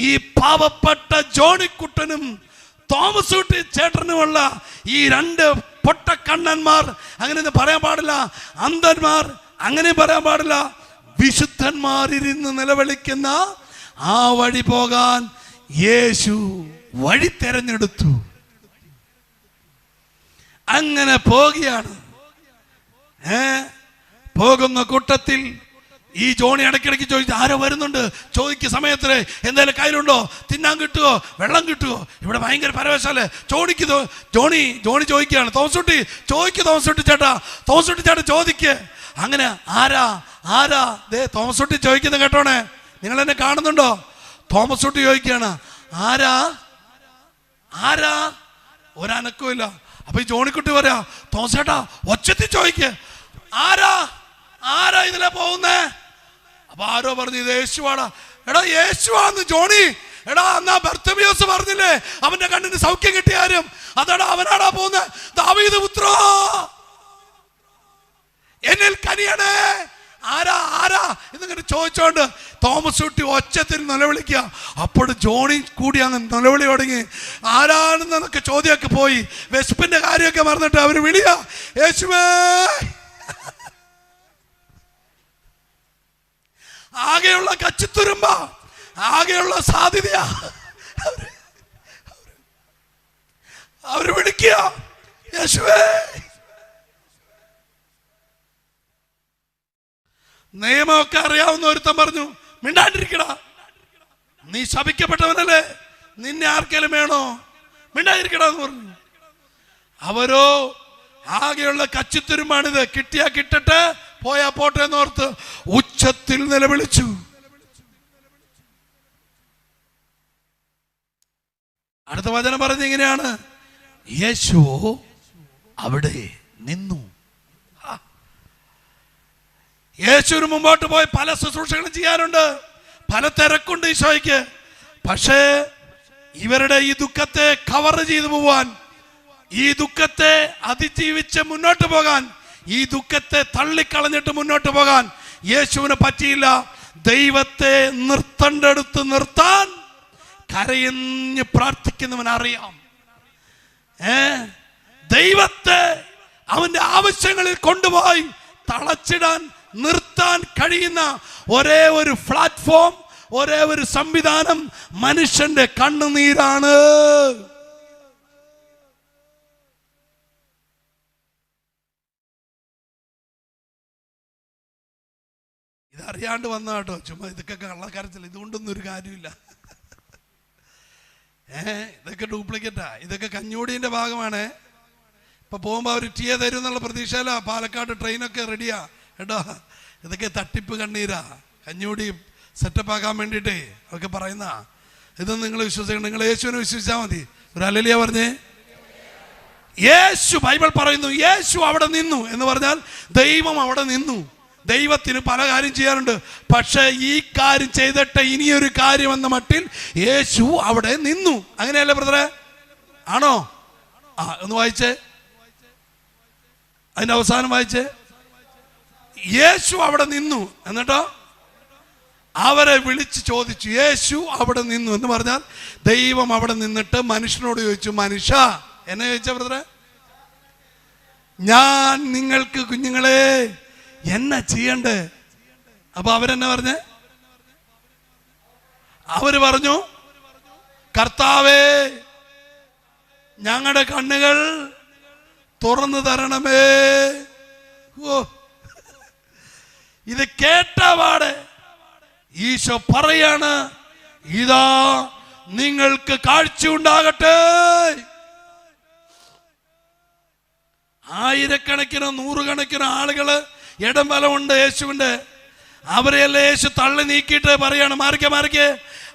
ഈ പാവപ്പെട്ട ജോണിക്കുട്ടനും തോമസ് കുട്ടി ചേട്ടനുമുള്ള ഈ രണ്ട് പൊട്ടക്കണ്ണന്മാർ, അങ്ങനെ പറയാൻ പാടില്ല, അന്ധന്മാർ അങ്ങനെ പറയാൻ പാടില്ല, വിശുദ്ധന്മാരിരുന്ന് നിലവിളിക്കുന്ന ആ വഴി പോകാൻ യേശു വഴി തെരഞ്ഞെടുത്തു. അങ്ങനെ പോകുകയാണ്. പോകുന്ന കൂട്ടത്തിൽ ഈ ജോണി ഇടയ്ക്കിടയ്ക്ക് ചോദിച്ചു, ആരോ വരുന്നുണ്ട് ചോദിക്കുന്ന സമയത്ത് എന്തായാലും കയ്യിലുണ്ടോ, തിന്നാൻ കിട്ടുമോ, വെള്ളം കിട്ടുമോ? ഇവിടെ ഭയങ്കര പരവേശല്ലേ. ജോണി ചോദിക്കുകയാണ്, തോമസ് കുട്ടി ചേട്ടാ ചോദിക്ക്. അങ്ങനെ ആരാ ദേ തോമസ് കുട്ടി ചോദിക്കുന്നത് കേട്ടോണേ. നിങ്ങൾ എന്നെ കാണുന്നുണ്ടോ? തോമസ് കുട്ടി ചോദിക്കുകയാണ്, ആരാ ആരാ? ഒരനക്കവും ഇല്ല. അപ്പൊ ഈ ജോണിക്കുട്ടി പറയാ, തോമസ് ചേട്ടാ ഒച്ചത്തിൽ ചോദിക്ക്, ആരാ ആരാ ഇതിലെ പോകുന്നേ? അപ്പൊ ആരോ പറഞ്ഞു, ഇത് യേശുവാടാ. എടാ യേശുവാന്ന് ജോണി. എടാ എന്നാ ബർത്തമിയോസ് പറഞ്ഞില്ലേ അവന്റെ കണ്ണിന് സൗഖ്യം കിട്ടിയ ആരും, അതാടാ അവനാടാ പോകുന്നത്. ദാവീദ് പുത്രാ എന്നിൽ കനിയണേ. ആരാ ആരാ എന്നിങ്ങനെ ചോദിച്ചോണ്ട് തോമസ് കുട്ടി ഒച്ചത്തിൽ നിലവിളിക്കുക. അപ്പോൾ ജോണി കൂടി അങ്ങ് നിലവിളി തുടങ്ങി. ആരാണെന്നൊക്കെ ചോദ്യമൊക്കെ പോയി, വെസ്പിന്റെ കാര്യമൊക്കെ മറന്നിട്ട് അവര് വിളിയ, യേശുവേ. ആകെയുള്ള കച്ചിത്തുരുമ്പ, ആകെയുള്ള സാധ്യതയാ. അവര് വിളിക്കുക, യേശുവേ. നിയമമൊക്കെ അറിയാവുന്ന ഒരുത്തൻ പറഞ്ഞു, മിണ്ടാണ്ടിരിക്കടാ, നീ ശപിക്കപ്പെട്ടവനല്ലേ, നിന്നെ ആർക്കെങ്കിലും വേണോ, മിണ്ടാതിരിക്കടാ എന്ന് പറഞ്ഞു. അവരോ ആകെയുള്ള കച്ചിത്തുരുമ്പാണിത്, കിട്ടിയാ കിട്ടട്ടെ, പോയാ പോട്ടെ എന്നോർത്ത് ഉച്ചത്തിൽ നിലവിളിച്ചു. അടുത്ത വചനം പറഞ്ഞ ഇങ്ങനെയാണ്, യേശു അവിടെ നിന്നു. യേശുവിന് മുമ്പോട്ട് പോയി പല ശുശ്രൂഷകളും ചെയ്യാനുണ്ട്, പല തിരക്കുണ്ട് ഈശോയ്ക്ക്. പക്ഷേ ഇവരുടെ ഈ ദുഃഖത്തെ കവർ ചെയ്തു പോവാൻ, ഈ ദുഃഖത്തെ അതിജീവിച്ച് മുന്നോട്ട് പോകാൻ, ഈ ദുഃഖത്തെ തള്ളിക്കളഞ്ഞിട്ട് മുന്നോട്ട് പോകാൻ യേശുവിന് പറ്റിയില്ല. ദൈവത്തെ നിർത്തേണ്ടടുത്ത് നിർത്താൻ കരഞ്ഞ് പ്രാർത്ഥിക്കുന്നവൻ അറിയാം. ദൈവത്തെ അവന്റെ ആവശ്യങ്ങളിൽ കൊണ്ടുപോയി തളച്ചിടാൻ നിർത്താൻ കഴിയുന്ന ഒരേ ഒരു പ്ലാറ്റ്ഫോം, ഒരേ ഒരു സംവിധാനം മനുഷ്യന്റെ കണ്ണുനീരാണ്. ഇതറിയാണ്ട് വന്ന കേട്ടോ, ചുമ്മാ ഇതൊക്കെ കള്ളക്കരച്ചില്ല, ഇതുകൊണ്ടൊന്നും ഒരു കാര്യമില്ല. ഇതൊക്കെ ഡ്യൂപ്ലിക്കേറ്റാ, ഇതൊക്കെ കഞ്ഞൂടിന്റെ ഭാഗമാണ്. ഇപ്പൊ പോകുമ്പോ അവർ ടീ തരും എന്നുള്ള പ്രതീക്ഷയില പാലക്കാട് ട്രെയിനൊക്കെ റെഡിയാ കേട്ടോ. ഇതൊക്കെ തട്ടിപ്പ് കണ്ണീരാ, കഞ്ഞൂടി സെറ്റപ്പ് ആക്കാൻ വേണ്ടിയിട്ടേ അതൊക്കെ പറയുന്ന. ഇതൊന്നും നിങ്ങൾ വിശ്വസിക്കണം, നിങ്ങൾ യേശുവിനെ വിശ്വസിച്ചാൽ മതി. ഒരു ഹല്ലേലൂയ പറഞ്ഞേ. യേശു, ബൈബിൾ പറയുന്നു യേശു അവിടെ നിന്നു എന്ന് പറഞ്ഞാൽ ദൈവം അവിടെ നിന്നു. ദൈവത്തിന് പല കാര്യം ചെയ്യാറുണ്ട്, പക്ഷെ ഈ കാര്യം ചെയ്തിട്ട് ഇനിയൊരു കാര്യം എന്ന മട്ടിൽ യേശു അവിടെ നിന്നു. അങ്ങനെയല്ലേ ബ്രദറെ? ആണോ? ഒന്ന് വായിച്ചേ, അതിന്റെ അവസാനം വായിച്ചേ. യേശു അവിടെ നിന്നു, എന്നിട്ടോ അവരെ വിളിച്ച് ചോദിച്ചു. യേശു അവിടെ നിന്നു എന്ന് പറഞ്ഞാൽ ദൈവം അവിടെ നിന്നിട്ട് മനുഷ്യനോട് ചോദിച്ചു, മനുഷ്യ എന്നെ ചോദിച്ച ബ്രദറെ, ഞാൻ നിങ്ങൾക്ക് കുഞ്ഞുങ്ങളെ എന്നാ ചെയ്യണ്ടേ? അപ്പൊ അവരെന്നെ പറഞ്ഞേ? അവര് പറഞ്ഞു, കർത്താവേ ഞങ്ങളുടെ കണ്ണുകൾ തുറന്നു തരണമേ. ഓ, ഇത് കേട്ടപാടെ ഈശോ പറയാണ്, ഇതാ നിങ്ങൾക്ക് കാഴ്ച ഉണ്ടാകട്ടെ. ആയിരക്കണക്കിന് നൂറുകണക്കിന് ആളുകള് ഇടം വലമുണ്ട് യേശുവിന്റെ. അവരെയല്ലേ യേശു തള്ളി നീക്കിയിട്ട് പറയാണ്, മാറിക്കേ മാറിക്കേ.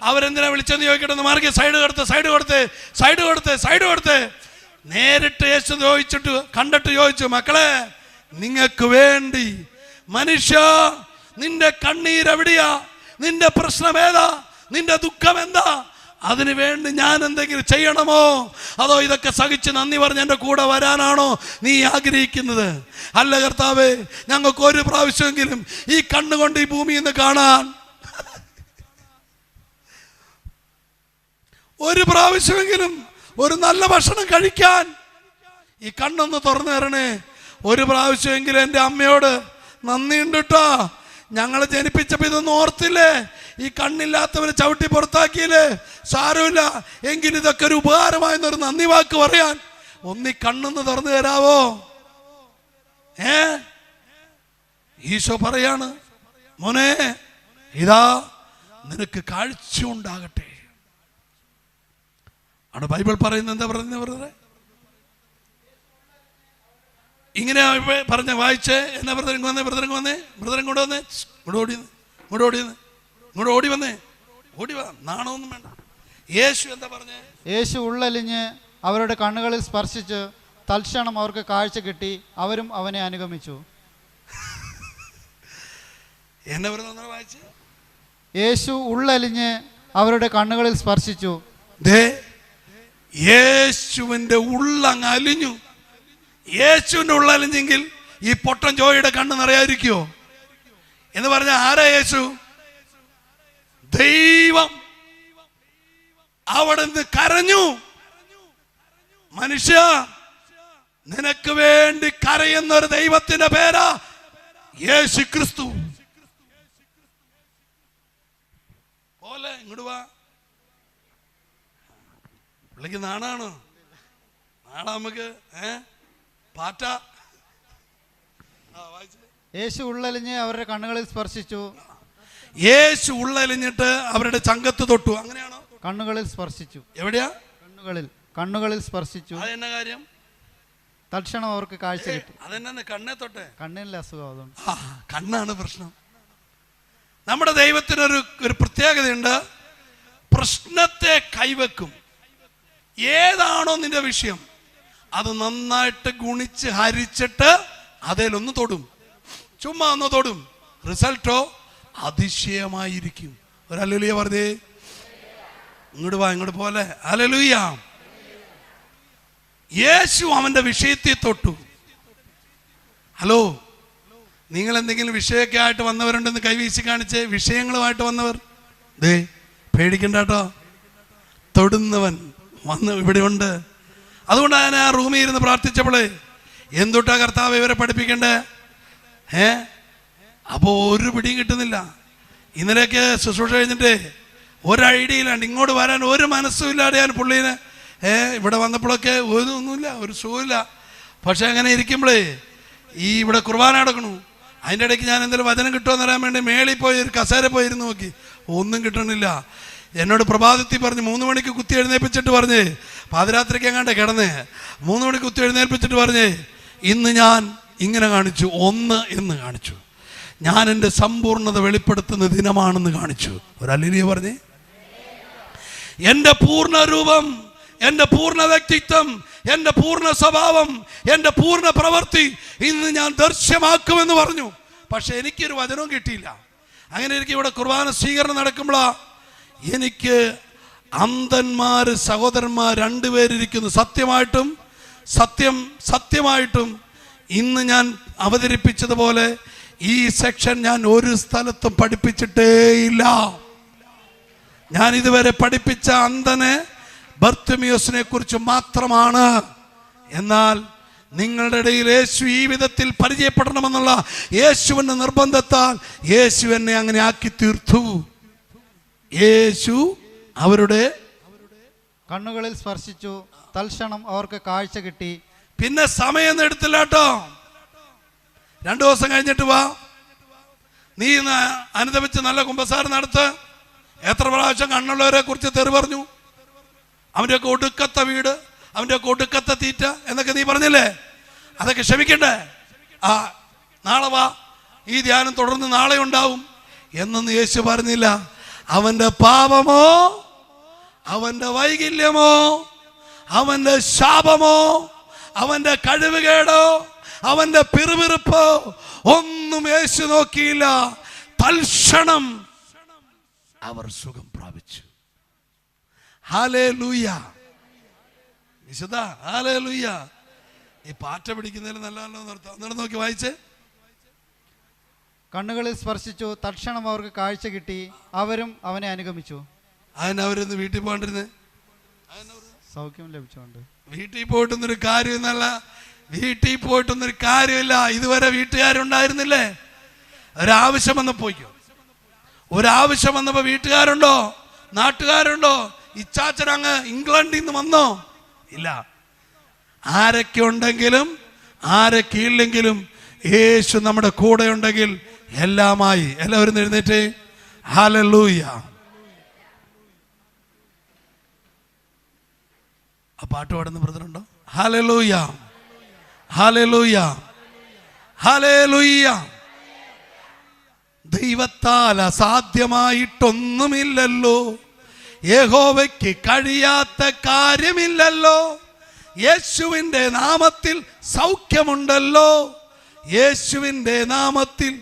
അവരെന്തിനാ വിളിച്ചെന്ന് ചോദിക്കട്ടെ, മാറിക്കേ, സൈഡ് കൊടുത്ത് സൈഡ് കൊടുത്ത് സൈഡ് കൊടുത്ത് സൈഡ് കൊടുത്ത്. നേരിട്ട് യേശു ചോദിച്ചിട്ട് കണ്ടിട്ട് ചോദിച്ചു, മക്കളെ നിങ്ങൾക്ക് വേണ്ടി മനുഷ്യ നിന്റെ കണ്ണീരെവിടെയാ, നിന്റെ പ്രശ്നം ഏതാ, നിന്റെ ദുഃഖം എന്താ, അതിനു വേണ്ടി ഞാൻ എന്തെങ്കിലും ചെയ്യണമോ, അതോ ഇതൊക്കെ സഹിച്ച് നന്ദി പറഞ്ഞ് എൻ്റെ കൂടെ വരാനാണോ നീ ആഗ്രഹിക്കുന്നത്? അല്ല കർത്താവേ, ഞങ്ങൾക്ക് ഒരു പ്രാവശ്യമെങ്കിലും ഈ കണ്ണുകൊണ്ട് ഈ ഭൂമിയിൽ നിന്ന് കാണാൻ, ഒരു പ്രാവശ്യമെങ്കിലും ഒരു നല്ല ഭക്ഷണം കഴിക്കാൻ ഈ കണ്ണൊന്ന് തുറന്നു തരണേ. ഒരു പ്രാവശ്യമെങ്കിലും എൻ്റെ അമ്മയോട് നന്ദിയുണ്ട് കേട്ടോ, ഞങ്ങളെ ജനിപ്പിച്ചപ്പോൾ ഇതൊന്നും ഓർത്തില്ലേ, ഈ കണ്ണില്ലാത്തവരെ ചവിട്ടി പുറത്താക്കിയില്ലേ, സാരമില്ല, എങ്കിലും ഇതൊക്കെ ഒരു ഉപകാരമായെന്നൊരു നന്ദി വാക്ക് പറയാൻ ഒന്നി കണ്ണൊന്ന് തുറന്നു തരാവോ? ഈശോ പറയാണ്, മോനെ ഇതാ നിനക്ക് കാഴ്ച ഉണ്ടാകട്ടെ. ആണ് ബൈബിൾ പറയുന്നത്. എന്താ പറയുന്നത് ബ്രദറെ? ഇങ്ങനെ പറഞ്ഞ വായിച്ചേ. എന്നാ ബ്രദർ വന്നേ, ബ്രദർ വന്നേ, ബ്രദർ ഇങ്ങോട്ട് വന്നേ, ഇങ്ങോട്ട് ഓടി വന്നേ, ഇങ്ങോട്ട് ഓടി വന്നേ. ഓടി വാ, നാണമൊന്നും വേണ്ട. യേശു എന്താ പറഞ്ഞേ? യേശു ഉള്ളലിഞ്ഞ് അവരുടെ കണ്ണുകളിൽ സ്പർശിച്ച് തൽക്ഷണം അവർക്ക് കാഴ്ച കിട്ടി. അവരും അവനെ അനുഗമിച്ചു. എന്നെ വായിച്ച്. യേശു ഉള്ളലിഞ്ഞ് അവരുടെ കണ്ണുകളിൽ സ്പർശിച്ചു. യേശുവിന്റെ ഉള്ളങ്ങ് അലിഞ്ഞു. യേശുവിന്റെ ഉള്ളലിഞ്ഞെങ്കിൽ ഈ പൊട്ടൻ ജോയിയുടെ കണ്ണ് നിറയാതിരിക്കുവോ എന്ന് പറഞ്ഞ ആരാ യേശു? ദൈവം. അവിടെ നിന്ന് കരഞ്ഞു. മനുഷ്യ, നിനക്ക് വേണ്ടി കരയുന്ന ഒരു ദൈവത്തിന്റെ പേരാ യേശു ക്രിസ്തു. പോലെ ഇങ്ങോട്ട് വാ. പുള്ളിക്ക് നാണാണോ? നാളെ നമുക്ക് പാറ്റ. യേശു ഉള്ളലിഞ്ഞ് അവരുടെ കണ്ണുകളിൽ സ്പർശിച്ചു. യേശു ഉള്ളലിഞ്ഞിട്ട് അവരുടെ ചങ്കത്ത് തൊട്ടു. അങ്ങനെയാണോ? കണ്ണുകളിൽ സ്പർശിച്ചു. എവിടെയാ? കണ്ണുകളിൽ സ്പർശിച്ചു. അതെന്നാ കാര്യം? തൽക്ഷണം അവർക്ക് കാഴ്ച കിട്ടി. അതെന്നെ കണ്ണേ തൊട്ടെ? കണ്ണിലെ അസുഖം. അതുകൊണ്ട് കണ്ണാണ് പ്രശ്നം. നമ്മുടെ ദൈവത്തിനൊരു പ്രത്യേകതയുണ്ട്. പ്രശ്നത്തെ കൈവെക്കും. ഏതാണോ നിന്റെ വിഷയം അത് നന്നായിട്ട് ഗുണിച്ച് ഹരിച്ചിട്ട് അതിലൊന്ന് തൊടും. ചുമ്മാ ഒന്ന് തൊടും. റിസൾട്ടോ അതിശയമായിരിക്കും. ഒരു ഹല്ലേലൂയ പറഞ്ഞേ. ഇങ്ങോട്ട് വാ, ഇങ്ങോട്ട് പോലെ. ഹല്ലേലൂയ. യേശു അവന്റെ വിഷയത്തെ തൊട്ടു. ഹലോ, നിങ്ങൾ എന്തെങ്കിലും വിഷയമൊക്കെ ആയിട്ട് വന്നവരുണ്ടെന്ന് കൈവീശി കാണിച്ച്. വിഷയങ്ങളുമായിട്ട് വന്നവർ പേടിക്കണ്ട കേട്ടോ. തൊടുന്നവൻ വന്ന് ഇവിടെ ഉണ്ട്. അതുകൊണ്ടാണ് ഞാൻ ആ റൂമിൽ ഇരുന്ന് പ്രാർത്ഥിച്ചപ്പോളേ എന്തൊട്ടാ കർത്താവ് ഇവരെ പഠിപ്പിക്കണ്ടേ? അപ്പോൾ ഒരു പിടിയും കിട്ടുന്നില്ല. ഇന്നലെയൊക്കെ ശുശ്രൂഷ കഴിഞ്ഞിട്ട് ഒരു ഐഡിയ ഇല്ലാണ്ട് ഇങ്ങോട്ട് വരാൻ ഒരു മനസ്സും ഇല്ലാതെ ഞാൻ പുള്ളീനെ ഇവിടെ വന്നപ്പോഴൊക്കെ ഒന്നുമില്ല, ഒരു സുഖമില്ല. പക്ഷെ അങ്ങനെ ഇരിക്കുമ്പോഴേ ഇവിടെ കുർബാന നടക്കണു. അതിൻ്റെ ഇടയ്ക്ക് ഞാൻ എന്തെങ്കിലും വചനം കിട്ടുമെന്ന് അറിയാൻ വേണ്ടി മേളിൽ പോയി ഒരു കസേര പോയിരുന്നു നോക്കി. ഒന്നും കിട്ടണില്ല. എന്നോട് പ്രഭാതത്തിൽ പറഞ്ഞ് 3 മണിക്ക് കുത്തി എഴുന്നേൽപ്പിച്ചിട്ട് പറഞ്ഞേ, പാതിരാത്രിക്ക് എങ്ങാണ്ട് കിടന്നേ 3 മണിക്ക് കുത്തി എഴുന്നേൽപ്പിച്ചിട്ട് പറഞ്ഞേ, ഇന്ന് ഞാൻ ഇങ്ങനെ കാണിച്ചു, 1 എന്ന് കാണിച്ചു. ഞാൻ എൻ്റെ സമ്പൂർണ്ണത വെളിപ്പെടുത്തുന്ന ദിനമാണെന്ന് കാണിച്ചു. ഒരു ഹല്ലേലൂയ പറഞ്ഞേ. എൻ്റെ പൂർണ്ണ രൂപം, എൻ്റെ പൂർണ്ണ വ്യക്തിത്വം, എൻ്റെ പൂർണ്ണ സ്വഭാവം, എൻ്റെ പൂർണ്ണ പ്രവൃത്തി ഇന്ന് ഞാൻ ദൃശ്യമാക്കുമെന്ന് പറഞ്ഞു. പക്ഷെ എനിക്കൊരു വചനവും കിട്ടിയില്ല. അങ്ങനെ എനിക്ക് ഇവിടെ കുർബാന സ്വീകരണം നടക്കുമ്പോഴാ എനിക്ക് അന്ധന്മാര് സഹോദരന്മാർ 2 പേരിരിക്കുന്നു. സത്യമായിട്ടും ഇന്ന് ഞാൻ അവതരിപ്പിച്ചതുപോലെ ഈ സെക്ഷൻ ഞാൻ ഒരു സ്ഥലത്തും പഠിപ്പിച്ചിട്ടേയില്ല. ഞാൻ ഇതുവരെ പഠിപ്പിച്ച അന്ധനെ ബർത്തിമേയുസിനെ കുറിച്ച് മാത്രമാണ്. എന്നാൽ നിങ്ങളുടെ ഇടയിൽ യേശു ഈ വിധത്തിൽ പരിചയപ്പെടണമെന്നുള്ള യേശുവിന്റെ നിർബന്ധത്താൽ യേശു എന്നെ അങ്ങനെ ആക്കി തീർത്തു. യേശു അവരുടെ കണ്ണുകളിൽ സ്പർശിച്ചു. തൽക്ഷണം അവർക്ക് കാഴ്ച കിട്ടി. പിന്നെ സമയം എടുത്തില്ല കേട്ടോ. 2 ദിവസം കഴിഞ്ഞിട്ട് വാ. നീ അനുദപിച്ച് നല്ല കുമ്പസാരം നടത്ത്. എത്ര പ്രാവശ്യം കണ്ണുള്ളവരെ കുറിച്ച് തെറി പറഞ്ഞു. അവൻ്റെ ഒക്കെ ഒടുക്കത്തെ വീട്, അവൻ്റെ ഒക്കെ ഒടുക്കത്തെ തീറ്റ എന്നൊക്കെ നീ പറഞ്ഞില്ലേ? അതൊക്കെ ക്ഷമിക്കണ്ടേ? നാളെ വാ, ഈ ധ്യാനം തുടർന്ന് നാളെ ഉണ്ടാവും എന്നൊന്നും യേശു പറഞ്ഞില്ല. അവൻ്റെ പാപമോ, അവൻ്റെ വൈകല്യമോ, അവൻ്റെ ശാപമോ, അവൻ്റെ കഴിവുകേടോ, അവൻ്റെ പിറുപിറുപ്പോ ഒന്നും യേശു നോക്കിയില്ല. തൽക്ഷണം അവർ സുഖം പ്രാപിച്ചു. ഹല്ലേലൂയ. വിശുദ്ധ ഹല്ലേലൂയ. ഈ പാറ്റ പിടിക്കുന്നതിൽ നല്ല നിർത്താം. എന്നിട്ട് നോക്കി വായിച്ചേ. കണ്ണുകളിൽ സ്പർശിച്ചു. തൽക്ഷണം അവർക്ക് കാഴ്ച കിട്ടി. അവരും അവനെ അനുഗമിച്ചു. അതിനവരൊന്ന് വീട്ടിൽ പോകണ്ടിരുന്നേ. സൗഖ്യം ലഭിച്ചുകൊണ്ട് വീട്ടിൽ പോയിട്ടൊന്നൊരു കാര്യമൊന്നല്ല. വീട്ടിൽ പോയിട്ടൊന്നൊരു കാര്യമില്ല. ഇതുവരെ വീട്ടുകാരുണ്ടായിരുന്നില്ലേ? ഒരാവശ്യം വന്നപ്പോയിക്കോ. ഒരാവശ്യം വന്നപ്പോൾ വീട്ടുകാരുണ്ടോ, നാട്ടുകാരുണ്ടോ? ഇച്ചാച്ചൻ അങ്ങ് ഇംഗ്ലണ്ടിൽ നിന്ന് വന്നോ? ഇല്ല. ആരൊക്കെ ഉണ്ടെങ്കിലും ആരൊക്കെ ഇല്ലെങ്കിലും യേശു നമ്മുടെ കൂടെ ഉണ്ടെങ്കിൽ എല്ലാമായി. എല്ലാവരും എഴുന്നേറ്റ് ഹല്ലേലൂയ. ആ പാട്ട് പാടുന്ന ബ്രദറുണ്ടോ? ഹല്ലേലൂയ, ഹല്ലേലൂയ, ഹല്ലേലൂയ. ദൈവത്താൽ അസാധ്യമായിട്ടൊന്നുമില്ലല്ലോ, യഹോവയ്ക്ക് കഴിയാത്ത കാര്യമില്ലല്ലോ, യേശുവിൻ്റെ നാമത്തിൽ സൗഖ്യമുണ്ടല്ലോ, യേശുവിൻ്റെ നാമത്തിൽ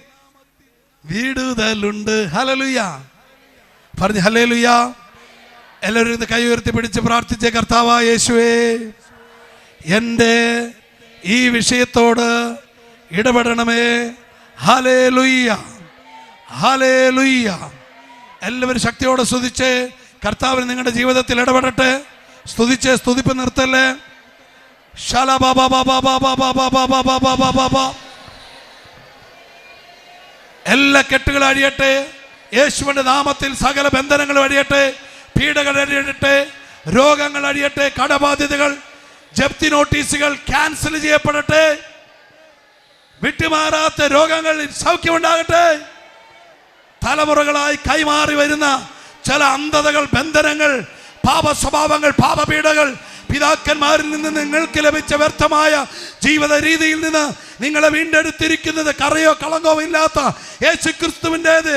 വിടുതലുണ്ട്. ഹല്ലേലൂയ പറഞ്ഞു, ഹല്ലേലൂയ. എല്ലാവരും ഇത് കൈ ഉയർത്തി പിടിച്ച് പ്രാർത്ഥിച്ച കർത്താവായ യേശുവേ, എൻ്റെ ഈ വിഷയത്തോട് ഇടപെടണമേ. ഹല്ലേലൂയ, ഹല്ലേലൂയ. എല്ലാവരും ശക്തിയോടെ സ്തുതിച്ച് കർത്താവിന് നിങ്ങളുടെ ജീവിതത്തിൽ ഇടപെടട്ടെ. സ്തുതിച്ച് സ്തുതിപ്പ് നിർത്തല്ലേ. എല്ലാ കെട്ടുകളും അഴിയട്ടെ. യേശുവിന്റെ നാമത്തിൽ സകല ബന്ധനങ്ങളും അഴിയട്ടെ, പീഡകൾ അഴിയട്ടെ, രോഗങ്ങൾ അഴിയട്ടെ, കടബാധ്യതകൾ, ജപ്തി നോട്ടീസുകൾ ക്യാൻസൽ ചെയ്യപ്പെടട്ടെ, വിട്ടുമാറാത്ത രോഗങ്ങളിൽ സൗഖ്യമുണ്ടാകട്ടെ. തലമുറകളായി കൈമാറി വരുന്ന ചില അന്ധതകൾ, ബന്ധനങ്ങൾ, പാപ സ്വഭാവങ്ങൾ, പാപപീഡകൾ, പിതാക്കന്മാരിൽ നിന്ന് നിങ്ങൾക്ക് ലഭിച്ച വ്യർത്ഥമായ ജീവിത രീതിയിൽ നിന്ന് നിങ്ങളെ വീണ്ടെടുത്തിരിക്കുന്നത് കറയോ കളങ്കോ ഇല്ലാത്ത യേശുക്രിസ്തുവിൻ്റേത്,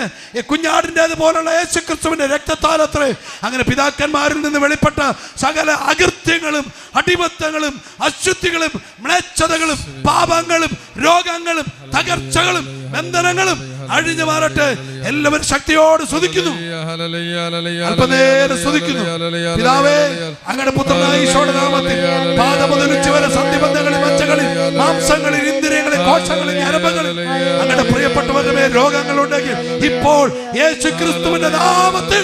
കുഞ്ഞാടിൻ്റേത് പോലുള്ള യേശുക്രിസ്തുവിൻ്റെ രക്തത്താലത്രേ. അങ്ങനെ പിതാക്കന്മാരിൽ നിന്ന് വെളിപ്പെട്ട സകല അകൃത്യങ്ങളും അടിമത്തങ്ങളും അശുദ്ധികളും മ്ലേച്ഛതകളും പാപങ്ങളും രോഗങ്ങളും തകർച്ചകളും ബന്ധനങ്ങളും അഴിഞ്ഞു മാറട്ടെ. എല്ലാവരും ശക്തിയോട് സ്തുതിക്കുന്നു, അല്പനേരം സ്തുതിക്കുന്നു. പിതാവേ, അങ്ങയുടെ പുത്രനായ ഈശോയുടെ നാമത്തിൽ പാദം മുതൽ ഉച്ച വരെ സന്ധിബന്ധങ്ങളിൽ, മജ്ജകളിൽ, മാംസങ്ങളിൽ, ഇന്ദ്രിയങ്ങളിൽ, കോശങ്ങളിൽ, ഞരമ്പുകളിൽ അങ്ങയുടെ പ്രിയപ്പെട്ടവരുടെ മേൽ രോഗങ്ങളുണ്ടെങ്കിൽ ഇപ്പോൾ യേശുക്രിസ്തുവിന്റെ നാമത്തിൽ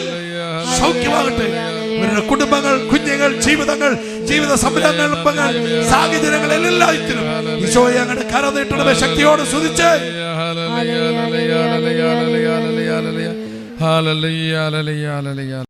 സൗഖ്യമാകട്ടെ. ഇവരുടെ കുടുംബങ്ങൾ, കുഞ്ഞുങ്ങൾ, ജീവിതങ്ങൾ, ജീവിത സംരംഭങ്ങൾ, സാഹചര്യങ്ങൾ എല്ലാത്തിലും ഈശോയെ അങ്ങയുടെ കരം നീട്ടണമേ. ശക്തിയോട് സ്തുതിച്ചേ. ഹല്ലേലൂയ, ഹല്ലേലൂയ, ഹല്ലേലൂയ, ഹല്ലേലൂയ, ഹല്ലേലൂയ.